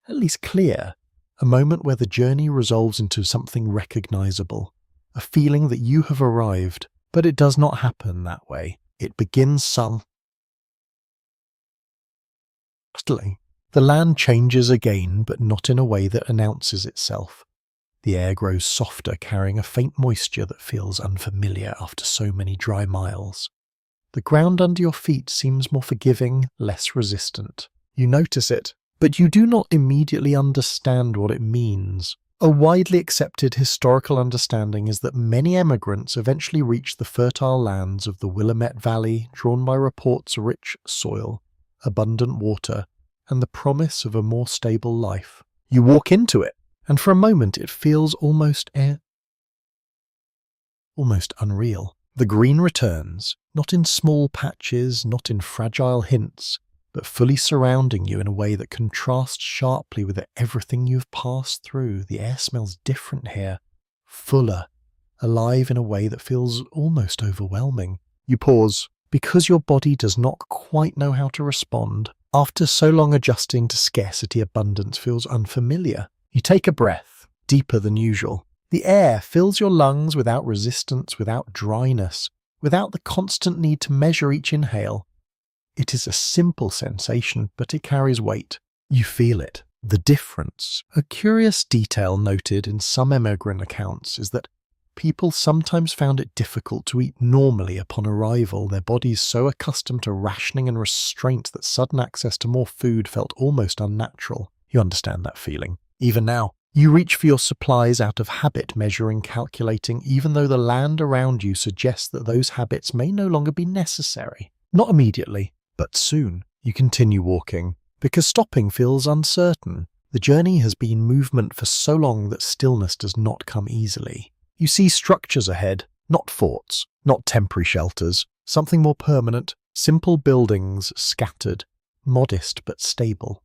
at least clear. A moment where the journey resolves into something recognizable. A feeling that you have arrived, but it does not happen that way. It begins subtly. The land changes again, but not in a way that announces itself. The air grows softer, carrying a faint moisture that feels unfamiliar after so many dry miles. The ground under your feet seems more forgiving, less resistant. You notice it, but you do not immediately understand what it means. A widely accepted historical understanding is that many emigrants eventually reach the fertile lands of the Willamette Valley, drawn by reports of rich soil, abundant water, and the promise of a more stable life. You walk into it, and for a moment it feels almost unreal. The green returns, not in small patches, not in fragile hints, but fully surrounding you in a way that contrasts sharply with everything you've passed through. The air smells different here, fuller, alive in a way that feels almost overwhelming. You pause, because your body does not quite know how to respond. After so long adjusting to scarcity, abundance feels unfamiliar. You take a breath, deeper than usual. The air fills your lungs without resistance, without dryness, without the constant need to measure each inhale. It is a simple sensation, but it carries weight. You feel it. The difference. A curious detail noted in some emigrant accounts is that people sometimes found it difficult to eat normally upon arrival, their bodies so accustomed to rationing and restraint that sudden access to more food felt almost unnatural. You understand that feeling. Even now, you reach for your supplies out of habit, measuring, calculating, even though the land around you suggests that those habits may no longer be necessary. Not immediately, but soon. You continue walking, because stopping feels uncertain. The journey has been movement for so long that stillness does not come easily. You see structures ahead, not forts, not temporary shelters, something more permanent, simple buildings scattered, modest but stable.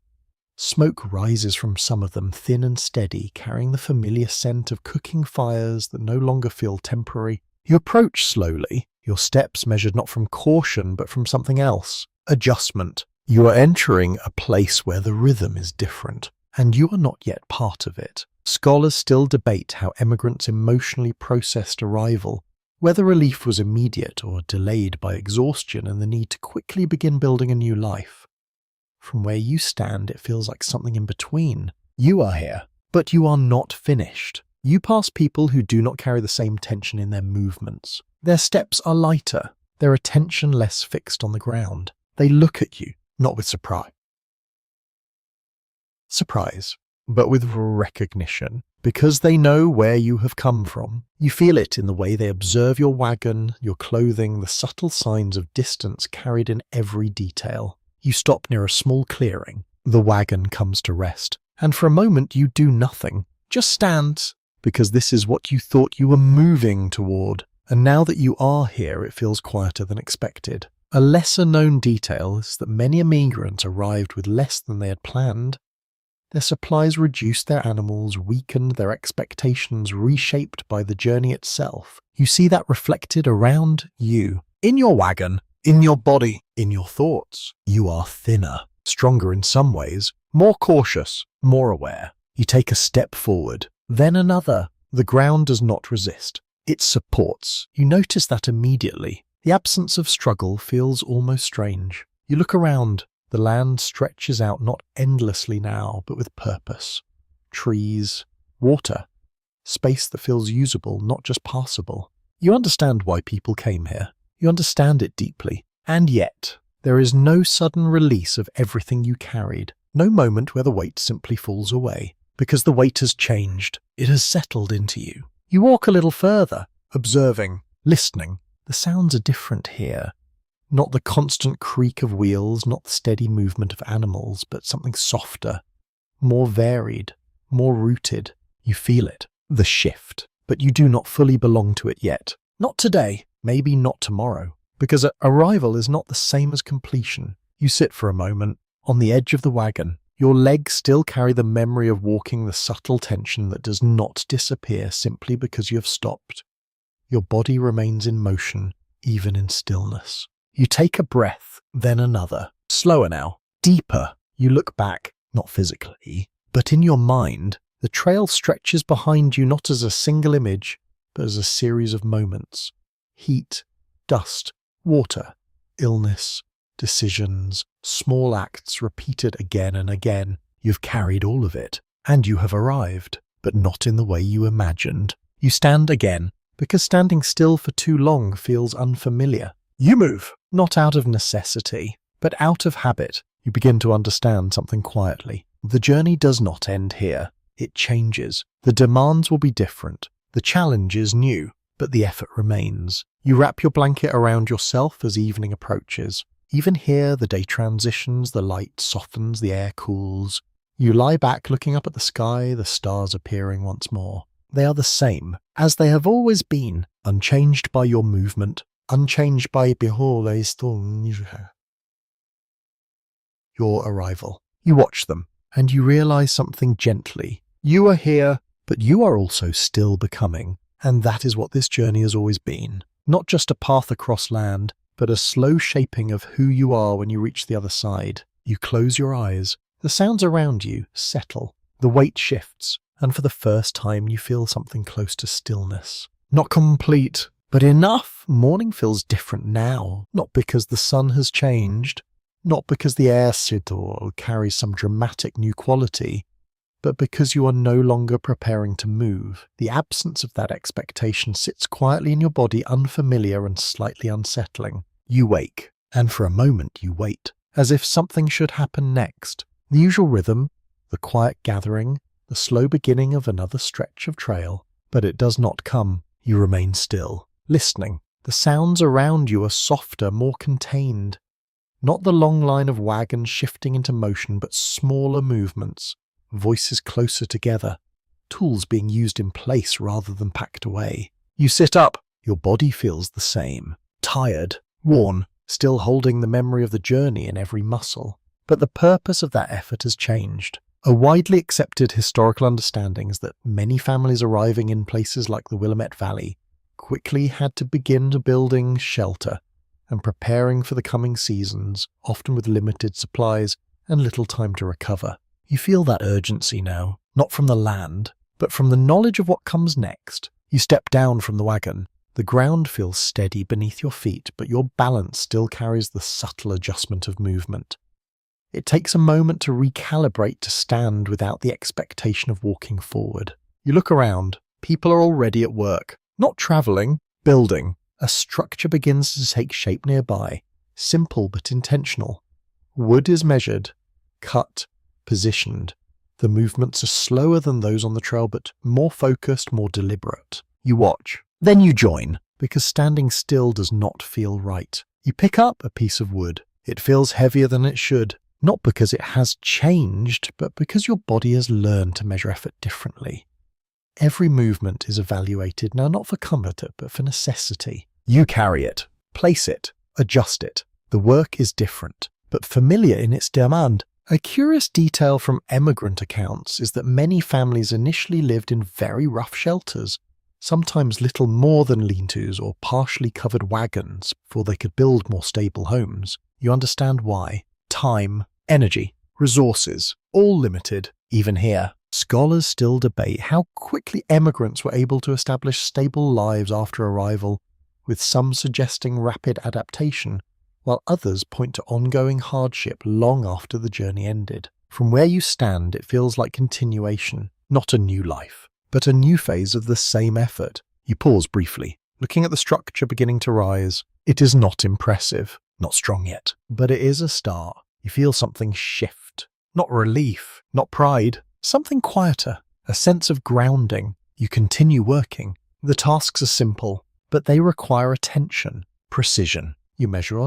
Smoke rises from some of them, thin and steady, carrying the familiar scent of cooking fires that no longer feel temporary. You approach slowly, your steps measured not from caution but from something else. Adjustment. You are entering a place where the rhythm is different, and you are not yet part of it. Scholars still debate how emigrants emotionally processed arrival, whether relief was immediate or delayed by exhaustion and the need to quickly begin building a new life. From where you stand, it feels like something in between. You are here, but you are not finished. You pass people who do not carry the same tension in their movements. Their steps are lighter, their attention less fixed on the ground. They look at you, not with surprise, but with recognition, because they know where you have come from. You feel it in the way they observe your wagon, your clothing, the subtle signs of distance carried in every detail. You stop near a small clearing. The wagon comes to rest, and for a moment you do nothing. Just stand, because this is what you thought you were moving toward. And now that you are here, it feels quieter than expected. A lesser-known detail is that many immigrants arrived with less than they had planned. Their supplies reduced, their animals weakened, their expectations reshaped by the journey itself. You see that reflected around you, in your wagon, in your body, in your thoughts. You are thinner, stronger in some ways, more cautious, more aware. You take a step forward, then another. The ground does not resist. It supports. You notice that immediately. The absence of struggle feels almost strange. You look around. The land stretches out not endlessly now, but with purpose. Trees, water, space that feels usable, not just passable. You understand why people came here. You understand it deeply. And yet, there is no sudden release of everything you carried. No moment where the weight simply falls away. Because the weight has changed. It has settled into you. You walk a little further, observing, listening. The sounds are different here. Not the constant creak of wheels, not the steady movement of animals, but something softer, more varied, more rooted. You feel it, the shift, but you do not fully belong to it yet. Not today, maybe not tomorrow, because arrival is not the same as completion. You sit for a moment, on the edge of the wagon. Your legs still carry the memory of walking, the subtle tension that does not disappear simply because you have stopped. Your body remains in motion, even in stillness. You take a breath, then another. Slower now. Deeper. You look back, not physically, but in your mind. The trail stretches behind you not as a single image, but as a series of moments. Heat, dust, water, illness, decisions, small acts repeated again and again. You've carried all of it, and you have arrived, but not in the way you imagined. You stand again, because standing still for too long feels unfamiliar. You move, not out of necessity, but out of habit. You begin to understand something quietly. The journey does not end here. It changes. The demands will be different. The challenge is new, but the effort remains. You wrap your blanket around yourself as evening approaches. Even here, the day transitions, the light softens, the air cools. You lie back looking up at the sky, the stars appearing once more. They are the same, as they have always been, unchanged by your movement, unchanged by your arrival. You watch them, and you realize something gently. You are here, but you are also still becoming, and that is what this journey has always been. Not just a path across land, but a slow shaping of who you are when you reach the other side. You close your eyes. The sounds around you settle. The weight shifts, and for the first time you feel something close to stillness. Not complete, but enough. Morning feels different now, not because the sun has changed, not because the air carries some dramatic new quality, but because you are no longer preparing to move. The absence of that expectation sits quietly in your body, unfamiliar and slightly unsettling. You wake, and for a moment you wait, as if something should happen next. The usual rhythm, the quiet gathering, the slow beginning of another stretch of trail. But it does not come. You remain still, listening. The sounds around you are softer, more contained. Not the long line of wagons shifting into motion, but smaller movements. Voices closer together. Tools being used in place rather than packed away. You sit up. Your body feels the same. Tired, worn, still holding the memory of the journey in every muscle. But the purpose of that effort has changed. A widely accepted historical understanding is that many families arriving in places like the Willamette Valley quickly had to begin building shelter and preparing for the coming seasons, often with limited supplies and little time to recover. You feel that urgency now, not from the land, but from the knowledge of what comes next. You step down from the wagon. The ground feels steady beneath your feet, but your balance still carries the subtle adjustment of movement. It takes a moment to recalibrate to stand without the expectation of walking forward. You look around. People are already at work. Not travelling, building. A structure begins to take shape nearby. Simple but intentional. Wood is measured, cut, positioned. The movements are slower than those on the trail, but more focused, more deliberate. You watch. Then you join, because standing still does not feel right. You pick up a piece of wood. It feels heavier than it should. Not because it has changed, but because your body has learned to measure effort differently. Every movement is evaluated now not for comfort, but for necessity. You carry it, place it, adjust it. The work is different, but familiar in its demand. A curious detail from emigrant accounts is that many families initially lived in very rough shelters, sometimes little more than lean-tos or partially covered wagons before they could build more stable homes. You understand why. Time, energy, resources, all limited, even here. Scholars still debate how quickly emigrants were able to establish stable lives after arrival, with some suggesting rapid adaptation, while others point to ongoing hardship long after the journey ended. From where you stand, it feels like continuation, not a new life, but a new phase of the same effort. You pause briefly, looking at the structure beginning to rise. It is not impressive, not strong yet, but it is a start. You feel something shift. Not relief, not pride, something quieter, a sense of grounding. You continue working. The tasks are simple, but they require attention, precision. You measure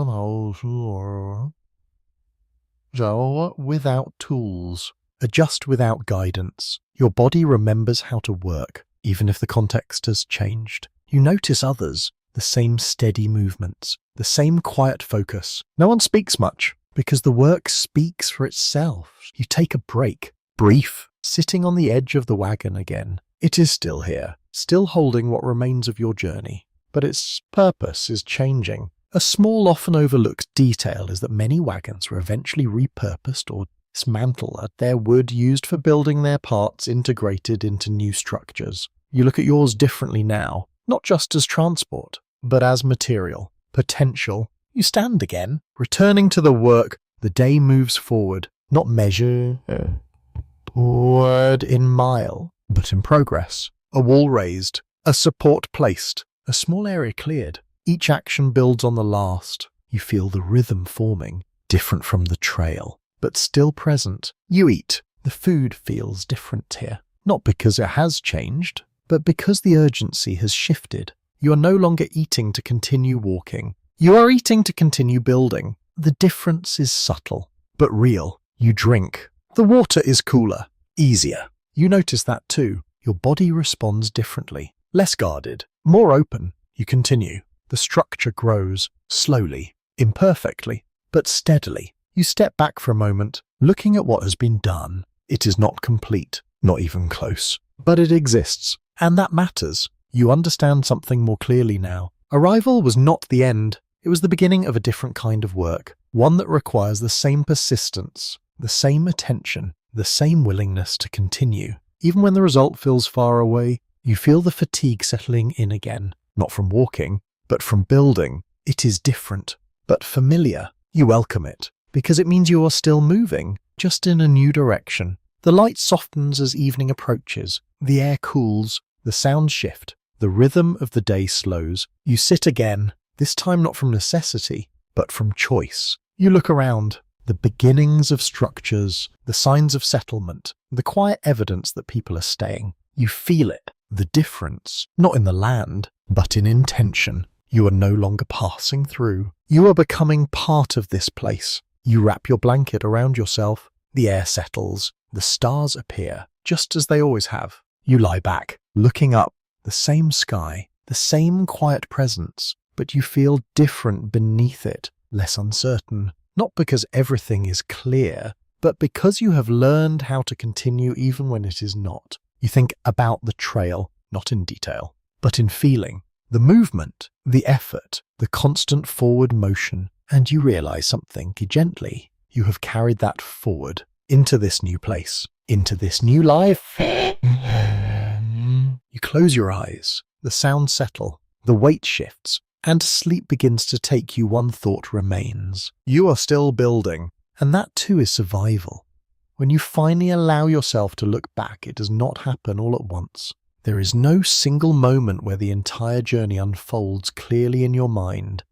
without tools, adjust without guidance. Your body remembers how to work, even if the context has changed. You notice others, the same steady movements, the same quiet focus. No one speaks much, because the work speaks for itself. You take a break, brief, sitting on the edge of the wagon again. It is still here, still holding what remains of your journey, but its purpose is changing. A small, often overlooked detail is that many wagons were eventually repurposed or dismantled, had their wood used for building their parts integrated into new structures. You look at yours differently now, not just as transport, but as material, potential. You stand again, returning to the work. The day moves forward, not measured in mile, but in progress. A wall raised, a support placed, a small area cleared. Each action builds on the last. You feel the rhythm forming, different from the trail, but still present. You eat. The food feels different here. Not because it has changed, but because the urgency has shifted. You are no longer eating to continue walking. You are eating to continue building. The difference is subtle, but real. You drink. The water is cooler, easier. You notice that too. Your body responds differently. Less guarded, more open. You continue. The structure grows, slowly, imperfectly, but steadily. You step back for a moment, looking at what has been done. It is not complete, not even close, but it exists, and that matters. You understand something more clearly now. Arrival was not the end. It was the beginning of a different kind of work, one that requires the same persistence, the same attention, the same willingness to continue. Even when the result feels far away, you feel the fatigue settling in again, not from walking, but from building. It is different, but familiar. You welcome it, because it means you are still moving, just in a new direction. The light softens as evening approaches. The air cools. The sounds shift. The rhythm of the day slows. You sit again, this time not from necessity, but from choice. You look around. The beginnings of structures, the signs of settlement, the quiet evidence that people are staying. You feel it, the difference, not in the land, but in intention. You are no longer passing through. You are becoming part of this place. You wrap your blanket around yourself. The air settles. The stars appear, just as they always have. You lie back, looking up. The same sky, the same quiet presence, but you feel different beneath it, less uncertain. Not because everything is clear, but because you have learned how to continue even when it is not. You think about the trail, not in detail, but in feeling. The movement, the effort, the constant forward motion, and you realize something gently. You have carried that forward into this new place, into this new life. You close your eyes, the sounds settle, the weight shifts, and sleep begins to take you. One thought remains. You are still building, and that too is survival. When you finally allow yourself to look back, it does not happen all at once. There is no single moment where the entire journey unfolds clearly in your mind.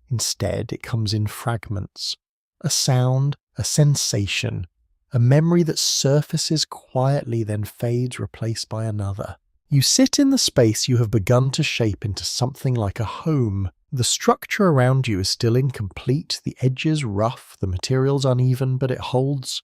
Instead, it comes in fragments. A sound, a sensation, a memory that surfaces quietly then fades, replaced by another. You sit in the space you have begun to shape into something like a home. The structure around you is still incomplete, the edges rough, the materials uneven, but it holds.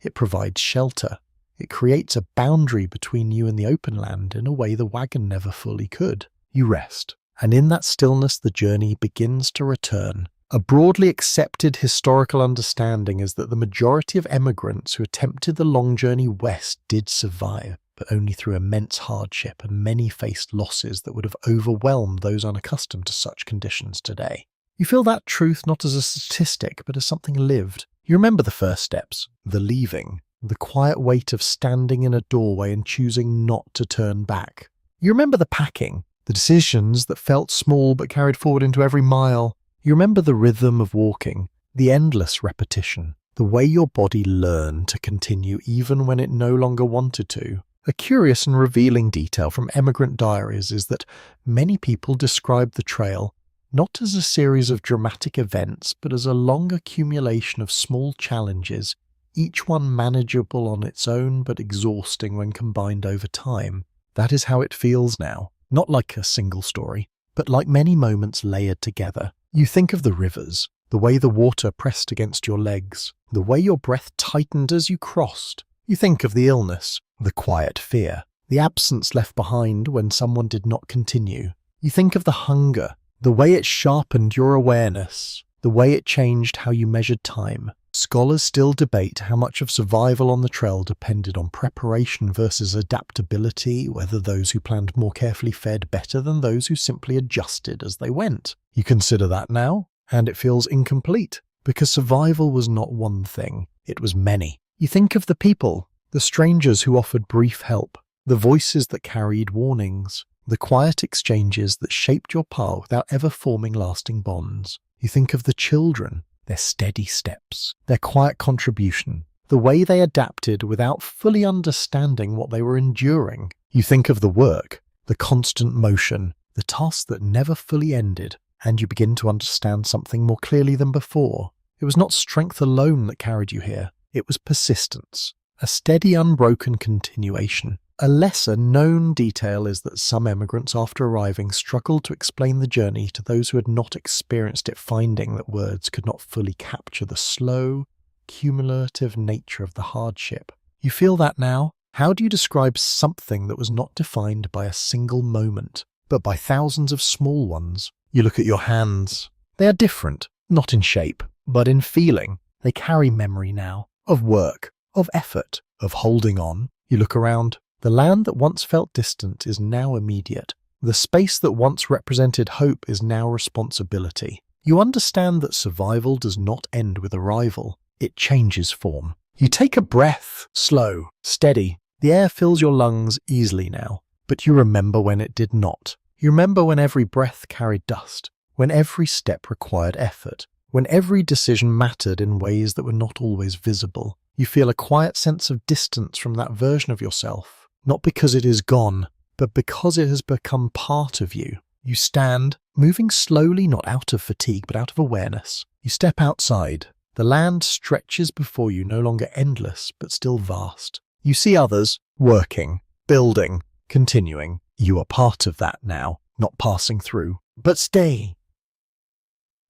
It provides shelter. It creates a boundary between you and the open land in a way the wagon never fully could. You rest, and in that stillness the journey begins to return. A broadly accepted historical understanding is that the majority of emigrants who attempted the long journey west did survive, but only through immense hardship, and many faced losses that would have overwhelmed those unaccustomed to such conditions today. You feel that truth not as a statistic, but as something lived. You remember the first steps, the leaving, the quiet weight of standing in a doorway and choosing not to turn back. You remember the packing, the decisions that felt small but carried forward into every mile. You remember the rhythm of walking, the endless repetition, the way your body learned to continue even when it no longer wanted to. A curious and revealing detail from emigrant diaries is that many people describe the trail not as a series of dramatic events, but as a long accumulation of small challenges, each one manageable on its own but exhausting when combined over time. That is how it feels now, not like a single story, but like many moments layered together. You think of the rivers, the way the water pressed against your legs, the way your breath tightened as you crossed. You think of the illness, the quiet fear, the absence left behind when someone did not continue. You think of the hunger, the way it sharpened your awareness, the way it changed how you measured time. Scholars still debate how much of survival on the trail depended on preparation versus adaptability, whether those who planned more carefully fared better than those who simply adjusted as they went. You consider that now? and it feels incomplete, because survival was not one thing, it was many. You think of the people, the strangers who offered brief help, the voices that carried warnings, the quiet exchanges that shaped your path without ever forming lasting bonds. You think of the children, their steady steps, their quiet contribution, the way they adapted without fully understanding what they were enduring. You think of the work, the constant motion, the tasks that never fully ended, and you begin to understand something more clearly than before. It was not strength alone that carried you here, it was persistence, a steady, unbroken continuation. A lesser known detail is that some emigrants after arriving struggled to explain the journey to those who had not experienced it, finding that words could not fully capture the slow, cumulative nature of the hardship. You feel that now? How do you describe something that was not defined by a single moment, but by thousands of small ones? You look at your hands. They are different, not in shape, but in feeling. They carry memory now, of work, of effort, of holding on. You look around. The land that once felt distant is now immediate. The space that once represented hope is now responsibility. You understand that survival does not end with arrival. It changes form. You take a breath, slow, steady. The air fills your lungs easily now, but you remember when it did not. You remember when every breath carried dust, when every step required effort, when every decision mattered in ways that were not always visible. You feel a quiet sense of distance from that version of yourself. Not because it is gone, but because it has become part of you. You stand, moving slowly, not out of fatigue, but out of awareness. You step outside. The land stretches before you, no longer endless, but still vast. You see others, working, building, continuing. You are part of that now, not passing through, but staying.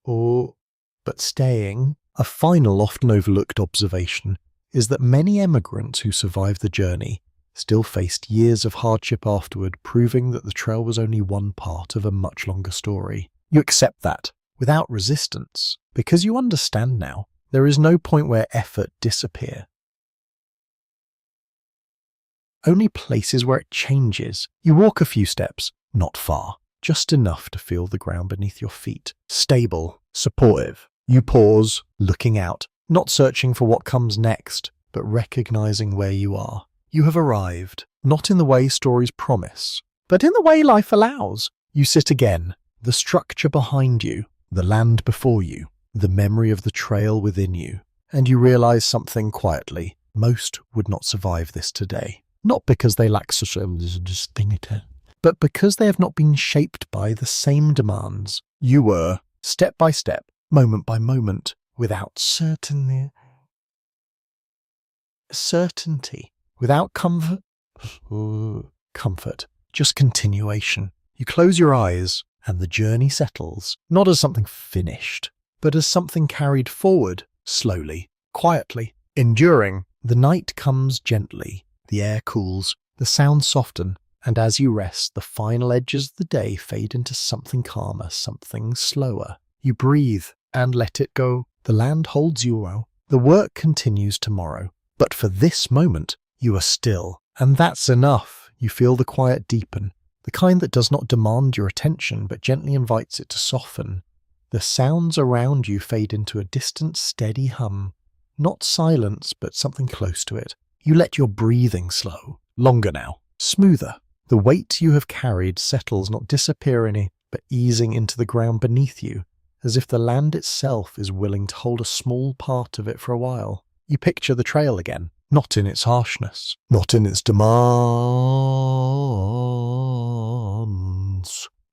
But staying. A final, often overlooked observation is that many emigrants who survived the journey still faced years of hardship afterward, proving that the trail was only one part of a much longer story. You accept that, without resistance, because you understand now, there is no point where effort disappears. Only places where it changes. You walk a few steps, not far, just enough to feel the ground beneath your feet. Stable, supportive. You pause, looking out, not searching for what comes next, but recognizing where you are. You have arrived, not in the way stories promise, but in the way life allows. You sit again, the structure behind you, the land before you, the memory of the trail within you, and you realize something quietly. Most would not survive this today, not because they lack social dignity, but because they have not been shaped by the same demands. You were, step by step, moment by moment, without certainty. Without comfort, just continuation. You close your eyes and the journey settles, not as something finished, but as something carried forward, slowly, quietly, enduring. The night comes gently, the air cools, the sounds soften, and as you rest, the final edges of the day fade into something calmer, something slower. You breathe and let it go. The land holds you well. The work continues tomorrow, but for this moment, you are still, and that's enough. You feel the quiet deepen, the kind that does not demand your attention but gently invites it to soften. The sounds around you fade into a distant, steady hum, not silence but something close to it. You let your breathing slow, longer now, smoother. The weight you have carried settles, not disappearing but easing into the ground beneath you, as if the land itself is willing to hold a small part of it for a while. You picture the trail again. Not in its harshness, not in its demands,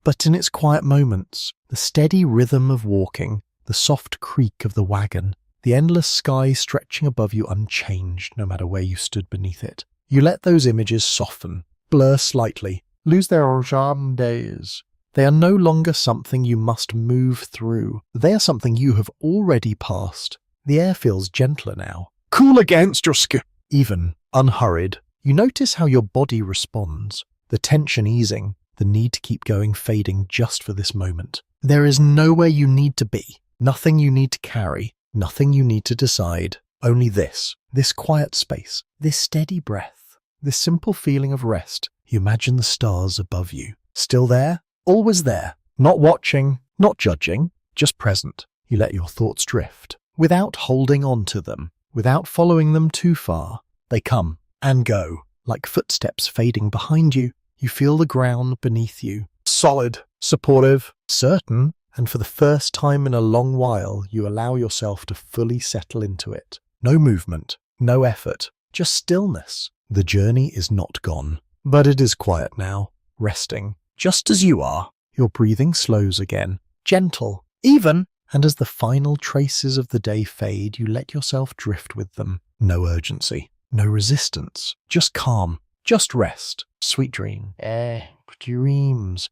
but in its quiet moments, the steady rhythm of walking, the soft creak of the wagon, the endless sky stretching above you unchanged no matter where you stood beneath it. You let those images soften, blur slightly, lose their charm days. They are no longer something you must move through. They are something you have already passed. The air feels gentler now. Cool against your skin. Even, unhurried, you notice how your body responds, the tension easing, the need to keep going fading just for this moment. There is nowhere you need to be, nothing you need to carry, nothing you need to decide. Only this quiet space, this steady breath, this simple feeling of rest. You imagine the stars above you, still there, always there, not watching, not judging, just present. You let your thoughts drift. Without holding on to them, without following them too far, they come and go, like footsteps fading behind you. You feel the ground beneath you. Solid, supportive, certain, and for the first time in a long while, you allow yourself to fully settle into it. No movement, no effort, just stillness. The journey is not gone, but it is quiet now, resting, just as you are. Your breathing slows again, gentle, even, and as the final traces of the day fade, you let yourself drift with them. No urgency, no resistance, just calm, just rest. Sweet dreams. Dreams.